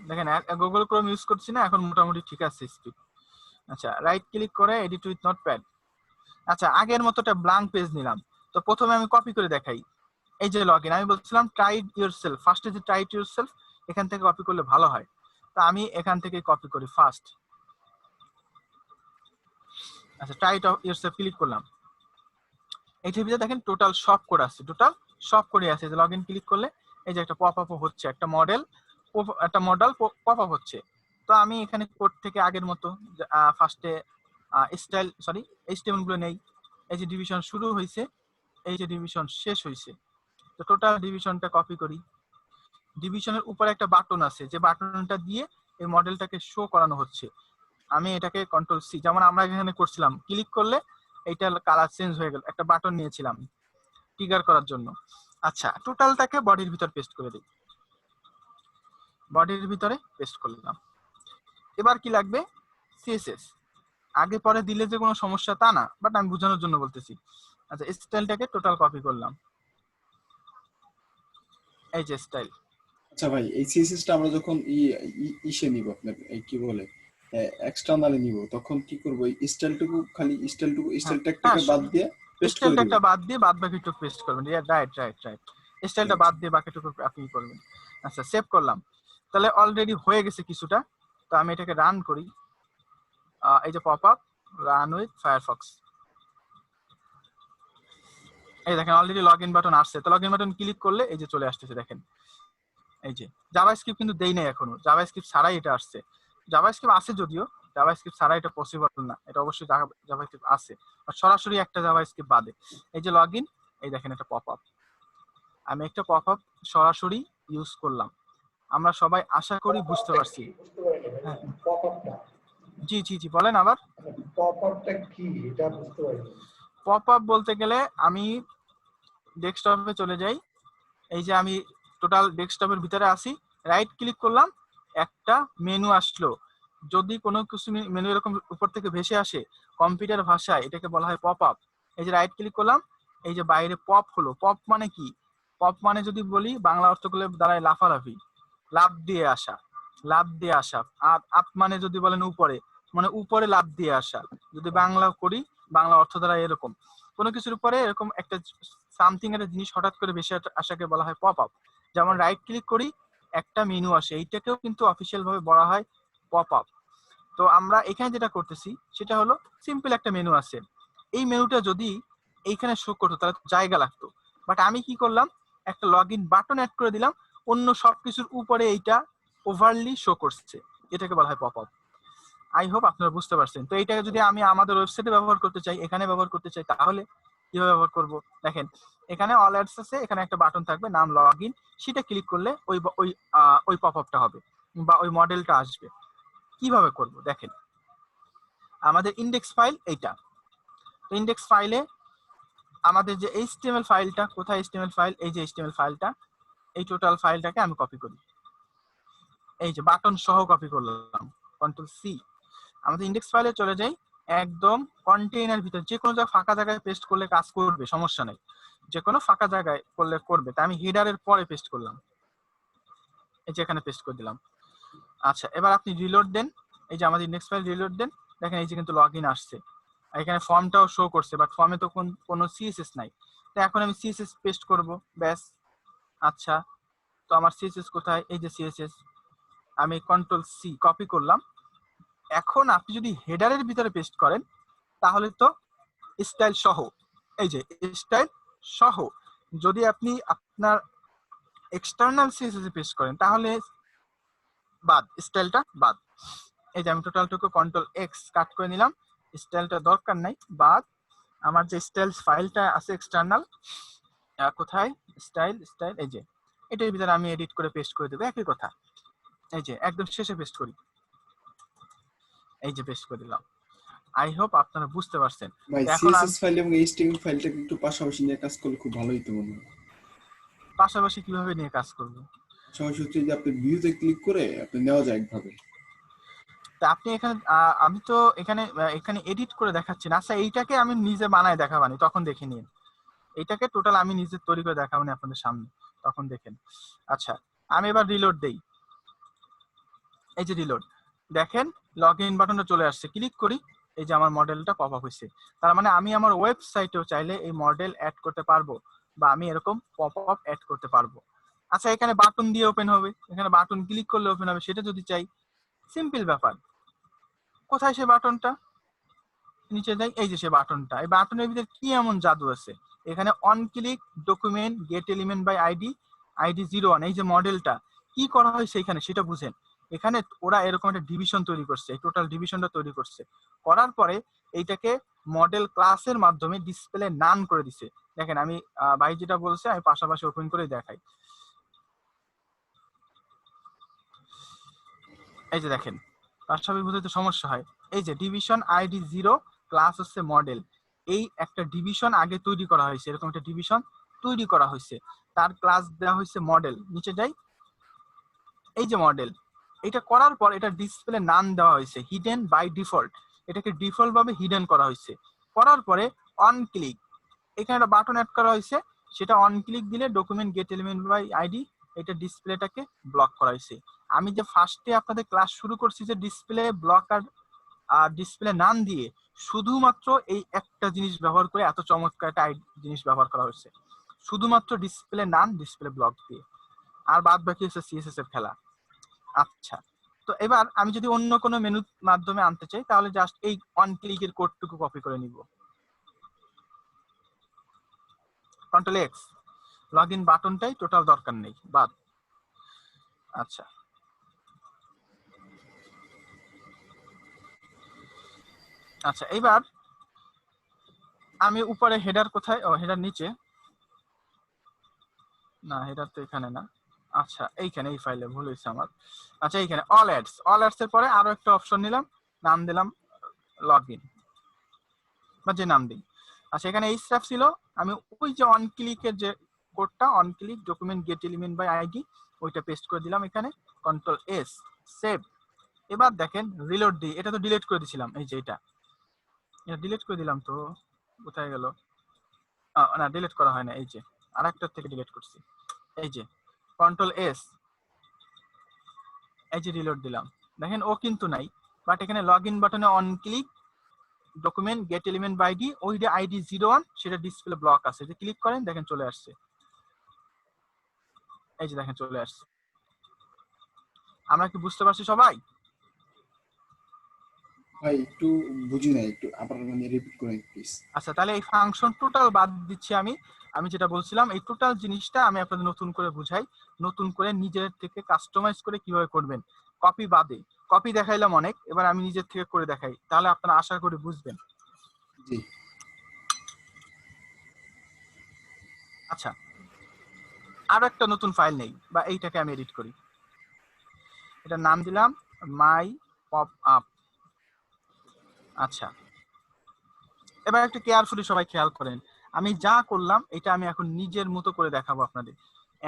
দেখেন গুগল ক্রোম ইউজ করছি না এখন, মোটামুটি ঠিক আছে স্পিড। আচ্ছা, রাইট ক্লিক করে এডিট উইথ নোটপ্যাড। আচ্ছা, আগের মতো একটা ব্ল্যাঙ্ক পেজ নিলাম। তো প্রথমে আমি কপি করে দেখাই। এই যে লগইন, আমি বলছিলাম ট্রাইড ইউরসেলফ, ফার্স্টে যে ট্রাইড ইউরসেলফ এখান থেকে কপি করলে ভালো হয়। তো আমি এখান থেকে কপি করি ফার্স্ট। আচ্ছা, ট্রাইড ইউরসেলফ ক্লিক করলাম। এইটার ভিতরে দেখেন টোটাল সব কোড আছে, টোটাল সব কোডে আছে। যে লগইন ক্লিক করলে এই যে একটা পপ আপ হচ্ছে, একটা মডেল পপ আপ হচ্ছে। তো আমি এখানে কোড থেকে আগের মতো ফার্স্টে স্টাইল সরি এইচটিএমএল গুলো নেই। এই যে ডিভিশন শুরু হয়েছে, এই যে ডিভিশন শেষ হয়েছে, তো টোটাল ডিভিশনটা কপি করি। ডিভিশনের উপরে একটা বাটন আছে, যে বাটনটা দিয়ে এই মডেলটাকে শো করানো হচ্ছে। আমি এটাকে কন্ট্রোল সি, যেমন আমরা এখানে করছিলাম, ক্লিক করলে এইটা কালার চেঞ্জ হয়ে গেল, একটা বাটন নিয়েছিলাম ট্রিগার করার জন্য। আচ্ছা, টোটালটাকে বডির ভিতর পেস্ট করে দিই, বডির ভিতরে পেস্ট করলাম। এবার কি লাগবে? সিএসএস। আগে পরে দিলে যে কোনো সমস্যা তা না, বাট আমি বোঝানোর জন্য বলতেছি। আচ্ছা, স্টাইলটাকে টোটাল কপি করলাম, এই যে স্টাইল। আচ্ছা ভাই, এই সিএসএসটা আমরা যখন ইসে নিব, আপনার এই কি বলে এক্সটার্নালে নিব, তখন কি করব? এই স্টাইলটুকু খালি স্টাইল ট্যাগটাকে বাদ দিয়ে পেস্ট করে দিব। স্টাইলটা বাদ দিয়ে বাদ বাকিটুকু পেস্ট করবেন। রাইট রাইট রাইট, স্টাইলটা বাদ দিয়ে বাকিটুকু আপনি করবেন। আচ্ছা, সেভ করলাম। তাহলে অলরেডি হয়ে গেছে কিছুটা। তো আমি এটাকে রান করি। এই যে pop up, run with Firefox. এই দেখেন অলরেডি লগইন বাটন আসছে। তো লগইন বাটন ক্লিক করলে এই যে চলে আসতেছে, দেখেন এই যে জাভাস্ক্রিপ্ট কিন্তু দেই নাই এখনো, জাভাস্ক্রিপ্ট ছাড়াই এটা আসছে। জাভাস্ক্রিপ্ট আছে যদিও, জাভাস্ক্রিপ্ট ছাড়া এটা পসিবল না, এটা অবশ্যই জাভাস্ক্রিপ্ট আছে, আর সরাসরি একটা জাভাস্ক্রিপ্ট বাদে। এই যে লগইন, এই দেখেন একটা পপ আপ, আমি একটা পপ আপ সরাসরি ইউজ করলাম। আমরা সবাই আশা করি বুঝতে পারছি। হ্যাঁ, পপআপটা জি জি জি, বলেন আবার। পপআপটা কি এটা বুঝতে পারিনি। পপ আপ বলতে গেলে আমি ডেস্কটপে চলে যাই। এই যে আমি টোটাল ডেস্কটপের ভিতরে আসি, রাইট ক্লিক করলাম, একটা মেনু আসলো। যদি কোনো কিছু মেনু এরকম উপর থেকে ভেসে আসে, কম্পিউটার ভাষায় এটাকে বলা হয় পপ আপ। এই যে রাইট ক্লিক করলাম, এই যে বাইরে পপ হলো। পপ মানে কি? পপ মানে যদি বলি বাংলা অর্থ করলে দাঁড়ায় লাফালাফি, লাফ দিয়ে আসা, লাফ দিয়ে আসা। আর আপ মানে যদি বলেন উপরে, মানে উপরে লাফ দিয়ে আসা। যদি বাংলা করি, বাংলা অর্থ দ্বারা এরকম কোনো কিছুর উপরে এরকম একটা সামথিং একটা জিনিস হঠাৎ করে ভেসে আসাকে বলা হয় পপ আপ। যেমন রাইট ক্লিক করি, একটা মেনু আসে, এইটাকেও কিন্তু অফিসিয়াল ভাবে বলা হয় পপ আপ। তো আমরা এখানে যেটা করতেছি সেটা হলো সিম্পল একটা মেনু আছে। এই মেনুটা যদি এইখানে শো করতো তাহলে জায়গা লাগতো, বাট আমি কি করলাম, একটা লগইন বাটন অ্যাড করে দিলাম, অন্য সবকিছুর উপরে এইটা ওভারলি শো করছে, এটাকে বলা হয় পপ আপ। আই হোপ আপনারা বুঝতে পারছেন। তো এইটাকে যদি আমি আমাদের ওয়েবসাইটে ব্যবহার করতে চাই, এখানে ব্যবহার করতে চাই, তাহলে কিভাবে ব্যবহার করব? দেখেন এখানে অল অ্যাডস আছে, এখানে একটা বাটন থাকবে নাম লগইন, সেটা ক্লিক করলে ওই ওই ওই পপ আপটা হবে বা ওই মডেলটা আসবে। কিভাবে করব দেখেন, আমাদের ইন্ডেক্স ফাইল এইটা। তো ইন্ডেক্স ফাইলে আমাদের যে এইচটিএমএল ফাইলটা, কোথায় এইচটিএমএল ফাইল? এই যে এইচটিএমএল ফাইলটা, এই টোটাল ফাইলটাকে আমি কপি করি, এই যে বাটন সহ কপি করলাম, কন্ট্রোল সি। আমাদের ইন্ডেক্স ফাইলে চলে যাই, একদম কন্টেইনার ভিতর যে কোনো জায়গায় ফাঁকা জায়গায় পেস্ট করলে কাজ করবে, সমস্যা নেই, যে কোনো ফাঁকা জায়গায় করলে করবে। তাই আমি হেডারের পরে পেস্ট করলাম, এই যে এখানে পেস্ট করে দিলাম। আচ্ছা, এবার আপনি রিলোড দেন, এই যে আমাদের ইন্ডেক্স ফাইল রিলোড দেন, দেখেন এই যে কিন্তু লগইন আসছে, এখানে ফর্মটাও শো করছে, বাট ফর্মে তো কোনো সিএসএস নাই। তো এখন আমি সিএসএস পেস্ট করব, ব্যাস। আচ্ছা, তো আমার সিএসএস কোথায়? এই যে সিএসএস, আমি কন্ট্রোল সি কপি করলাম। এখন আপনি যদি হেডারের ভিতরে পেস্ট করেন তাহলে তো স্টাইল সহ, এই যে স্টাইল সহ। যদি আপনি আপনার এক্সটার্নাল সিএসএস এ পেস্ট করেন তাহলে বাদ, স্টাইলটা বাদ। এই যে আমি টোটালটুকু কন্ট্রোল এক্স কাট করে নিলাম, স্টাইলটা দরকার নাই, বাদ। আমার যে স্টাইল ফাইলটা আছে এক্সটার্নাল, কোথায়? স্টাইল, স্টাইল, এই যে এটার ভিতরে আমি এডিট করে পেস্ট করে দেবো, একই কথা। এই যে একদম শেষে পেস্ট করি, এই যে পেস্ট করে দিলাম। আই হোপ আপনারা বুঝতে পারছেন। ভাই, এখন সিএসএস ফাইল এবং এইচটিএমএল ফাইলটাকে একটু পাশাপাশি নিয়ে কাজ করলে খুব ভালোই তো মনে হয়। পাশাপাশি কিভাবে নিয়ে কাজ করব? পাশাপাশি হচ্ছে যে আপনি ভিউতে ক্লিক করে আপনি নেওয়া যায় একভাবে। তা আপনি এখানে আমি তো এখানে এডিট করে দেখাচ্ছি না। আচ্ছা, এইটাকে আমি নিজে বানায় দেখাবানি, তখন দেখে নিন। এইটাকে টোটাল আমি নিজে তৈরি করে দেখাবানি আপনাদের সামনে, তখন দেখেন। আচ্ছা, আমি এবার রিলোড দেই, এই যে রিলোড। দেখেন লগ ইন বাটনটা চলে আসছে, ক্লিক করি, এই যে আমার মডেলটা পপ আপ হয়েছে। তার মানে আমি আমার ওয়েবসাইটেও চাইলে এই মডেল অ্যাড করতে পারবো, বা আমি এরকম পপ আপ অ্যাড করতে পারবো। আচ্ছা, এখানে বাটন দিয়ে ওপেন হবে, এখানে বাটন ক্লিক করলে ওপেন হবে, সেটা যদি চাই, সিম্পল ব্যাপার। কোথায় সে বাটনটা? নিচে যাই, এই যে সে বাটনটা। এই বাটনের ভিতরে কি এমন জাদু আছে? এখানে on click document get element by ID, ID 01, এই যে মডেলটা কি করা হয়েছে এখানে সেটা বুঝেন। এখানে ওরা এরকম একটা ডিভিশন তৈরি করছে, এই টোটাল ডিভিশনটা তৈরি করছে, করার পরে এইটাকে মডেল ক্লাসের মাধ্যমে ডিসপ্লে নান করে দিছে। দেখেন আমি ভাই যেটা বলছে আমি পাশাপাশি ওপেন করে দেখাই। এই যে দেখেন, পাশাপাশি বুঝতে সমস্যা হয়। এই যে ডিভিশন আইডি 0 ক্লাস হচ্ছে মডেল, এই একটা ডিভিশন আগে তৈরি করা হয়েছে, এরকম একটা ডিভিশন তৈরি করা হয়েছে, তার ক্লাস দেওয়া হয়েছে মডেল। নিচে যাই, এই যে মডেল, এটা করার পর এটা ডিসপ্লে নাম দেওয়া হয়েছে হিডেন বাই ডিফল্ট, এটাকে ডিফল্ট ভাবে হিডেন করা হয়েছে। করার পরে অন ক্লিক, এখানে একটা বাটন অ্যাড করা হয়েছে, সেটা অন ক্লিক দিলে document get element by ID, এটা ডিসপ্লেটাকে ব্লক করা হয়েছে। আমি যে ফার্স্টে আপনাদের ক্লাস শুরু করছি যে ডিসপ্লে ব্লক আর ডিসপ্লে নাম দিয়ে, শুধুমাত্র এই একটা জিনিস ব্যবহার করে এত চমৎকার একটা জিনিস ব্যবহার করা হয়েছে, শুধুমাত্র ডিসপ্লে নাম ডিসপ্লে ব্লক দিয়ে, আর বাদ বাকি হচ্ছে সিএসএস এর খেলা। আচ্ছা, তো এবার আমি যদি অন্য কোনো মেনুর মাধ্যমে আনতে চাই, তাহলে জাস্ট এই অন ক্লিকের কোডটুকু কপি করে নিব, কন্ট্রোল এক্স, লগ ইন বাটনটাই টোটাল দরকার নেই, বাদ। আচ্ছা, আচ্ছা এবার আমি উপরে হেডার কোথায়? ও হেডার নিচে না, হেডার তো এখানে না। আচ্ছা এইখানে, এই ফাইলে ভুল হয়েছে আমার। আচ্ছা এইখানে অল অ্যাডস, অল অ্যাডস এর পরে আরো একটা অপশন নিলাম, নাম দিলাম লগ ইন, বা যে নাম দিই। আচ্ছা এখানে এই স্টেপ ছিল, আমি ওই যে অন ক্লিকের যে কোডটা, on click document get element by ID, ওইটা পেস্ট করে দিলাম এখানে, কন্ট্রোল এস, সেভ। এবার দেখেন রিলোড দিই, এটা তো ডিলিট করে দিয়েছিলাম, এই যে এটা ডিলিট করে দিলাম, তো কোথায় গেল? না ডিলিট করা হয় না, এই যে আরেকটার থেকে ডিলিট করছি, এই যে কন্ট্রোল এস, এই যে রিলোড দিলাম, দেখেন ও কিন্তু নাই। বাট এখানে লগ ইন বাটনে on click document get element by ID, ওই যে আইডি 01 সেটা ডিসপ্লে ব্লক আছে, যে ক্লিক করেন দেখেন চলে আসছে, এই যে দেখেন চলে আসছে। আমরা কি বুঝতে পারছি সবাই? ভাই একটু বুঝি না, একটু আবার মানে রিপিট করেন প্লিজ। আচ্ছা তাহলে এই ফাংশন টোটাল বাদ দিচ্ছি আমি। আমি যেটা বলছিলাম এই টোটাল জিনিসটা আমি আপনাদের নতুন করে বুঝাই, নতুন করে নিজের থেকে কাস্টমাইজ করে কিভাবে করবেন। কপি বাদে, কপি দেখাইলাম অনেক, এবার আমি নিজের থেকে করে দেখাই, তাহলে আপনারা আশা করি বুঝবেন। জি আচ্ছা, আরো একটা নতুন ফাইল নেই, বা এইটাকে আমি এডিট করি, এটার নাম দিলাম মাই পপ আপ। আচ্ছা এবার একটু কেয়ারফুলি সবাই খেয়াল করেন, আমি যা করলাম এটা আমি এখন নিজের মতো করে দেখাবো আপনাদের,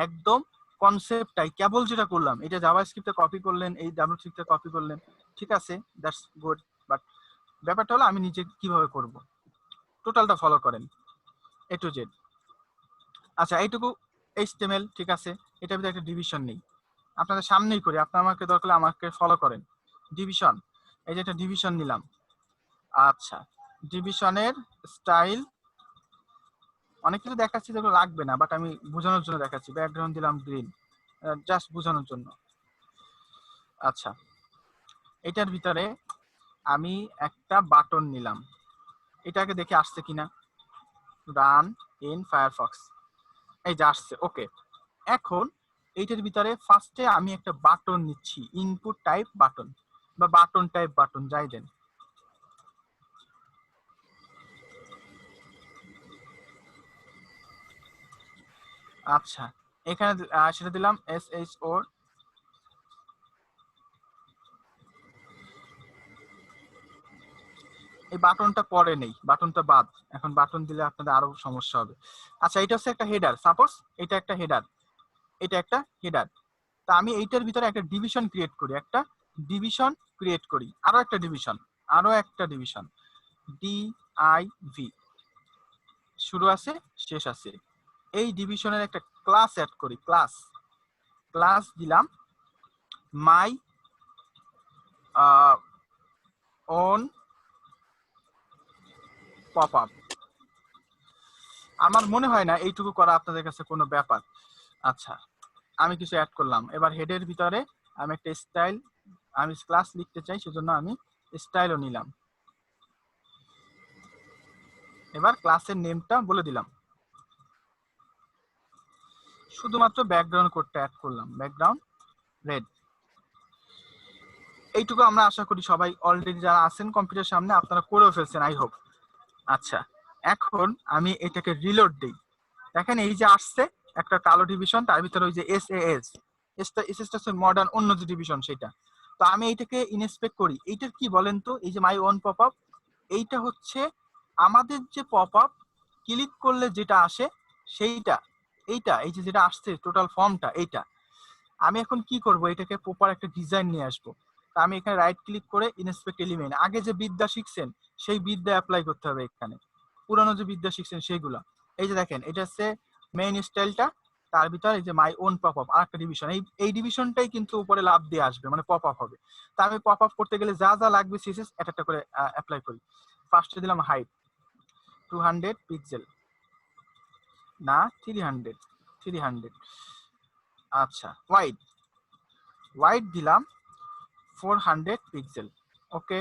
একদম কনসেপ্টটাই কেবল যেটা করলাম, এটা জাভাস্ক্রিপ্টে কপি করলেন, এই ডাব্লিউস্ক্রিপ্টে কপি করলেন, ঠিক আছে, দ্যাটস গুড, বাট ব্যাপারটা হলো আমি নিজে কিভাবে করব, টোটালটা ফলো করেন এ টু জেড। আচ্ছা এইটুকু এইচটিএমএল, ঠিক আছে, এটার ভিতরে একটা ডিভিশন নেই, আপনাদের সামনেই করি, আপনারা আমাকে দরকার হলে আমাকে ফলো করেন। ডিভিশন, এই যে একটা ডিভিশন নিলাম। আচ্ছা ডিভিশনের স্টাইল অনেক কিছু দেখাচ্ছি যেগুলো লাগবে না, বাট আমি বোঝানোর জন্য দেখাচ্ছি, ব্যাকগ্রাউন্ড দিলাম গ্রিন, জাস্ট বোঝানোর জন্য। আচ্ছা এটার ভিতরে আমি একটা বাটন নিলাম, এটাকে দেখে আসছে কিনা, রান ইন ফায়ারফক্স, এই যে আসছে, ওকে। এখন এইটার ভিতরে ফার্স্টে আমি একটা বাটন নিচ্ছি, ইনপুট টাইপ বাটন বা বাটন টাইপ বাটন, যাই দেন। আচ্ছা এখানে সেটা দিলাম SHO, এই বাটনটা পরে নেই, বাটনটা বাদ, এখন বাটন দিলে আপনাদের আরো সমস্যা হবে। আচ্ছা এটা হচ্ছে একটা হেডার, সাপোজ এটা একটা হেডার, এটা একটা হেডার, তা আমি এইটার ভিতরে একটা ডিভিশন ক্রিয়েট করি, একটা ডিভিশন ক্রিয়েট করি, আরো একটা ডিভিশন, আরো একটা ডিভিশন, DIV, শুরু আছে শেষ আছে, এই ডিভিশনের একটা ক্লাস অ্যাড করি, ক্লাস দিলাম মাই অন পপ আপ। আমার মনে হয় না এইটুকু করা আপনাদের কাছে কোনো ব্যাপার। আচ্ছা, আমি কিছু অ্যাড করলাম। এবার হেডের ভিতরে আমি একটা স্টাইল, আমি ক্লাস লিখতে চাই, সেজন্য আমি স্টাইলও নিলাম। এবার ক্লাসের নেমটা বলে দিলাম। শুধুমাত্র ব্যাকগ্রাউন্ড কোডটা অ্যাড করলাম, ব্যাকগ্রাউন্ড রেড। এইটুকু আমরা আশা করি সবাই অলরেডি যারা আছেন কম্পিউটার সামনে আপনারা করেও ফেলছেন, আই হোপ। আচ্ছা, এখন আমি এটাকে রিলোড দিই। দেখেন এই যে আসছে একটা কালো ডিভিশন, তার ভিতরে ওই যে এসএএস, এসএসটা হচ্ছে মডার্ন অন্য যে ডিভিশন সেটা। তো আমি এইটাকে ইনস্পেক্ট করি, এইটার কি বলেন তো? এই যে মাই ওন পপ আপ, এইটা হচ্ছে আমাদের যে পপ আপ ক্লিক করলে যেটা আসে সেইটা, এইটা এই যে যেটা আসছে টোটাল ফর্মটা এইটা। আমি এখন কি করব, এটাকে প্রপার একটা ডিজাইন নিয়ে আসবো। তা আমি এখানে রাইট ক্লিক করে ইনস্পেক্ট এলিমেন্ট, আগে যে বিদ্যা শিখছেন সেই বিদ্যা অ্যাপ্লাই করতে হবে এখানে, পুরানো যে বিদ্যা শিখছেন সেইগুলা। এই যে দেখেন এটা হচ্ছে মেইন স্টাইলটা, তার ভিতরে এই যে মাই ওন পপ আপ আরেকটা ডিভিশন, এই ডিভিশনটাই কিন্তু উপরে লাভ দিয়ে আসবে, মানে পপ আপ হবে। তা আমি পপ আপ করতে গেলে যা যা লাগবে সিএসএস একটা করে অ্যাপ্লাই করি। ফার্স্টে দিলাম হাইট 200 পিক্সেল, না 300। আচ্ছা, ওয়াইড দিলাম 400 পিক্সেল। ওকে,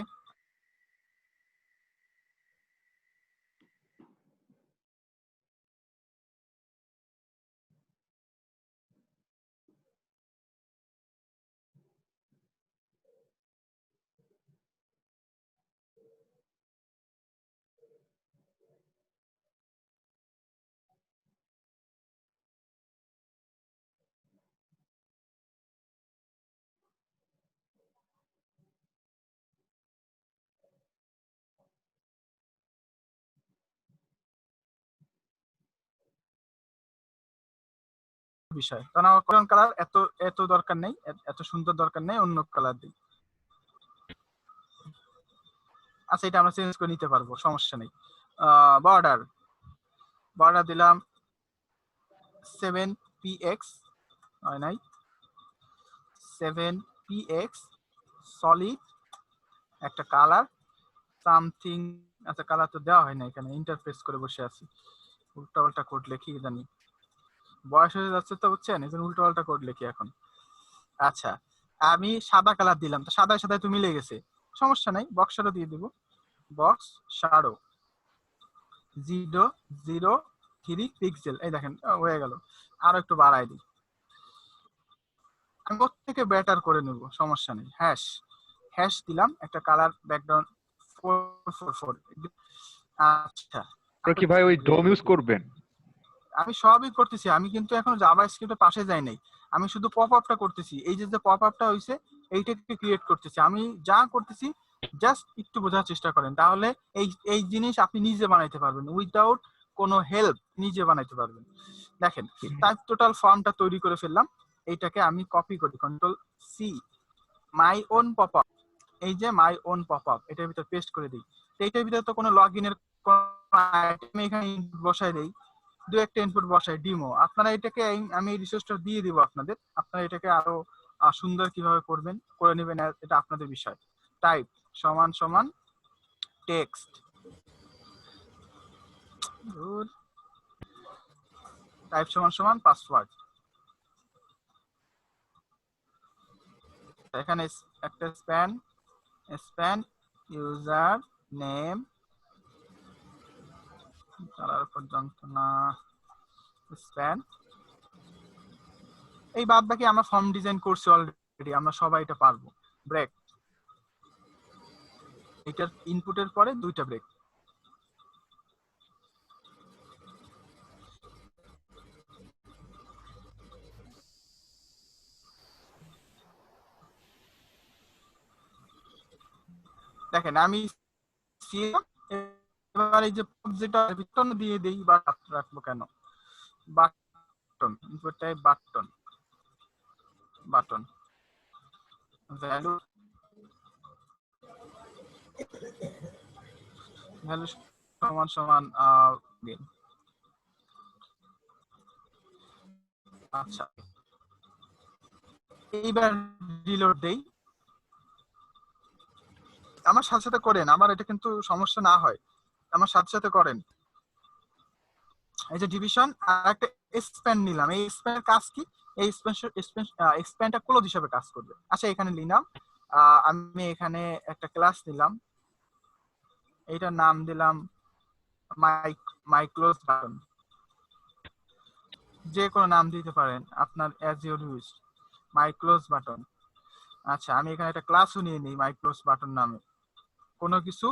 বিষয় কারণ আমার কোন কালার এত এত দরকার নেই, এত সুন্দর দরকার নেই, অন্য কালার দিই। আচ্ছা, এটা আমরা চেঞ্জ করে নিতে পারবো, সমস্যা নেই। বর্ডার দিলাম 7px, হয় নাই 7px সলিড, একটা কালার সামথিং। আচ্ছা, কালার তো দেওয়া হয় না, এখানে ইন্টারফেস করে বসে আছি, উল্টাপাল্টা কোড লিখি জানি, বয়স হয়ে যাচ্ছে তো বুঝছেন, এখন উল্টাপাল্টা কোড লিখি এখন। আচ্ছা, আমি সাদা কালার দিলাম, তো সাদার সাথে তো মিলে গেছে, সমস্যা নাই, বক্স শ্যাডো দিয়ে দিব, বক্স শ্যাডো 003 পিক্সেল। এই দেখেন হয়ে গেল। আরো একটু বাড়াই দিই, আমি প্রত্যেকে বেটার করে নেব, সমস্যা নেই। হ্যাশ দিলাম, একটা কালার ব্যাকগ্রাউন্ড 444। আচ্ছা, কি ভাই ওই ডোম ইউজ করবেন? আমি সবই করতেছি, আমি কিন্তু এখন জাভাস্ক্রিপ্টের পাশে যাই নাই, আমি শুধু পপ আপটা করতেছি। এই যে পপ আপটা হইছে এইটাকে ক্রিয়েট করতেছি, আমি যা করতেছি জাস্ট একটু বোঝার চেষ্টা করেন, তাহলে এই এই জিনিস আপনি নিজে বানাইতে পারবেন, উইদাউট কোনো হেল্প নিজে বানাইতে পারবেন। দেখেন, তার টোটাল ফর্মটা তৈরি করে ফেললাম, এইটাকে আমি কপি করি, control C, my own pop up, এই যে মাই ওন পপ আপ এটার ভিতর পেস্ট করে দিই। তো এইটার ভিতরে তো কোনো লগ ইনের আইটেম এখানে ইনপুট বসাই দেই, দু একটা ইনপুট বসাই ডিমো। আপনারা এটাকে আমি এই রিসোর্সটা দিয়ে দিব আপনাদের, আপনারা এটাকে আরো সুন্দর কিভাবে করবেন করে নেবেন, এটা আপনাদের বিষয়। টাইপ সমান সমান টেক্সট, টাইপ সমান সমান পাসওয়ার্ড, এখানে একটা স্প্যান ইউজার নেম চালার পর্যন্ত না স্প্যান। এই বাদ বাকি আমরা ফর্ম ডিজাইন করছি অলরেডি, আমরা সবাই এটা পারবো। ব্রেক, এটার ইনপুটের পরে দুইটা ব্রেক। দেখেন আমি এবার এই যে যেটা বাটন দিয়ে দেই, বা রাখবো কেন, button input type button value সমান সমান গেইন। আচ্ছা, এইবার রিলোড দেই, আমার সাথে সাথে করেন, আমার এটা কিন্তু সমস্যা না হয়, আমার সাথে সাথে করেন। এই যে ডিভিশন আর একটা এক্সপ্যান্ড নিলাম, এই এক্সপ্যান্ডের কাজ কি? এই এক্সপ্যান্ডটা ক্লোজ হিসেবে কাজ করবে। আচ্ছা এখানে নিলাম, আমি এখানে একটা ক্লাস নিলাম, এইটার নাম দিলাম মাই ক্লোজ বাটন, যে কোনো নাম দিতে পারেন আপনার as your use, my close button. আচ্ছা আমি এখানে একটা ক্লাসও নিয়ে নিই মাই ক্লোজ বাটন নামে, কোনো কিছু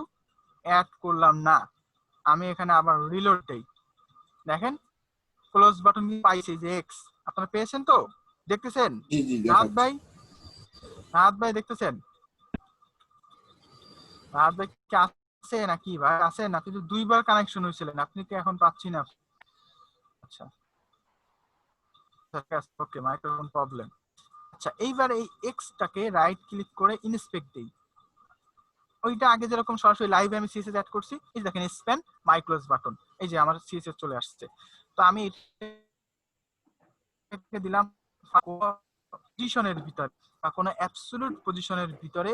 অ্যাড করলাম না। আমি এখানে আবার রিলোড দেই, দেখেন ক্লোজ বাটন পাইছি যে এক্স, আপনারা পেয়েছেন তো, দেখতেছেন? জি জি রাহাত দেখাচ্ছি। ভাই দেখতেছেন? রাহাত ভাই কি আছে নাকি? ভাই আছেন? আপনি তো 2বার কানেকশন হয়েছিলেন, আপনি কি এখন পাচ্ছি না? আচ্ছা ওকে, মাইক্রোফোন প্রবলেম। আচ্ছা এইবার এই এক্সটাকে রাইট ক্লিক করে ইন্সপেক্ট দেই, ওইটা আগে যেরকম সরাসরি লাইভে আমি সিএসএস অ্যাড করছি, এই দেখেন স্প্যান মাই ক্লোজ বাটন, এই যে আমার সিএসএস চলে আসছে। তো আমি এটাকে দিলাম পজিশনের ভিতরে বা কোনো অ্যাবসলিউট পজিশনের ভিতরে,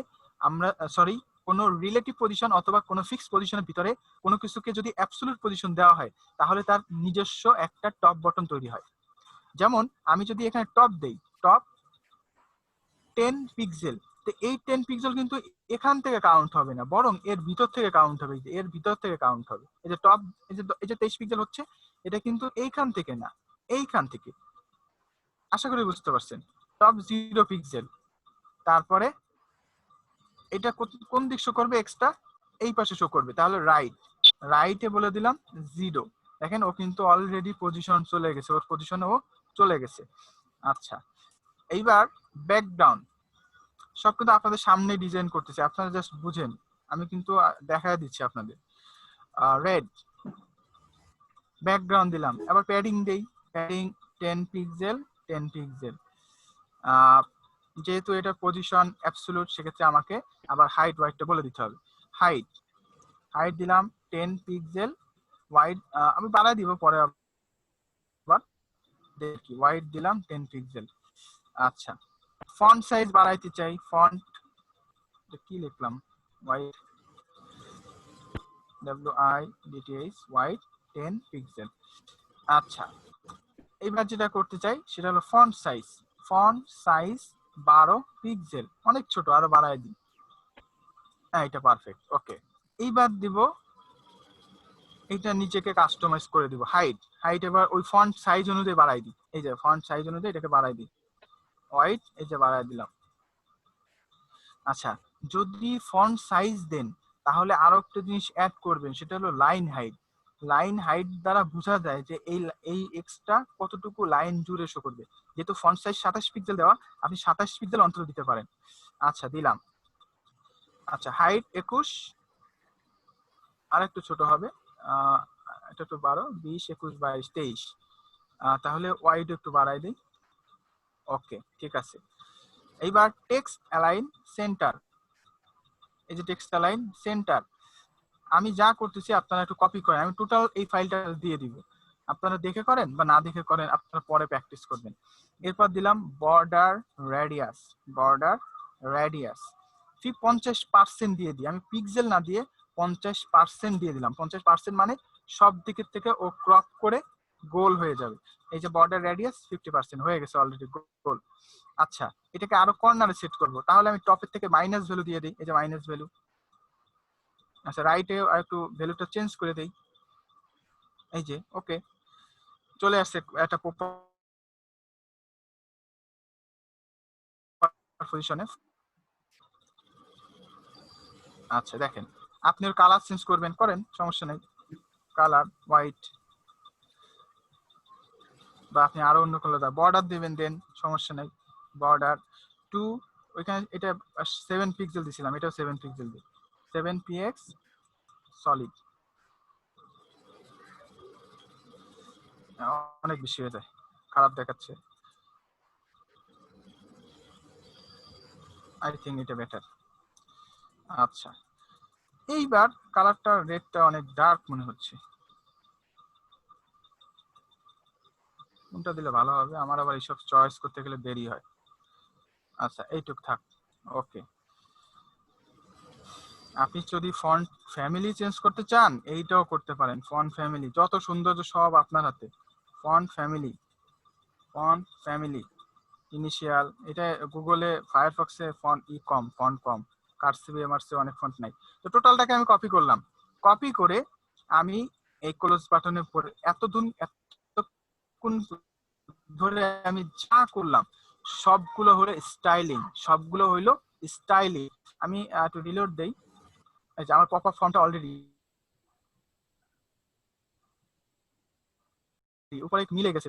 আমরা সরি কোনো রিলেটিভ পজিশন অথবা কোনো ফিক্সড পজিশনের ভিতরে কোনো কিছুকে যদি অ্যাবসলিউট পজিশন দেওয়া হয় তাহলে তার নিজস্ব একটা টপ বটন তৈরি হয়। যেমন আমি যদি এখানে টপ দেই, টপ 10 পিক্সেল, তো এই 10 পিক্সেল কিন্তু এখান থেকে কাউন্ট হবে না, বরং এর ভিতর থেকে কাউন্ট হবে, এর ভিতর থেকে কাউন্ট হবে। এই যে টপ, এই যে 23 পিক্সেল হচ্ছে, এটা কিন্তু এইখান থেকে না, এইখান থেকে। আশা করি বুঝতে পারছেন। টপ 0 পিক্সেল, তারপরে এটা কোন দিক শো করবে? এক্সট্রা এই পাশে শো করবে, তাহলে রাইটে বলে দিলাম 0। দেখেন ও কিন্তু অলরেডি পজিশন চলে গেছে, ওর পজিশনে ও চলে গেছে। আচ্ছা এইবার ব্যাকগ্রাউন্ড সব কিন্তু আপনাদের সামনে ডিজাইন করতেছি, আপনারা জাস্ট বুঝেন, আমি কিন্তু দেখায় দিচ্ছি আপনাদের। রেড ব্যাকগ্রাউন্ড দিলাম, আবার প্যাডিং দেই, প্যাডিং 10 পিক্সেল 10 পিক্সেল। যেহেতু এটা পজিশন অ্যাবসলিউট সেক্ষেত্রে আমাকে আবার হাইট ওয়াইডটা বলে দিতে হবে। হাইট দিলাম 10 পিক্সেল, ওয়াইড আমি বাড়াই দিব পরে আবার দেখি, ওয়াইড দিলাম 10 পিক্সেল। আচ্ছা ফন্ট সাইজ বাড়াইতে চাই, ফন্ট কি লিখলাম, ওয়াইড WIDTH ওয়াইড 10 পিক্সেল। আচ্ছা এইবার যেটা করতে চাই সেটা হলো ফন্ট সাইজ 12 পিক্সেল, অনেক ছোট, আরো বাড়াই দিই। হ্যাঁ এটা পারফেক্ট, ওকে। এইবার দিব এটা নিচেকে কাস্টমাইজ করে দিব, হাইট এবার ওই ফন্ট সাইজ অনুযায়ী বাড়াই দিই, এই যে ফন্ট সাইজ অনুযায়ী এটাকে বাড়াই দিই, হোয়াইট এই যে বাড়াই দিলাম। আচ্ছা যদি ফন্ট সাইজ দেন তাহলে আরো একটা জিনিস অ্যাড করবেন, সেটা হলো লাইন হাইট দ্বারা বোঝা যায় যে এই এক্সট্রা কতটুকু লাইন জুড়ে শো করবে। যেহেতু ফন্ট সাইজ 27 পিক্সেল দেওয়া, আপনি 27 পিক্সেল অন্তর দিতে পারেন। আচ্ছা দিলাম। আচ্ছা হাইট 21, আর একটু ছোট হবে, এটা একটু 12, 20, 21, 22, 23, তাহলে ওয়াইড একটু বাড়াই দিই, ওকে ঠিক আছে। এইবার টেক্সট অ্যালাইন সেন্টার, এই যে টেক্সট অ্যালাইন সেন্টার, আমি যা করতেছি আপনারা একটু কপি করেন, আমি টোটাল এই ফাইলটা দিয়ে দিব, আপনারা দেখে করেন বা না দেখে করেন, আপনারা পরে প্র্যাকটিস করবেন। এরপর দিলাম বর্ডার রেডিয়াস 50% দিয়ে দিই, আমি পিক্সেল না দিয়ে 50% দিয়ে দিলাম। 50% মানে সব দিকের থেকে ও ক্রপ করে গোল হয়ে যাবে। এই যে বর্ডার রেডিয়াস 50% হয়ে গেছে অলরেডি গোল। আচ্ছা এটাকে আরো কর্নারে সেট করব, তাহলে আমি টপের থেকে মাইনাস ভ্যালু দিয়ে দিই, এই যে মাইনাস ভ্যালু। আচ্ছা রাইটে একটু ভ্যালুটা চেঞ্জ করে দেই, এই যে ওকে চলে আসছে একটা পজিশনে। আচ্ছা দেখেন আপনি ওর কালার চেঞ্জ করবেন, করেন সমস্যা নেই, কালার হোয়াইট বা আপনি আরো অন্য কালার বর্ডার দিবেন, দেন সমস্যা নেই বর্ডার 2, ওইখানে এটা 7 পিক্সেল দিছিলাম, এটাও 7 পিক্সেল দিই, 7px সলিড, অনেক বেশি হয়ে যায়, খারাপ দেখাচ্ছে, আই থিঙ্ক এটা বেটার। আচ্ছা এইবার কালারটা রেডটা অনেক ডার্ক মনে হচ্ছে, কোনটা দিলে ভালো হবে? আমার আবার এইসব চয়েস করতে গেলে দেরি হয়। আচ্ছা এইটুক থাক, ওকে। আপনি যদি ফন্ট ফ্যামিলি চেঞ্জ করতে চান এইটাও করতে পারেন। ফন্ট ফ্যামিলি যত সৌন্দর্য সব আপনার হাতে। ফন্ট ফ্যামিলি ইনিশিয়াল, এটা গুগলে ফায়ারফক্সে ফন্ট কম, কার্সিভ এমআরসি অনেক ফন্ট নাই। তো টোটালটাকে আমি কপি করলাম, কপি করে আমি এই ক্লোজ বাটনে পরে এতক্ষণ ধরে আমি যা করলাম সবগুলো হলো স্টাইলিং। আমি একটু রিলোড দেই। এই যে আমার পপআপ ফর্মটা অলরেডি উপরে মিলে গেছে,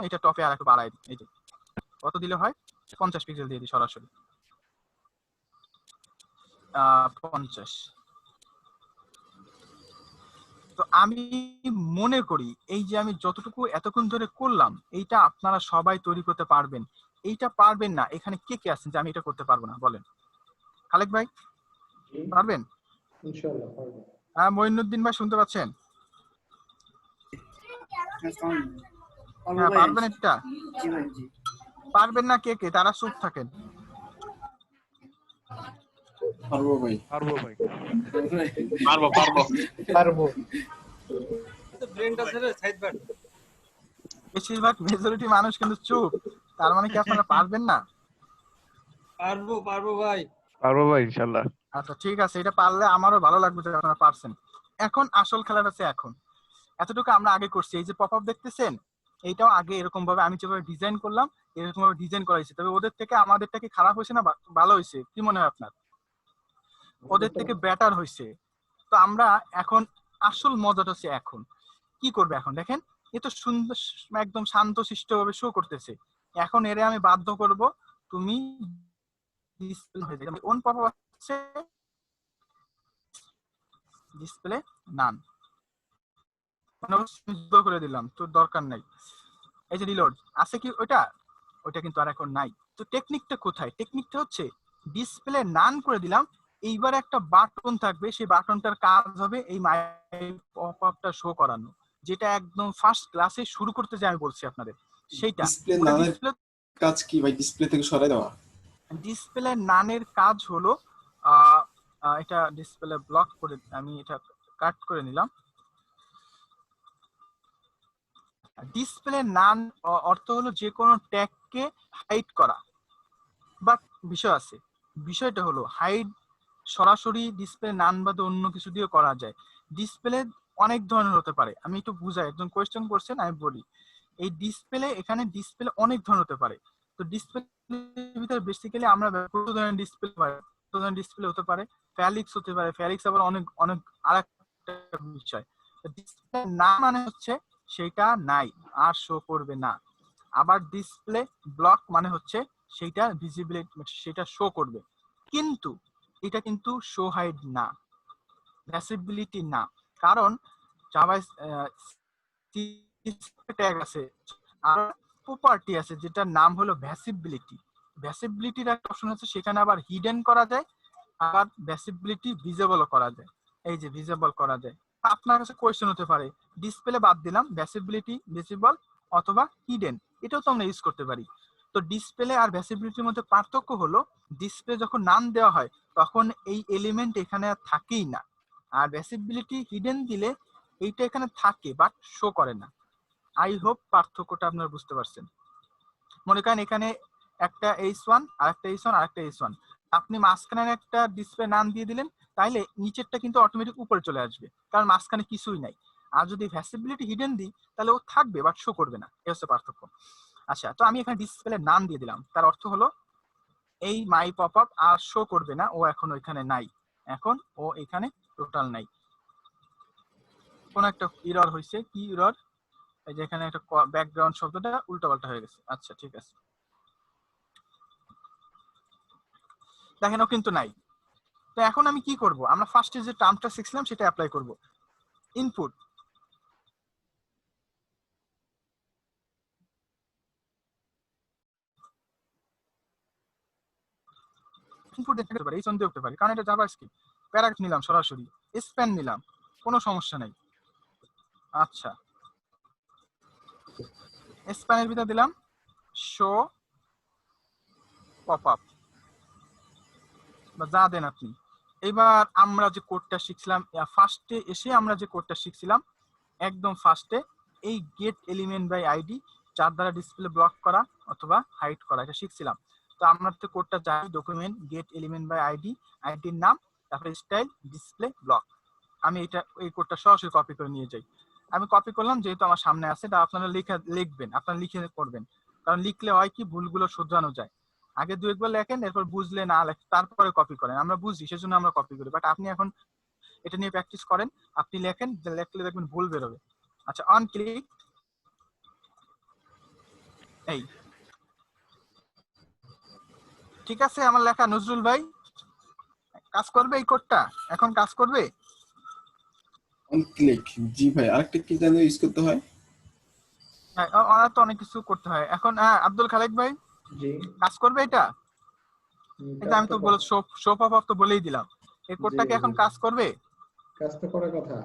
এটা টপে আর একটু বাড়াই দিই। এই যে কত দিলে হয়, 50 পিক্সেল দিয়ে দিই সরাসরি, 50। তো আমি মনে করি এই যে আমি যতটুকু এতক্ষণ ধরে করলাম এইটা আপনারা সবাই তৈরি করতে পারবেন। এইটা পারবেন না এখানে কে কে আছেন যে আমি এটা করতে পারবো না বলেন? খালেক ভাই পারবেন? ইনশাআল্লাহ পারবো। হ্যাঁ, মঈনুদ্দিন ভাই শুনতে পাচ্ছেন? হ্যাঁ পারবেন এটা? পারবেন না কে কে? তারা চুপ থাকেন। পারবো ভাই। বেশিরভাগ মেজরিটি মানুষ কিন্তু চুপ, তার মানে কি আপনারা পারবেন না? পারবো ভাই ইনশাআল্লাহ। আচ্ছা ঠিক আছে, এটা পারলে আমারও ভালো লাগবে যে আপনারা পারছেন। এখন আসল খেলাটা আছে। এখন এতটুকু আমরা আগে করছি, এই যে পপআপ দেখতেছেন এইটাও আগে এরকম ভাবে আমি যেভাবে ডিজাইন করলাম এরকম ভাবে ডিজাইন করা হয়েছে। তবে ওদের থেকে আমাদেরটা কি খারাপ হয়েছে না ভালো হয়েছে, কি মনে হয় আপনার? ওদের থেকে বেটার হয়েছে। তো আমরা এখন আসল মজাটা হচ্ছে এখন কি করবে। এখন দেখেন এ তো সুন্দর একদম শান্তশিষ্ট ভাবে শো করতেছে। এখন এরে আমি বাধ্য করব তুমি ডিসপ্লে হয়ে যাবে। কোন পপআপ আছে? ডিসপ্লে নান করে দিলাম, তোর দরকার নাই। এই যে রিলোড আছে কি ওইটা কিন্তু আর এখন নাই। তো টেকনিকটা কোথায়? টেকনিকটা হচ্ছে ডিসপ্লে নান করে দিলাম, এইবার একটা বাটন থাকবে, সেই বাটনটার কাজ হবে এই মাই পপআপটা শো করানো, যেটা একদম ফার্স্ট ক্লাসে শুরু করতে যে আমি বলছি আপনাদের সেইটা। ডিসপ্লে নানের কাজ কি ভাই? ডিসপ্লে থেকে সরাই দেওয়া? ডিসপ্লে নানের কাজ হলো এটা ডিসপ্লে ব্লক করে আমি এটা কাট করে নিলাম। ডিসপ্লে নান অর্থ হলো যে কোনো ট্যাগকে হাইড করা, বাট বিষয়টা হলো হাইড সরাসরি ডিসপ্লে নান বাদে অন্য কিছু দিয়ে করা যায়। ডিসপ্লে অনেক ধরনের হতে পারে, আমি একটু বুঝাই, একজন কোয়েশ্চেন করছেন আমি বলি। এই ডিসপ্লে এখানে ডিসপ্লে অনেক ধরনের হতে পারে। তো ডিসপ্লে ভিতরে বেসিক্যালি আমরা কত ধরনের ডিসপ্লে হতে পারে? ফ্যালিক্স হতে পারে। ফ্যালিক্স আবার অনেক অনেক আরেকটা বিষয়। ডিসপ্লে না মানে হচ্ছে সেটা নাই আর শো করবে না। আবার ডিসপ্লে ব্লক মানে হচ্ছে সেটা ভিজিবিলিটি, সেটা শো করবে, কিন্তু এটা কিন্তু শো হাইড না, ভ্যাসিবিলিটি না। কারণ জাভায় ট্যাগ আছে আর প্রপার্টি আছে যেটার নাম হলো ভ্যাসিবিলিটির একটা অপশন আছে, সেখানে আবার হিডেন করা যায়, আবার ভ্যাসিবিলিটি ভিজিবল করা যায়। এই যে ভিজিবল করা যায়। আপনার কাছে কোয়েশ্চেন হতে পারে ডিসপ্লে বাদ দিলাম, ভ্যাসিবিলিটি, ভিজিবল অথবা হিডেন এটাও তো আমরা ইউজ করতে পারি। তো ডিসপ্লে আর ভ্যাসিবিলিটির মধ্যে পার্থক্য হলো ডিসপ্লে যখন নাম দেওয়া হয় তখন এই এলিমেন্ট এখানে আর থাকেই না, আর ভ্যাসিবিলিটি হিডেন দিলে এইটা এখানে থাকে বাট শো করে না। আই হোপ পার্থক্যটা আপনারা বুঝতে পারছেন। মনে করেন এখানে একটা H1 আর একটা H1 আর একটা H1, আপনি মাঝখানে একটা ডিসপ্লে নাম দিয়ে দিলেন, তাইলে নিচেরটা কিন্তু অটোমেটিক উপরে চলে আসবে, কারণ মাঝখানে কিছুই নাই। আর যদি ভ্যাসিবিলিটি হিডেন দিই তাহলে ও থাকবে বাট শো করবে না, এই হচ্ছে পার্থক্য। আচ্ছা, তো আমি এখানে ডিসপ্লে নাম দিয়ে দিলাম, তার অর্থ হলো এই মাই পপআপ আর শো করবে না, ও এখন ওইখানে নাই, এখন ও এখানে টোটাল নাই। কোন একটা এরর হয়েছে, কি এরর? এই যে এখানে একটা ব্যাকগ্রাউন্ড শব্দটা উল্টাপাল্টা হয়ে গেছে। আচ্ছা ঠিক আছে, দেখেন ও কিন্তু নাই। তো এখন আমি কি করব? আমরা ফার্স্টে যে টার্মটা শিখছিলাম সেটা অ্যাপ্লাই করব। ইনপুট দেখতে পারি, এই সন্দেহ করতে পারি, কারণ এটা জাভাস্ক্রিপ্ট। প্যারাগ্রাফ নিলাম সরাসরি, স্প্যান নিলাম, কোনো সমস্যা নাই। আচ্ছা, স্প্যানের ভিতরে দিলাম শো পপআপ বা যা দেন আপনি, এবার আমরা যে কোডটা শিখছিলাম ফার্স্টে এসে আমরা যে কোডটা শিখছিলাম একদম ফার্স্টে, এই গেট এলিমেন্ট বাই আইডি যার দ্বারা ডিসপ্লে ব্লক করা অথবা হাইড করা, এটা শিখছিলাম। তো আমরা তো কোডটা জানি, document get element by ID, আইডির নাম, তারপরে স্টাইল ডিসপ্লে ব্লক। আমি এই কোডটা সরাসরি কপি করে নিয়ে যাই। আমি কপি করলাম, যেহেতু আমার সামনে আছে, এটা আপনারা লিখবেন, আপনারা লিখে করবেন, কারণ লিখলে হয় কি ভুলগুলো শুধরানো যায়। আগে দু একবার লেখেন, এরপর বুঝলে না লেখেন, তারপরে কপি করেন। আমরা বুঝি সেজন্য আমরা কপি করি, বাট আপনি এখন এটা নিয়ে প্র্যাকটিস করেন, আপনি লেখেন, লেখলে দেখবেন ভুল বেরোবে। আচ্ছা, অন ক্লিক, এই ঠিক আছে আমার লেখা। নজরুল ভাই কাজ করবে এই কোডটা? এখন কাজ করবে? অন ক্লিক, জি ভাই। আরেকটা কি জানো ইউজ করতে হয়? হ্যাঁ, ওনার তো অনেক কিছু করতে হয় এখন। হ্যাঁ, আব্দুল খালেক ভাই জি কাজ করবে এটা? এটা আমি তো বলে শো পপ আপ তো বলেই দিলাম, এই কোডটা কি এখন কাজ করবে? কাজ তো করার কথা।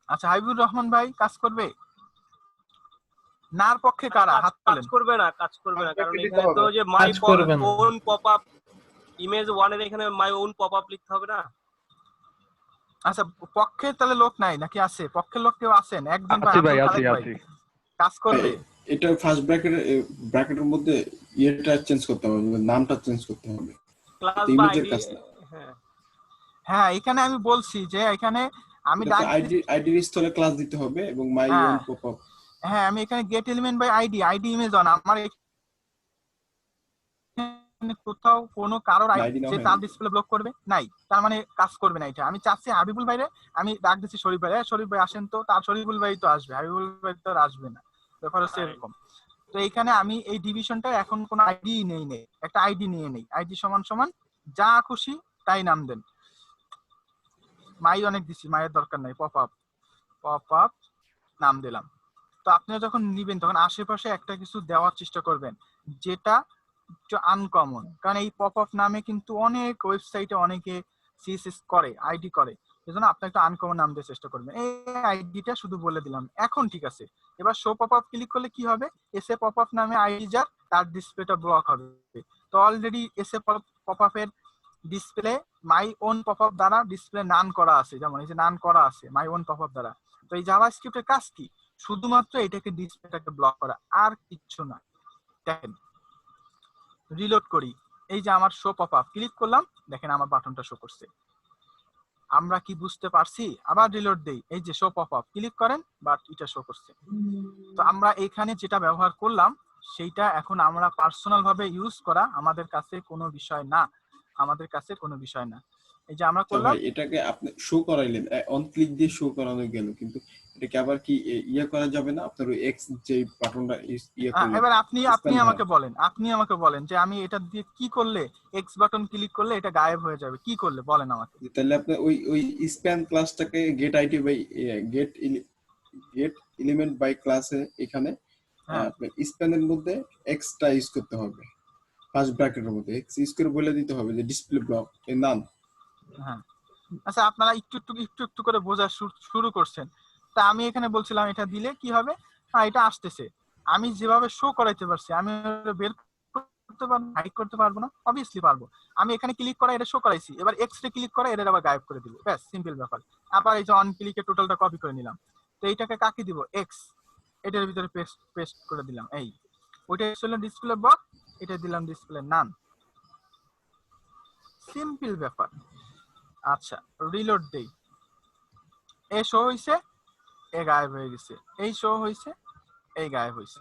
আচ্ছা, হাবিবুর রহমান ভাই কাজ করবে? নার পক্ষে কারা হাত কাজ তোলেন? করবে না, কাজ করবে না, কারণ দিতে এখানে তো হবে। যে মাই কাজ করবে না। ওন পপআপ ইমেজ 1 এর এখানে মাই ওন পপআপ লিখতে হবে না? আচ্ছা, পক্ষে তাহলে লোক নাই নাকি আছে? পক্ষের লোক কেউ আছেন? একজন আছি ভাই, আব্দুল আছি খালেক ভাই আছি। কাজ করবে? এটা ফার্স্ট ব্র্যাকেটের মধ্যে ইয়েটা চেঞ্জ করতে হবে, নামটা চেঞ্জ করতে হবে। ক্লাস বা ইমেজের আইডি। কাজ না। হ্যাঁ হ্যাঁ, এখানে আমি বলছি যে এখানে আমি আইডির স্থলে ক্লাস দিতে হবে এবং মাই হ্যাঁ। Own popup. হ্যাঁ, আমি এখানে get element by ID, ID image on, আমার কোথাও কোনো কারোর আইডি না যে হয় তার ডিসপ্লে ব্লক করবে নাই, তার মানে কাজ করবে না এটা। আমি চাচ্ছি হাবিবুল ভাইরে, আমি ডাক দিচ্ছি শরীফ ভাই, শরীফ ভাই আসেন তো, তার শরীফুল ভাই তো আসবে, হাবিবুল ভাই তো আর আসবে না, ব্যাপার হচ্ছে এরকম। তো এইখানে আমি এই ডিভিশনটা এখন কোনো আইডি নেই, একটা আইডি নিয়ে নেই, আইডি সমান সমান যা খুশি তাই নাম দেন। মাই অনেক দিছি, মায়ের দরকার নাই, পপ আপ নাম দিলাম। তো আপনারা যখন নিবেন তখন আশেপাশে একটা কিছু দেওয়ার চেষ্টা করবেন যেটা একটু আনকমন, কারণ এই পপ আপ নামে কিন্তু অনেক ওয়েবসাইটে অনেকে সিএসএস করে, আইডি করে, এজন্য আপনি একটা আনকমন নাম দিয়ে চেষ্টা করবেন। এই আইডিটা শুধু বলে দিলাম, এখন ঠিক আছে। এবার শো পপ আপ ক্লিক করলে কি হবে? এসএ পপ আপ নামে আইডি যার, তার ডিসপ্লেটা ব্লক হবে। তো অলরেডি এসএ পপ আপের ডিসপ্লে মাই ওন পপ আপ দ্বারা ডিসপ্লে নান করা আছে, যেমন এই যে নান করা আছে মাই ওন পপ আপ দ্বারা। তো এই জাভাস্ক্রিপ্টের কাজ কি? শুধুমাত্র এটাকে ডিসপ্লেটাকে ব্লক করা, আর কিচ্ছু না। দেখেন, রিলোড করি, এই যে আমার শো পপ আপ ক্লিক করলাম, দেখেন আমার বাটনটা শো করছে। আমরা কি বুঝতে পারছি? আবার রিলোড দেই, এই যে শো পপ আপ ক্লিক করেন, বাট এটা শো করছে। তো আমরা এখানে যেটা ব্যবহার করলাম সেইটা এখন আমরা পার্সোনাল ভাবে ইউজ করা আমাদের কাছে কোনো বিষয় না, আমাদের কাছে কোনো বিষয় না। এই যে আমরা করলাম, ভাই এটাকে আপনি শো করাইলেন, অন ক্লিক দিয়ে শো করানো গেল, কিন্তু এটাকে আবার কি ইয়ে করা যাবে না? আপনার ওই এক্স যে বাটনটা ইয়ে করলেন, এবার আপনি আমাকে বলেন যে আমি এটা দিয়ে কি করলে, এক্স বাটন ক্লিক করলে এটা গায়েব হয়ে যাবে, কি করলে বলেন আমাকে। তাহলে আপনি ওই স্প্যান ক্লাসটাকে get ID by get element by ক্লাসে এখানে আপনার স্প্যানের মধ্যে এক্সটা ইউজ করতে হবে, ফার্স্ট ব্র্যাকেটের মধ্যে এক্স ইউজ করে বলে দিতে হবে যে ডিসপ্লে ব্লক এর নাম। হ্যাঁ, আচ্ছা, আপনারা একটু করে বোঝা শুরু করছেন। তা আমি এখানে বলছিলাম এটা দিলে কি হবে। হ্যাঁ, এটা আসতেছে, আমি যেভাবে শো করাইতে পারছি আমি বের করতে পারবো, হাইড করতে পারবো না? অবভিয়াসলি পারবো। আমি এখানে ক্লিক করা এটা শো করাইছি, এবার এক্স রে ক্লিক করা এটা আবার গায়েব করে দিব, ব্যাস সিম্পল ব্যাপার। আবার এই যে অন ক্লিকে টোটালটা কপি করে নিলাম, তো এইটাকে কাকে দিব? এক্স, এটার ভিতরে পেস্ট করে দিলাম। এই ওইটা ছিল ডিসপ্লে বক্স, এটা দিলাম ডিসপ্লে নাম, সিম্পল ব্যাপার। আচ্ছা, রিলোড দেই, এ শো হইছে, এ গায়েব হয়ে গেছে, এই শো হইছে, এই গায়েব হইছে।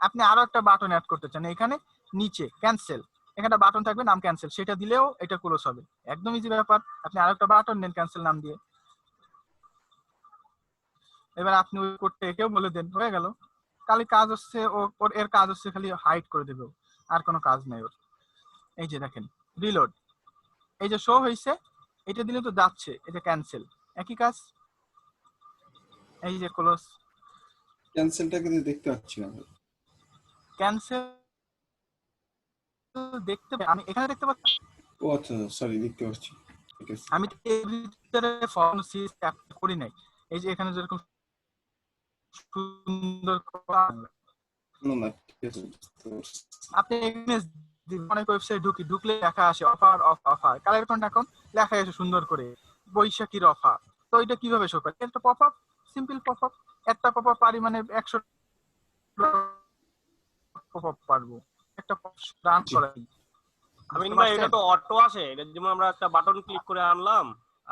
আপনি আরো একটা বাটন অ্যাড করতে চান, এখানে নিচে ক্যান্সেল, এখানে বাটন থাকবে নাম ক্যান্সেল, সেটা দিলেও এটা ক্লোজ হবে, একদম ইজি ব্যাপার। আপনি আরো একটা বাটন দেন ক্যান্সেল নাম দিয়ে, এবার আপনি ওই কোডটা একেও বলে দেন, হয়ে গেল। খালি কাজ হচ্ছে ওর এর কাজ হচ্ছে খালি হাইড করে দেবে, আর কোনো কাজ নাই ওর। এই যে দেখেন রিলোড, এই যে শো হইছে, এটা দিলে তো যাচ্ছে, এটা ক্যান্সেল, একই কাজ। এই যে ক্লোজ, ক্যান্সেলটা কিন্তু দেখতে পাচ্ছি না। ক্যান্সেল দেখতে আমি এখানে দেখতে পাচ্ছি। ও আচ্ছা, সরি, দেখতে পাচ্ছি, ঠিক আছে। আমি এর ভিতরে ফর্ম সিরিজ করি নাই, এই যে এখানে যেরকম সুন্দর না ঠিক আছে, আপনি ইমেজ অনেক ওয়েবসাইট ঢুকলে লেখা আসে অফার অফ অফার, কালেক্ট এখন লেখা আসে সুন্দর করে বৈশাখীর অফার। তো এটা কিভাবে শো করে? একটা পপআপ, সিম্পল পপআপ, একটা পপআপ পারি মানে 100 পপআপ পারবো, একটা রান করাই। আমিন ভাই এটা তো অটো আসে, এটা যেমন আমরা একটা বাটন ক্লিক করে আনলাম,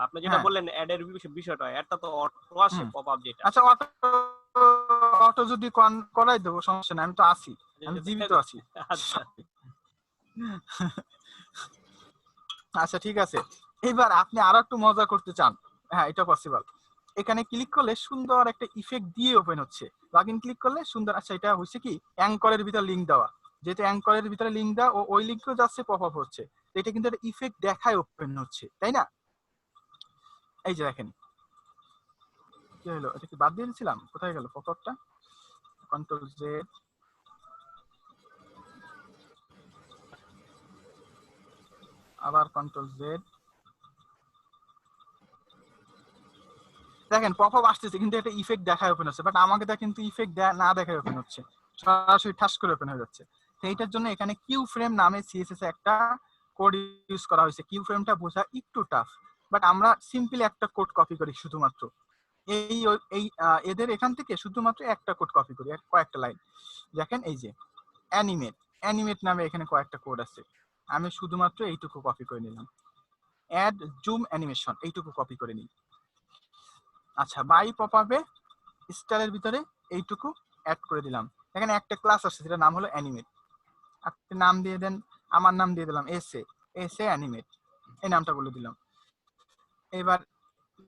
আপনি যেটা হ্যাঁ। বললেন অ্যাড এর বিষয়টা, এটা তো অটো আসে পপআপ যেটা। আচ্ছা অটো যদি করাই দেবো সমস্যা নাই, আমি তো আছি, আমি জীবিত আছি। আচ্ছা আচ্ছা ঠিক আছে, এবার আপনি আরো একটু মজা করতে চান, হ্যাঁ এটা পসিবল। এখানে ক্লিক করলে সুন্দর একটা ইফেক্ট দিয়ে ওপেন হচ্ছে, লগইন ক্লিক করলে সুন্দর। আচ্ছা এটা হচ্ছে কি অ্যাঙ্করের ভিতরে লিংক দেওয়া, যেহেতু অ্যাঙ্করের ভিতরে লিংক দেওয়া ও ওই লিংকেও যাচ্ছে পপআপ হচ্ছে, তো এটা কিন্তু একটা ইফেক্ট দেখায় ওপেন হচ্ছে, তাই না? এই যে দেখেন কি হলো, এটা কি বাদ দিয়ে দিয়েছিলাম, কোথায় গেল পপআপটা? কন্ট্রোল জেড, আবার কন্ট্রোল জেড, দেখেন পপআপ আসতেছে কিন্তু একটা ইফেক্ট দেখায় ওপেন হচ্ছে, বাট আমাকে তা কিন্তু ইফেক্ট না দেখায় ওপেন হচ্ছে, সরাসরি ঠাস করে ওপেন হয়ে যাচ্ছে। তো এইটার জন্য এখানে কিউ ফ্রেম নামে সিএসএস একটা কোড ইউজ করা হয়েছে। কিউ ফ্রেমটা বোঝা একটু টাফ, বাট আমরা সিম্পলি একটা কোড কপি করি শুধুমাত্র এই এই এদের এখান থেকে শুধুমাত্র একটা কোড কপি করি, কয়েকটা লাইন। দেখেন এই যে অ্যানিমেট নামে এখানে কয়েকটা কোড আছে, আমি শুধুমাত্র এইটুকু কপি করে নিলাম। অ্যাড জুম অ্যানিমেশন এইটুকু কপি করে নিই। আচ্ছা বাই পপআপে স্টাইলের ভিতরে এইটুকু অ্যাড করে দিলাম। এখানে একটা ক্লাস আছে যেটা নাম হলো অ্যানিমেট, আপনি নাম দিয়ে দেন, আমার নাম দিয়ে দিলাম এসএ অ্যানিমেট, এই নামটা বলে দিলাম। এবার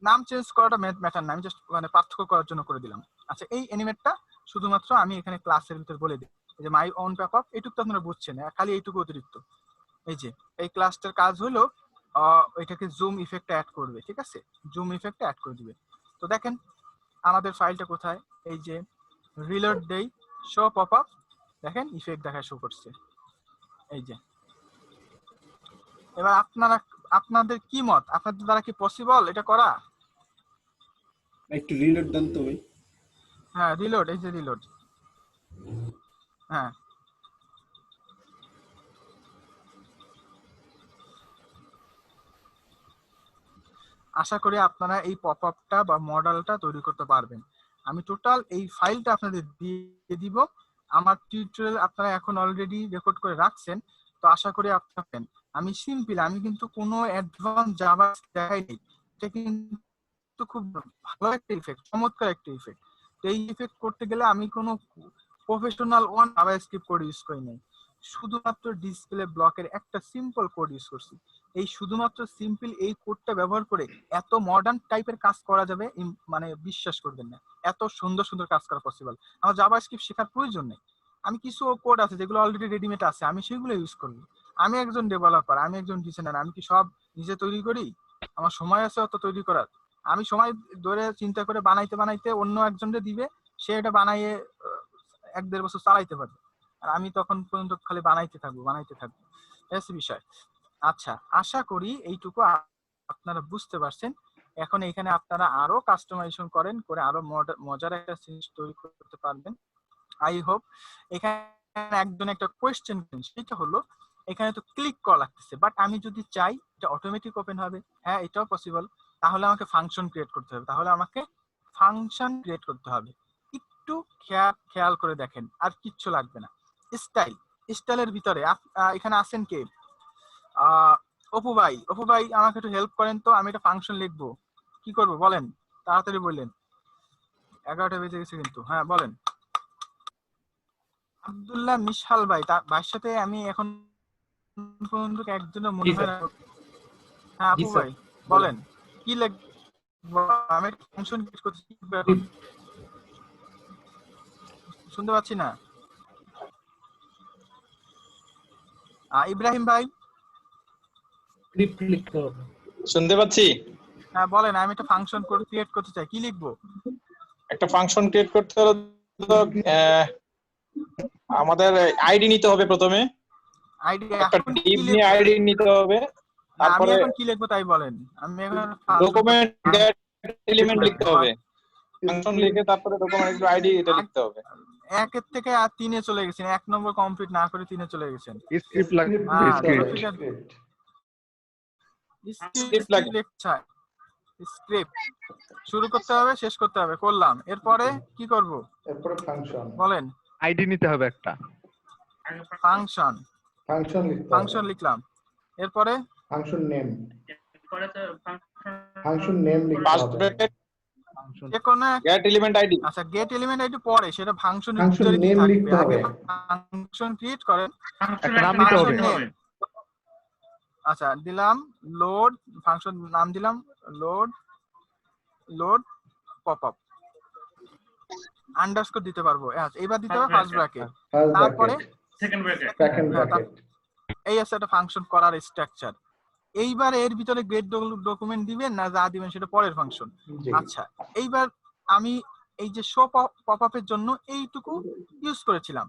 নাম চেঞ্জ করাটা ম্যাটার না, আমি জাস্ট মানে পার্থক্য করার জন্য করে দিলাম। আচ্ছা এই অ্যানিমেটটা শুধুমাত্র আমি এখানে ক্লাসের ভিতর বলে দিই, এই যে মাই ওন পপআপ, এইটুকু তো আপনারা বুঝছেন, খালি এইটুকু অতিরিক্ত। এই যে এই ক্লাসটার কাজ হলো এটাকে জুম ইফেক্ট অ্যাড করবে, ঠিক আছে, জুম ইফেক্ট অ্যাড করে দিবে। তো দেখেন আমাদের ফাইলটা কোথায়, এই যে রিলোড দেই, শো পপআপ, দেখেন ইফেক্ট দেখায় শো করছে, এই যে। এবার আপনাদের কি মত, আপনাদের দ্বারা কি পসিবল এটা করা? একটু রিলোড দেন তো ভাই। হ্যাঁ রিলোড, এই যে রিলোড, হ্যাঁ আশা করি আপনারা এই পপআপটা বা মডেলটা তৈরি করতে পারবেন। আমি টোটাল এই ফাইলটা আপনাদের দিয়ে দিব, আমার টিউটোরিয়াল আপনারা এখন অলরেডি রেকর্ড করে রাখছেন, তো আশা করি আপনারা আমি সিম্পল, আমি কিন্তু কোনো অ্যাডভান্স জাভা দেখাইনি, এটা কিন্তু খুব ভালো একটা ইফেক্ট, চমৎকার একটা ইফেক্ট। এই ইফেক্ট করতে গেলে আমি কোনো প্রফেশনাল জাভাস্ক্রিপ্ট কোড ইউজ করি নাই, শুধুমাত্র ডিসপ্লে ব্লকের একটা সিম্পল কোড ইউজ করছি। এই শুধুমাত্র সিম্পল এই কোডটা ব্যবহার করে এত মডার্ন টাইপের কাজ করা যাবে, মানে বিশ্বাস করবেন না, এত সুন্দর সুন্দর কাজ করা পসিবল। আমার জাভাস্ক্রিপ্ট শেখার প্রয়োজন নেই, আমি কিছু কোড আছে যেগুলো অলরেডি রেডিমেড আছে, আমি সেগুলো ইউজ করি। আমি একজন ডেভেলপার, আমি একজন ডিজাইনার, আমি কি সব নিজে তৈরি করি? আমার সময় আছে অত তৈরি করার? আমি সময় ধরে চিন্তা করে বানাইতে বানাইতে অন্য একজনকে দিবে, সে এটা বানাইয়ে 1-1.5 বছর চালাইতে পারবে, আর আমি তখন পর্যন্ত খালি বানাইতে থাকবো এসে বিষয়। আচ্ছা আশা করি এইটুকু আপনারা বুঝতে পারছেন। এখন এখানে আপনারা আরো কাস্টমাইজেশন করেন, করে আরো মজার একটা জিনিস তৈরি করতে পারবেন আই হোপ। এখানে একজন একটা কোয়েশ্চেন, সেটা হলো এখানে তো ক্লিক করা লাগতেছে, বাট আমি যদি চাই এটা অটোমেটিক ওপেন হবে, হ্যাঁ এটাও পসিবল। তাহলে আমাকে ফাংশন ক্রিয়েট করতে হবে, একটু খেয়াল করে দেখেন, আর কিচ্ছু লাগবে না। স্টাইলের ভিতরে এখানে আছেন কে? অপু ভাই আমাকে একটু হেল্প করেন তো, আমি একটা ফাংশন লিখবো, কি করব বলেন, তাড়াতাড়ি বললেন, 11টা বেজে গেছে কিন্তু, হ্যাঁ বলেন। আব্দুল্লাহ মিশাল ভাই, ভাইয়ের সাথে আমি এখন পর্যন্ত একজনের মনে হয় না। হ্যাঁ আপু ভাই বলেন কি লিখবো, আমি ফাংশন ক্রিয়েট করতে শুনতে পাচ্ছি না। ইব্রাহিম ভাই শুনতে পাচ্ছি। হ্যাঁ বলেন, আমি একটা ফাংশন ক্রিয়েট করতে চাই, কি লিখবো? একটা ফাংশন ক্রিয়েট করতে হলে তো আমাদের আইডি নিতে হবে প্রথমে, একটা ডিভ নিয়ে আইডি নিতে হবে, তারপরে আমি এখন কি লিখবো তাই বলেন। আমি এখন ডকুমেন্ট গেট এলিমেন্ট লিখতে হবে, ফাংশন লিখে তারপরে ডকুমেন্ট আইডি এটা লিখতে হবে। একের থেকে আর 3-এ চলে গেছেন, 1 নম্বর কমপ্লিট না করে 3-এ চলে গেছেন। স্ক্রিপ্ট লাগবে, হ্যাঁ, স্ক্রিপ্ট। Script লাগবে। লেকচার স্ক্রিপ্ট শুরু করতে হবে, শেষ করতে হবে, করলাম। এরপরে কি করব এরপরে ফাংশন বলেন? আইডি নিতে হবে একটা। ফাংশন লিখতে ফাংশন হবে। লিখলাম। এরপরে ফাংশন নেম লিখতে ফার্স্ট হবে। ব্র্যাকেট ফাংশন যে কোনো গেট এলিমেন্ট আইডি। আচ্ছা, গেট এলিমেন্ট আইডি পরে, সেটা ফাংশনের ফাংশন ভিতরে কি নেম থাকবে? লিখতে আগে হবে। ফাংশন ক্রিয়েট করেন, একটা নাম নিতে হবে। Function name. আচ্ছা, দিলাম লোড, ফাংশন নাম দিলাম লোড পপ আপ, আন্ডারস্কোর দিতে পারবো। আচ্ছা, এবার দিতে হবে ফার্স্ট ব্র্যাকেট, ফার্স্ট তারপরে সেকেন্ড হ্যাঁ, ব্র্যাকেট। এই আছে একটা ফাংশন করার স্ট্রাকচার। এইবার এর ভিতরে গেট ডকুমেন্ট দিবেন না যা দিবেন সেটা পরের ফাংশন। জি। আচ্ছা, এইবার আমি এই যে শো পপ আপের জন্য এইটুকু ইউজ করেছিলাম,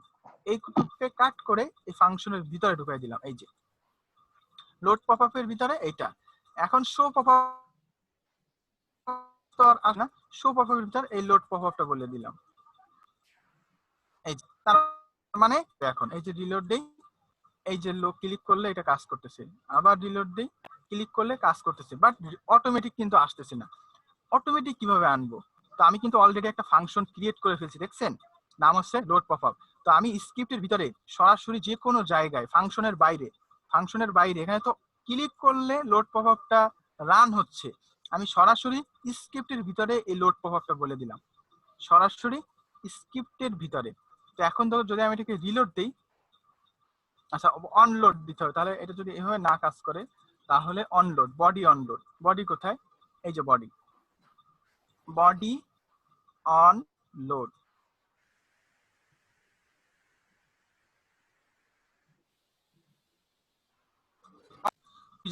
এইটুকুকে কাট করে এই ফাংশনের ভিতরে ঢুকাই দিলাম। এই যে লোড পপ আপের ভিতরে এইটা। এখন শো পপ আপ তো আর আসে না, শো পপ আপের ভিতরে এই লোড পপ আপটা বলে দিলাম। এই যে তার মানে এখন এই যে রিলোড দেই, এই যে লোড ক্লিক করলে এটা কাজ করতেছে, আবার রিলোড দেই, ক্লিক করলে কাজ করতেছে, বাট অটোমেটিক কিন্তু আসতেছে না। অটোমেটিক কিভাবে আনবো? তো আমি কিন্তু অলরেডি একটা ফাংশন ক্রিয়েট করে ফেলছি, দেখছেন, নাম হচ্ছে লোড পপ আপ। তো আমি স্ক্রিপ্টের ভিতরে সরাসরি যে কোনো জায়গায় ফাংশনের বাইরে এখানে তো ক্লিক করলে লোড পপ আপটা রান হচ্ছে, আমি সরাসরি স্ক্রিপ্টের ভিতরে এই লোড পপ আপটা বলে দিলাম, সরাসরি স্ক্রিপ্টের ভিতরে। তো এখন ধরো যদি আমি এটাকে রিলোড দেই, আচ্ছা অনলোড দিতে হবে, তাহলে এটা যদি এভাবে না কাজ করে তাহলে অনলোড, অনলোড, বডি কোথায়? এই যে বডি অন লোড।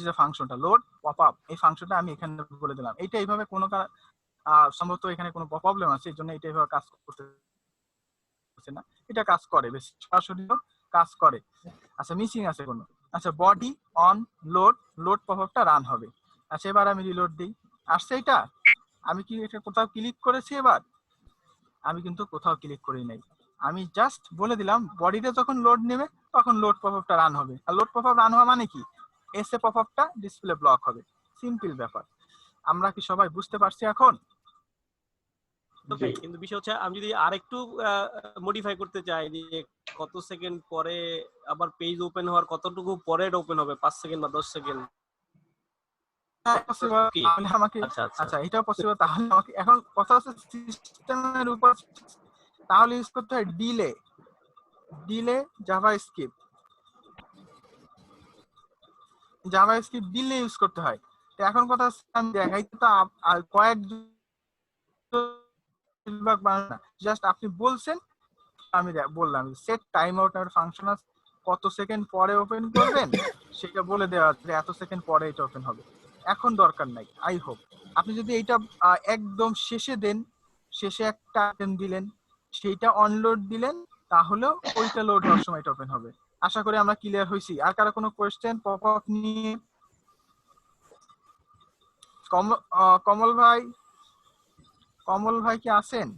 যে ফাংশনটা লোড পপ আপ, এই ফাংশনটা আমি এখানে বলে দিলাম। এইটা এইভাবে কোনো সম্ভবত এখানে কোনো প্রবলেম আছে, এই জন্য এটা এইভাবে কাজ করতেছে না। এটা কাজ করে, বেশ সরাসরি কাজ করে। আচ্ছা, মিসিং আছে কোনো? আচ্ছা, বডি অন লোড পপ আপটা রান হবে। আচ্ছা, এবার আমি রিলোড দিই, আসছে এটা? আমি কি এটা কোথাও ক্লিক করেছি? এবার আমি কিন্তু কোথাও ক্লিক করি নাই, আমি জাস্ট বলে দিলাম বডিটা যখন লোড নেবে তখন লোড পপ আপটা রান হবে। আর লোড পপ আপ রান হওয়া মানে কি? এসে পপ আপটা ডিসপ্লে ব্লক হবে, সিম্পল ব্যাপার। আমরা কি সবাই বুঝতে পারছি এখন? কিন্তু বিষয় হচ্ছে আমি যদি আরেকটু মডিফাই করতে চাই, যে কত সেকেন্ড পরে আবার পেজ ওপেন হওয়ার কতটুকু পরে এটা ওপেন হবে, 5 সেকেন্ড বা 10 সেকেন্ড? আমাকে আচ্ছা, এটাও পসিবল। তাহলে আমাকে এখন কথা হচ্ছে সিস্টেমের উপর, তাহলে ইউজ করতে হয় ডিলে জাভাস্ক্রিপ্ট ডিলে ইউজ করতে হয়। তো এখন কথা হচ্ছে আমি দেখাইতে তো কয়েক জাস্ট আপনি বলছেন, আমি বললাম সেট টাইম আউট এর ফাংশন আছে, কত সেকেন্ড পরে ওপেন করবেন সেটা বলে দেওয়া আছে, এত সেকেন্ড পরে এটা ওপেন হবে। এখন দরকার নাই। আই হোপ আপনি যদি এইটা একদম শেষে দেন, শেষে একটা আইটেম দিলেন, সেইটা অনলোড দিলেন, তাহলেও ওইটা লোড হওয়ার সময় এটা ওপেন হবে। আশা করি আমরা ক্লিয়ার হইছি। আর কারো কোনো কোয়েশ্চেন পপ আপ নিয়ে? কমল ভাই কি আছেন?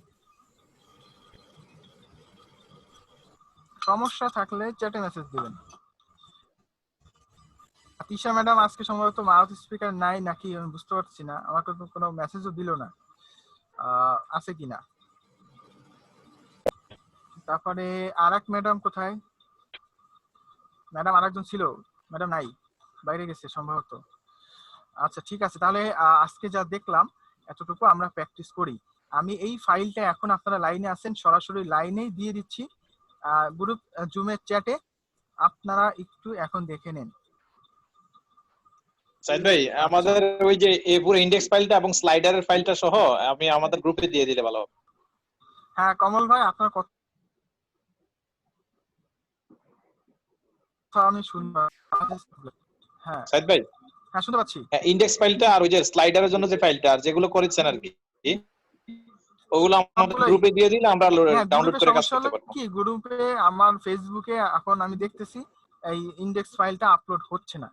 সমস্যা থাকলে চ্যাটে মেসেজ দিবেন। তিশা ম্যাডাম আজকে সম্ভবত মাউথ স্পিকার নাই নাকি আমি বুঝতে পারছি না, আমাকে তো কোনো মেসেজও দিল না, আছে কিনা। তারপরে আরেক ম্যাডাম কোথায়? ম্যাডাম আরেকজন ছিল, ম্যাডাম নাই, বাইরে গেছে সম্ভবত। আচ্ছা, ঠিক আছে, তাহলে আজকে যা দেখলাম এতটুকু আমরা প্র্যাকটিস করি। আমি এই ফাইলটা এখন আপনারা লাইনে আছেন, সরাসরি লাইনেই দিয়ে দিচ্ছি গ্রুপ জুমের চ্যাটে, আপনারা একটু এখন দেখে নেন। সাইদ ভাই, আমাদের ওই যে এই পুরো ইনডেক্স ফাইলটা এবং স্লাইডারের ফাইলটা সহ আমি আমাদের গ্রুপে দিয়ে দিলে ভালো হবে। হ্যাঁ কমল ভাই, আপনার কথা আমি শুনতে। হ্যাঁ সাইদ ভাই, হ্যাঁ শুনতে পাচ্ছি। ইনডেক্স ফাইলটা আর ওই যে স্লাইডারের জন্য যে ফাইলটা আর যেগুলো করেছেন আর কি, ওগুলো আমাদের গ্রুপে দিয়ে দিলে আমরা ডাউনলোড করে কাজ করতে পারবো। কি গ্রুপে আমার ফেসবুকে এখন আমি দেখতেছি এই ইনডেক্স ফাইলটা আপলোড হচ্ছে না,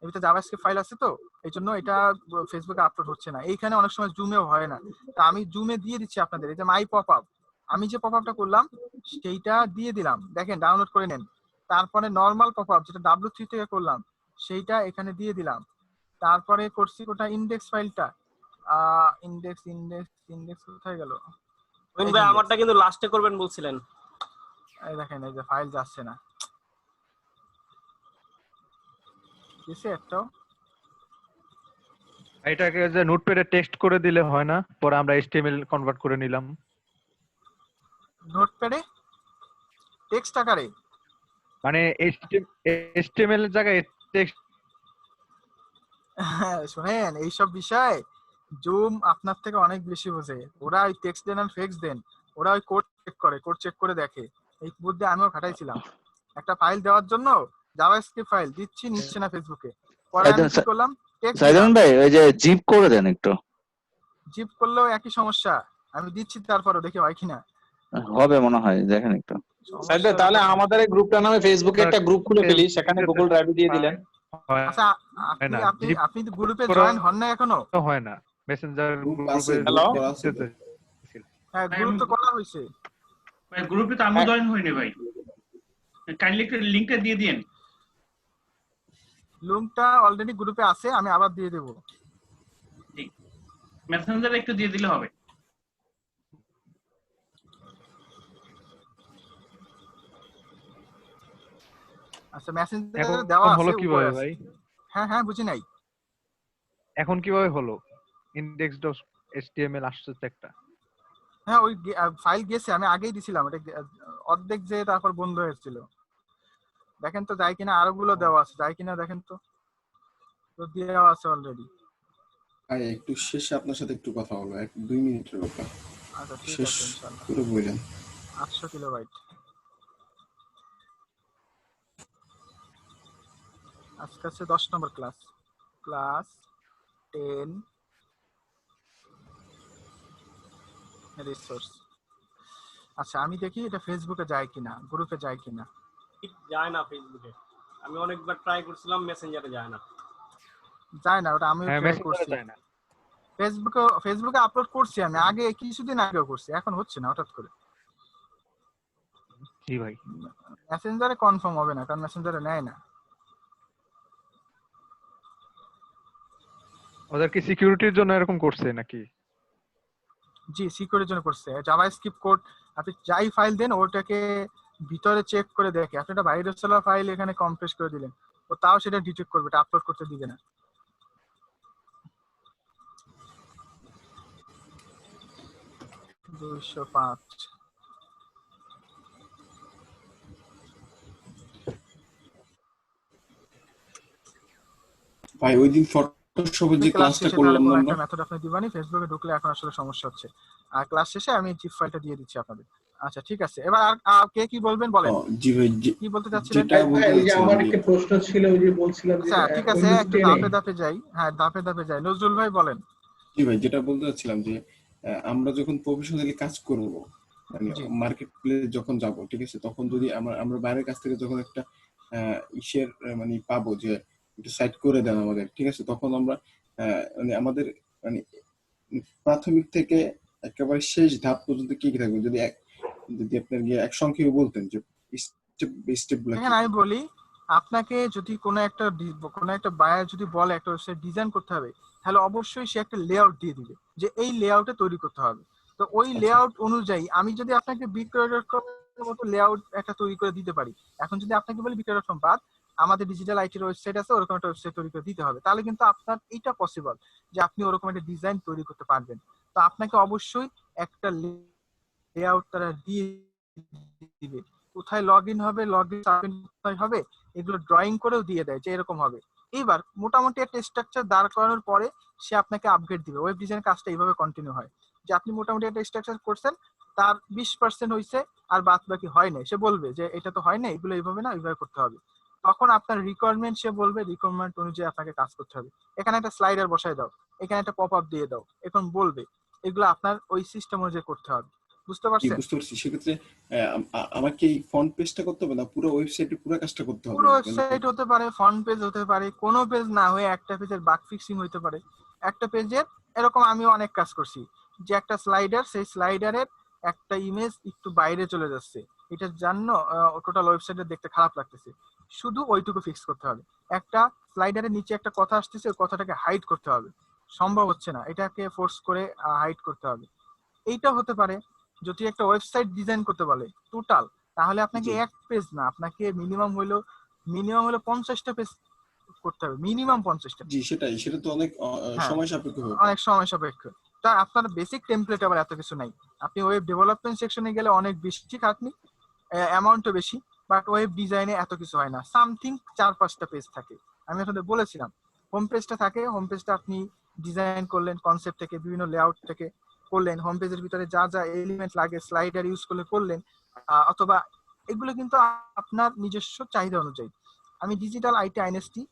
এটাতে জাভাস্ক্রিপ্ট ফাইল আছে তো এই জন্য এটা ফেসবুকে আপলোড হচ্ছে না। এইখানে অনেক সময় জুমেও হয় না, তা আমি জুমে দিয়ে দিচ্ছি আপনাদের। এই যে মাই পপ আপ, আমি যে পপআপটা করলাম সেইটা দিয়ে দিলাম, দেখেন ডাউনলোড করে নেন। তারপরে নরমাল পপআপ যেটা W3 থেকে করলাম সেইটা এখানে দিয়ে দিলাম। তারপরে করছি কোটা ইনডেক্স ফাইলটা, ইনডেক্স ইনডেক্স ইনডেক্স কোথায় গেল? মইন ভাই আমারটা কিন্তু লাস্টে করবেন বলছিলেন। এই দেখেন এই যে ফাইল যাচ্ছে না, কিসে একটাও এটাকে যে নোটপ্যাডে টেক্সট করে দিলে হয় না, পরে আমরা HTML কনভার্ট করে নিলাম। নোটপ্যাডে টেক্সট আকারে মানে HTML এর জায়গায় টেক্সট। শুনেন এইসব বিষয় জুম আপনার থেকে অনেক বেশি বোঝে। ওরা ওই টেক্সট দেন আর ফেক্স দেন, ওরা ওই কোড চেক করে দেখে। এই বুদ্ধি আমিও খাটাইছিলাম একটা ফাইল দেওয়ার জন্য, জাভাস্ক্রিপ্ট ফাইল দিচ্ছি নিচ্ছে না ফেসবুকে। পরে আমি কি করলাম, টেক্সট সাইদুল ভাই ওই যে জিপ করে দেন একটু। জিপ করলেও একই সমস্যা, আমি দিচ্ছি তারপরে দেখি হয় কিনা। হবে মনে হয়, দেখেন একটু। সাইদ ভাই তাহলে আমাদের এই গ্রুপটার নামে ফেসবুকে একটা গ্রুপ খুলে ফেলি, সেখানে গুগল ড্রাইভে দিয়ে দিলেন। আচ্ছা আপনি তো গ্রুপে জয়েন হন না এখনো? হয় না, মেসেঞ্জার গ্রুপে। হ্যালো, হ্যাঁ গ্রুপ তো করা হইছে ভাই, গ্রুপে তো আমি জয়েন হইনি ভাই, কাইন্ডলি একটু লিংকটা দিয়ে দিন। লিংকটা অলরেডি গ্রুপে আছে, আমি আবার দিয়ে দেব। ঠিক, মেসেঞ্জারে একটু দিয়ে দিলে হবে। আচ্ছা মেসেঞ্জারে দেওয়া আছে হলো কিভাবে ভাই? হ্যাঁ হ্যাঁ বুঝি নাই এখন কিভাবে হলো? index.html আসছে তো একটা। হ্যাঁ ওই ফাইল গেছে, আমি আগেই দিছিলাম, এটা অর্ধেক যে তারপর বন্ধ হয়েছিল। দেখেন তো যায় কিনা, আরো গুলো দেওয়া আছে, যায় কিনা দেখেন তো। তো দেওয়া আছে অলরেডি। ভাই একটু শেষে আপনার সাথে একটু কথা বলবো, 1-2 মিনিটের ব্যাপার। আচ্ছা ঠিক শেষ আছে ইনশাআল্লাহ। পুরো বলেন। 800 কিলোবাইট আজকে আছে 10 নম্বর ক্লাস, ক্লাস 10 রিসোর্স। আচ্ছা আমি দেখি এটা ফেসবুকে যায় কিনা, গ্রুপে যায় কিনা। ঠিক যায় না ফেসবুকে, আমি অনেকবার ট্রাই করছিলাম, মেসেঞ্জারে যায় না। যায় না, ওটা আমিও ট্রাই করছি। ফেসবুকে আপলোড করছি আমি আগে, কিছুদিন আগেও করছি, এখন হচ্ছে না হঠাৎ করে। জি ভাই, মেসেঞ্জারে কনফার্ম হবে না, কারণ মেসেঞ্জারে নেয় না। ওদের কি সিকিউরিটির জন্য এরকম করছে নাকি? জি সিকিউরিটির জন্য করছে। জাভাস্ক্রিপ্ট কোড আপনি যাই ফাইল দেন ওটাকে ভিতরে চেক করে দেখে। আপনি একটা বাইরে চলা ফাইল এখানে কম্প্রেস করে দিলেন, ও তাও সেটা ডিটেক্ট করবে, এটা আপলোড করতে দিবে না। ভাই ওই দিন ফটোশপে যে ক্লাসটা করলাম না আমরা, মেথড আপনি দিবানি, ফেসবুকে ঢুকলে এখন আসলে সমস্যা হচ্ছে। আর ক্লাস শেষে আমি জিপ ফাইলটা দিয়ে দিচ্ছি আপনাদের। আচ্ছা ঠিক আছে, এবার আর কে কি বলবেন বলেন। জি ভাই কি বলতে চাচ্ছিলেন? আমার একটা প্রশ্ন ছিল, ওই যে বলছিলাম যে আচ্ছা ঠিক আছে, একটু ধাপে ধাপে যাই। হ্যাঁ ধাপে ধাপে যাই, নজরুল ভাই বলেন। জি ভাই যেটা বলতে চাচ্ছিলাম যে আমরা যখন প্রফেশনালি কাজ করব, মানে মার্কেট প্লেস যখন যাব, ঠিক আছে, তখন যদি আমরা বাইরের কাছ থেকে যখন একটা ইসের মানে পাবো যে একটু সাইট করে দেন আমাদের, ঠিক আছে, তখন আমরা মানে আমাদের মানে প্রাথমিক থেকে একেবারে শেষ ধাপ পর্যন্ত কি কি থাকবে, যদি আপনার গিয়ে এক সংক্ষেপে বলতেন যে স্টেপ বাই স্টেপ গুলো। দেখেন আমি বলি, আপনাকে যদি কোনো একটা বায়ার যদি বলে একটা ওয়েবসাইট ডিজাইন করতে হবে, তাহলে অবশ্যই সে একটা লেআউট দিয়ে দিবে যে এই লেআউটে তৈরি করতে হবে। তো ওই লেআউট অনুযায়ী আমি যদি আপনাকে বিক্রয়.কম এর মতো লেআউট একটা তৈরি করে দিতে পারি, এখন যদি আপনাকে বলি বিক্রয়.কম বাদ আমাদের ডিজিটাল আইটির ওয়েবসাইট আছে, ওরকম একটা ওয়েবসাইট তৈরি করে দিতে হবে, তাহলে কিন্তু আপনার এইটা পসিবল যে আপনি ওরকম একটা ডিজাইন তৈরি করতে পারবেন। তো আপনাকে অবশ্যই একটা লেআউট তারা দিয়ে দিবে, কোথায় লগইন হবে, লগইন কোথায় হবে, এগুলো ড্রয়িং করেও দিয়ে দেয় যে এরকম হবে। এইবার মোটামুটি একটা স্ট্রাকচার দাঁড় করানোর পরে সে আপনাকে আপগ্রেড দিবে। ওয়েব ডিজাইন কাজটা এইভাবে কন্টিনিউ হয় যে আপনি মোটামুটি একটা স্ট্রাকচার করছেন, তার 20% হইছে আর বাদ বাকি হয় নাই, সে বলবে যে এটা তো হয় না, এগুলো এইভাবে না এইভাবে করতে হবে। তখন আপনার রিকোয়ারমেন্ট সে বলবে, রিকোয়ারমেন্ট অনুযায়ী আপনাকে কাজ করতে হবে। এখানে একটা স্লাইডার বসায় দাও, এখানে একটা পপ আপ দিয়ে দাও, এখন বলবে এগুলো আপনার ওই সিস্টেম অনুযায়ী করতে হবে। বুঝতে পারছেন? বুঝতে পারছি। সেক্ষেত্রে আমাকে এই ফ্রন্ট পেজটা করতে হবে না, পুরো ওয়েবসাইটে পুরো কাজটা করতে হবে? পুরো ওয়েবসাইট হতে পারে, ফ্রন্ট পেজ হতে পারে, কোনো পেজ না হয়ে একটা পেজের বাগ ফিক্সিং হতে পারে। একটা পেজের এরকম আমি অনেক কাজ করছি যে একটা স্লাইডার, সেই স্লাইডারের একটা ইমেজ একটু বাইরে চলে যাচ্ছে, এটার জন্য টোটাল ওয়েবসাইটে দেখতে খারাপ লাগতেছে, শুধু ওইটুকু ফিক্স করতে হবে। একটা স্লাইডারের নিচে একটা কথা আসতেছে, ওই কথাটাকে হাইড করতে হবে, সম্ভব হচ্ছে না, এটাকে ফোর্স করে হাইড করতে হবে। এইটা হতে পারে। যদি একটা ওয়েবসাইট ডিজাইন করতে বলে টোটাল, তাহলে আপনাকে এক পেজ না, আপনাকে মিনিমাম হলো 50টা পেজ করতে হবে, মিনিমাম 50টা। জি সেটাই, সেটা তো অনেক সময় সাপেক্ষ হবে। অনেক সময় সাপেক্ষ। তা আপনার বেসিক টেমপ্লেট আবার এত কিছু নাই। আপনি ওয়েব ডেভেলপমেন্ট সেকশনে গেলে অনেক বেশি খাটনি, অ্যামাউন্টও বেশি, বাট ওয়েব ডিজাইনে এত কিছু হয় না। সামথিং 4-5টা পেজ থাকে। আমি আপনাদের বলেছিলাম হোম পেজটা থাকে, হোম পেজটা আপনি ডিজাইন করলেন কনসেপ্ট থেকে, বিভিন্ন লেআউট থেকে করলেন, হোম পেজের ভিতরে যা যা এলিমেন্ট লাগে স্লাইডার ইউজ করলে করলেন, অথবা এগুলো কিন্তু আপনার নিজস্ব চাহিদা অনুযায়ী। আমি ডিজিটাল আইটি আইএনএসটি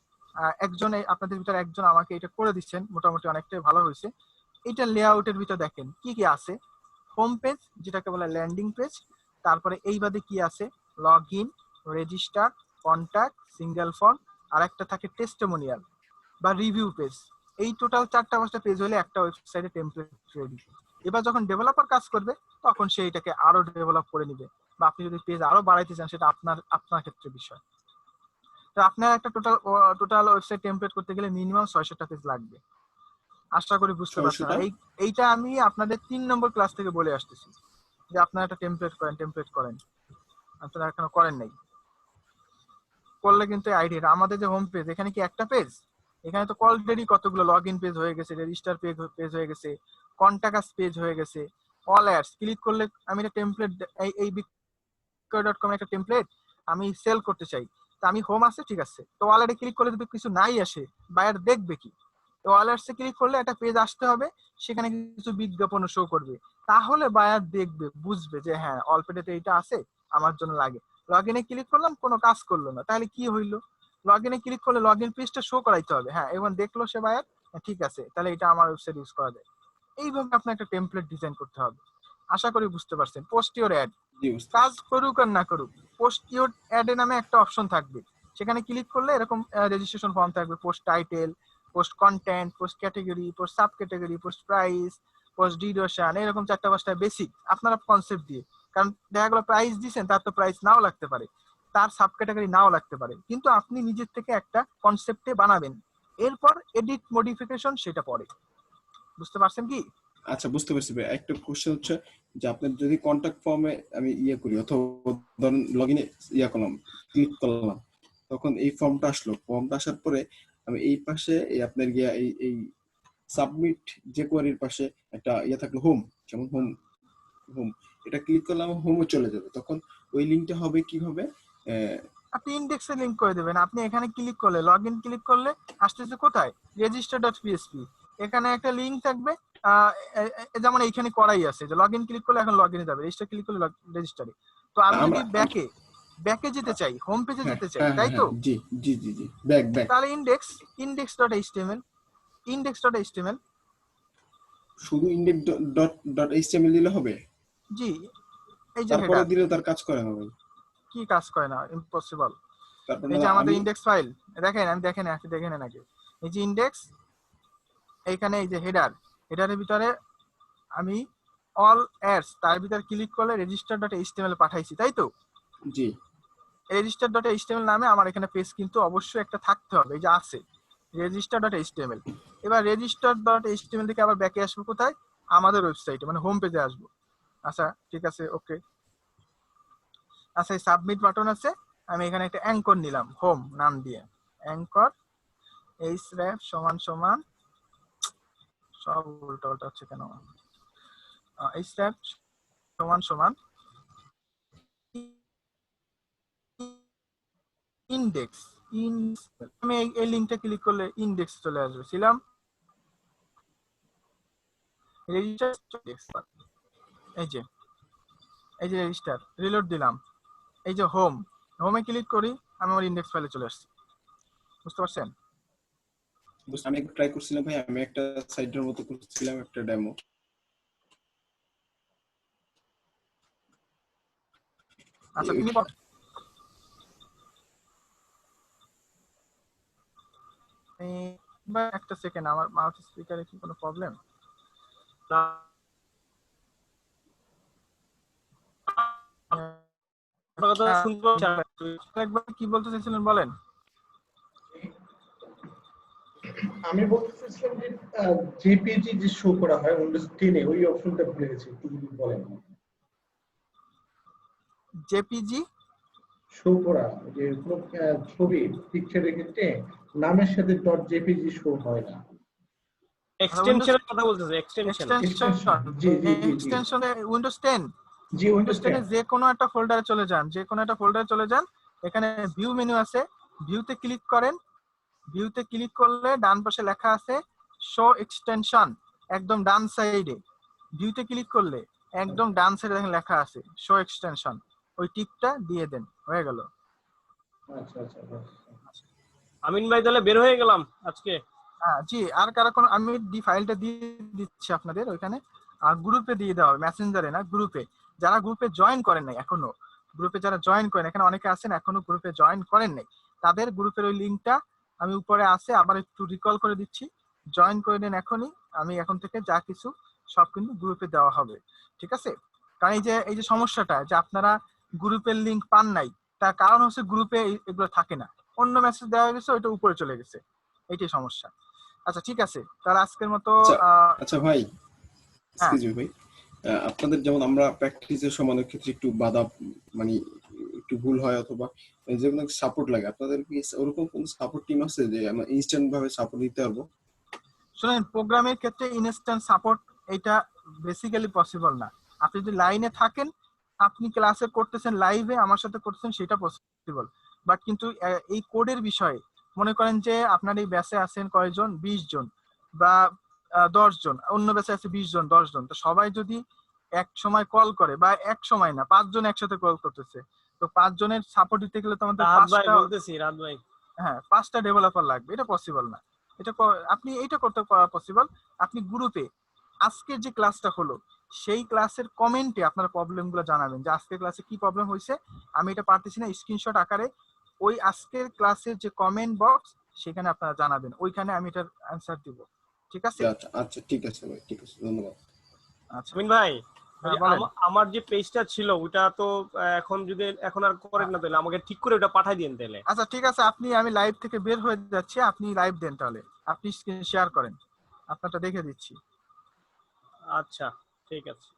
একজন আপনাদের ভিতরে একজন আমাকে এটা করে দিচ্ছেন, মোটামুটি অনেকটাই ভালো হয়েছে। এটা লেআউটের ভিতর দেখেন কি কি আছে, হোম পেজ যেটাকে বলে ল্যান্ডিং পেজ, তারপরে এই বাদে কি আছে, log in, register, contact, single form, আর একটা থাকে টেস্টিমোনিয়াল বা রিভিউ পেজ। এই টোটাল 4-5টা পেজ হলে একটা ওয়েবসাইটে টেমপ্লেট রেডি। এবার যখন ডেভেলপার কাজ করবে তখন সে এটাকে আরো ডেভেলপ করে নিবে, বা আপনি যদি পেজ আরো বাড়াইতে চান সেটা আপনার ক্ষেত্রে বিষয়। তো আপনার একটা টোটাল ওয়েবসাইট টেমপ্লেট করতে গেলে মিনিমাম 600টা পেজ লাগবে। আশা করি বুঝতে পারছেন। এইটা আমি আপনাদের 3 নম্বর ক্লাস থেকে বলে আসতেছি যে আপনারা একটা টেমপ্লেট করেন, আপনারা এখনো করেন নাই। করলে কিন্তু আইডিয়া, আমাদের যে হোম পেজ, এখানে কি একটা পেজ? এখানে তো অলরেডি কতগুলো লগ ইন পেজ হয়ে গেছে, রেজিস্টার পেজ হয়ে গেছে, কন্টাক্ট পেজ হয়ে গেছে, অল অ্যাডস। ক্লিক করলে আমি একটা টেমপ্লেট, এই বিটকয়েন.com একটা টেমপ্লেট আমি সেল করতে চাই, তো আমি হোম আছে ঠিক আছে, তো অলরেডি ক্লিক করলে যদি কিছু নাই আসে, বায়ার দেখবে কি? তো অল অ্যাডসে ক্লিক করলে একটা পেজ আসতে হবে, সেখানে কিছু বিজ্ঞাপন শো করবে, তাহলে বায়ার দেখবে, বুঝবে যে হ্যাঁ অল পেজে এইটা আছে, আমার জন্য লাগে। লগ ইনে ক্লিক করলাম, কোনো কাজ করলো না, তাহলে কি হইলো? লগ ইনে ক্লিক করলে লগ ইন পেজটা শো করাইতে হবে, হ্যাঁ এবং দেখলো সে বায়ার, ঠিক আছে, তাহলে এটা আমার ওয়েবসাইট ইউজ করা যায়। এইভাবে আপনার একটা টেমপ্লেট ডিজাইন করতে হবে। আশা করি বুঝতে পারছেন। পোস্ট ইওর অ্যাড, কাজ করুক আর না করুক, পোস্ট ইওর অ্যাড নামে একটা অপশন থাকবে, সেখানে ক্লিক করলে এরকম রেজিস্ট্রেশন ফর্ম থাকবে, post title, post content, post category, post sub category, post price, post duration, এরকম 4-5টা বেসিক আপনারা কনসেপ্ট দিয়ে, কারণ দেখা গেলো প্রাইস দিচ্ছেন, তার তো প্রাইস নাও লাগতে পারে, তার সাব ক্যাটাগরি নাও লাগতে পারে, কিন্তু আপনি নিজের থেকে একটা কনসেপ্টে বানাবেন, এরপর এডিট মডিফিকেশন সেটা পরে। বুঝতে পারছেন কি? আচ্ছা বুঝতে পারছি ভাই। একটা কোশ্চেন হচ্ছে যে আপনার যদি কন্টাক্ট ফর্মে আমি করি, অথবা ধরুন লগইনে করলাম, ক্লিক করলাম, তখন এই ফর্মটা আসলো, ফর্মটা আসার পরে আমি এই পাশে আপনার এই সাবমিট যে কোয়ারির পাশে একটা থাকলো হোম, যেমন হোম, এটা ক্লিক করলে আমার হোমে চলে যাবে, তখন ওই লিংকটা হবে কিভাবে? আপনি ইনডেক্সে লিংক করে দেবেন। আপনি এখানে ক্লিক করলে, লগ ইন ক্লিক করলে আসতেছে কোথায়, register.php, এখানে একটা লিংক থাকবে, যেমন এইখানে করাই আছে যে লগ ইন ক্লিক করলে এখন লগ ইনে যাবে, রেজিস্টার ক্লিক করলে রেজিস্টারে। তো আমি যদি ব্যাকে যেতে চাই, হোম পেজে যেতে চাই, তাই তো? জি জি জি জি, ব্যাক তাহলে index.html শুধু index.html দিলে হবে? জি, এই যে তারপরে দিলে তার কাজ করে না ভাই। কি কাজ করে না? ইম্পসিবল। এই যে আমাদের ইনডেক্স ফাইল দেখেন, আমি দেখেন নাকি, এই যে ইনডেক্স, এইখানে এই যে হেডারের ভিতরে আমি অল অ্যাডস, তার ভিতরে ক্লিক করলে register.html পাঠাইছি, তাই তো? জি। register.html নামে আমার এখানে পেজ কিন্তু অবশ্যই একটা থাকতে হবে, এই যে আছে register.html। এবার register.html থেকে আবার ব্যাকে আসবো কোথায়? আমাদের ওয়েবসাইটে, মানে হোম পেজে আসবো। আচ্ছা ঠিক আছে, ওকে। আচ্ছা এই সাবমিট বাটন আছে, আমি এখানে একটা অ্যাঙ্কর নিলাম, হোম নাম দিয়ে, অ্যাঙ্কর href সমান সব উল্টা হচ্ছে কেন, href সমান ইনডেক্স। আমি এই লিংকটা ক্লিক করলে ইনডেক্স চলে আসবে, ছিলাম রেজিস্টার, এই যে রেজিস্টার, রিলোড দিলাম, এই যে হোমে ক্লিক করি, আমি আমার ইনডেক্স ফাইলে চলে আসছি। বুঝতে পারছেন? আমি একটু ট্রাই করছিলাম ভাই, আমি একটা সাইটের মতো করছিলাম, একটা ডেমো। আচ্ছা তুমি একটা সেকেন্ড, আমার মাউথ স্পিকারে কি কোনো প্রবলেম? আপনার কথা শুনতে পাচ্ছি না। একবার কি বলতে চাইছিলেন বলেন। আমি বলতে চাইছিলাম যে জেপিজি যে শো করা হয় উইন্ডোজ 10 এ ওই অপশনটা ভুলে গেছি, একটু যদি বলেন। জেপিজি শো করা যে কোনো ছবি পিকচারের ক্ষেত্রে নামের সাথে ডট জেপিজি শো হয় না। এক্সটেনশনের কথা বলতেছে, এক্সটেনশন। জি জি জি জি এক্সটেনশনে উইন্ডোজ 10 জি উইন্ডোজ 10 যে কোনো একটা ফোল্ডারে চলে যান, এখানে ভিউ মেনু আছে, ভিউতে ক্লিক করেন। ভিউতে ক্লিক করলে ডান পাশে লেখা আছে শো এক্সটেনশন, একদম ডান সাইডে। ভিউতে ক্লিক করলে একদম ডান সাইডে দেখেন লেখা আছে শো এক্সটেনশন, ওই টিকটা দিয়ে দেন, হয়ে গেল। আচ্ছা আচ্ছা। আমিন ভাই তাহলে বের হয়ে গেলাম আজকে। হ্যাঁ জি, আর কারো কোনো আমি ফাইলটা দিয়ে দিচ্ছি আপনাদের ওইখানে, আর গ্রুপে দিয়ে দেওয়া হবে, মেসেঞ্জারে না গ্রুপে। যারা গ্রুপে জয়েন করেন নাই এখনো, গ্রুপে যারা জয়েন করেন, এখানে অনেকে আছেন এখনো গ্রুপে জয়েন করেন নাই, তাদের গ্রুপের ওই লিংকটা আমি উপরে আছে, আবার একটু রিকল করে দিচ্ছি, জয়েন করে নেন এখনই। আমি এখন থেকে যা কিছু সব কিন্তু গ্রুপে দেওয়া হবে, ঠিক আছে? কারণ এই যে সমস্যাটা যে আপনারা গ্রুপের লিংক পান নাই, তার কারণ হচ্ছে গ্রুপে এগুলো থাকে না, অন্য মেসেজ দেওয়া গেছে ওইটা উপরে চলে গেছে, এইটাই সমস্যা। আচ্ছা ঠিক আছে, তাহলে আজকের মতো আচ্ছা ভাই, এক্সকিউজ মি ভাই, আপনাদের যেমন আমরা প্র্যাকটিসের সময়ের ক্ষেত্রে একটু বাধা মানে একটু ভুল হয় অথবা যে কোনো সাপোর্ট লাগে, আপনাদের কি ওরকম কোন সাপোর্ট টিম আছে যে আমরা ইনস্ট্যান্ট ভাবে সাপোর্ট দিতে পারবো? শুনেন, প্রোগ্রামের ক্ষেত্রে ইনস্ট্যান্ট সাপোর্ট এটা বেসিক্যালি পসিবল না। আপনি যদি লাইনে থাকেন, আপনি ক্লাসে করতেছেন, লাইভে আমার সাথে করতেছেন, সেটা পসিবল। বাট কিন্তু এই কোডের বিষয়ে মনে করেন যে আপনার এই ব্যাচে আছেন কয়জন, 20 জন বা 10 জন, অন্য ব্যাচে আছে 20 জন 10 জন, তো সবাই যদি এক সময় কল করে, বা এক সময় না 5 জন একসাথে কল করতেছে, তো 5 জনের সাপোর্ট দিতে গেলে তো আমাদের পাঁচটা ডেভেলপার লাগবে, এটা পসিবল না। এটা আপনি এইটা করতে পসিবল, আপনি গ্রুপে আজকের যে ক্লাসটা হলো সেই ক্লাসের কমেন্টে আপনার প্রবলেমগুলো জানাবেন, যে আজকের ক্লাসে কি প্রবলেম হয়েছে, আমি এটা পারতেছি না, স্ক্রিনশট আকারে ওই আজকের ক্লাসের যে কমেন্ট বক্স সেখানে আপনারা জানাবেন, ওইখানে আমি এটার অ্যানসার দিব, ঠিক আছে? আচ্ছা ঠিক আছে ভাই, ঠিক আছে, ধন্যবাদ। আচ্ছা আমিন ভাই, আমার যে পেজটা ছিল ওটা তো এখন আর করেন না, তাহলে আমাকে ঠিক করে ওটা পাঠিয়ে দিন তাহলে। আচ্ছা ঠিক আছে, আমি লাইভ থেকে বের হয়ে যাচ্ছি, আপনি লাইভ দেন, তাহলে আপনি স্ক্রিন শেয়ার করেন, আপনারটা দেখে দিচ্ছি। আচ্ছা ঠিক আছে।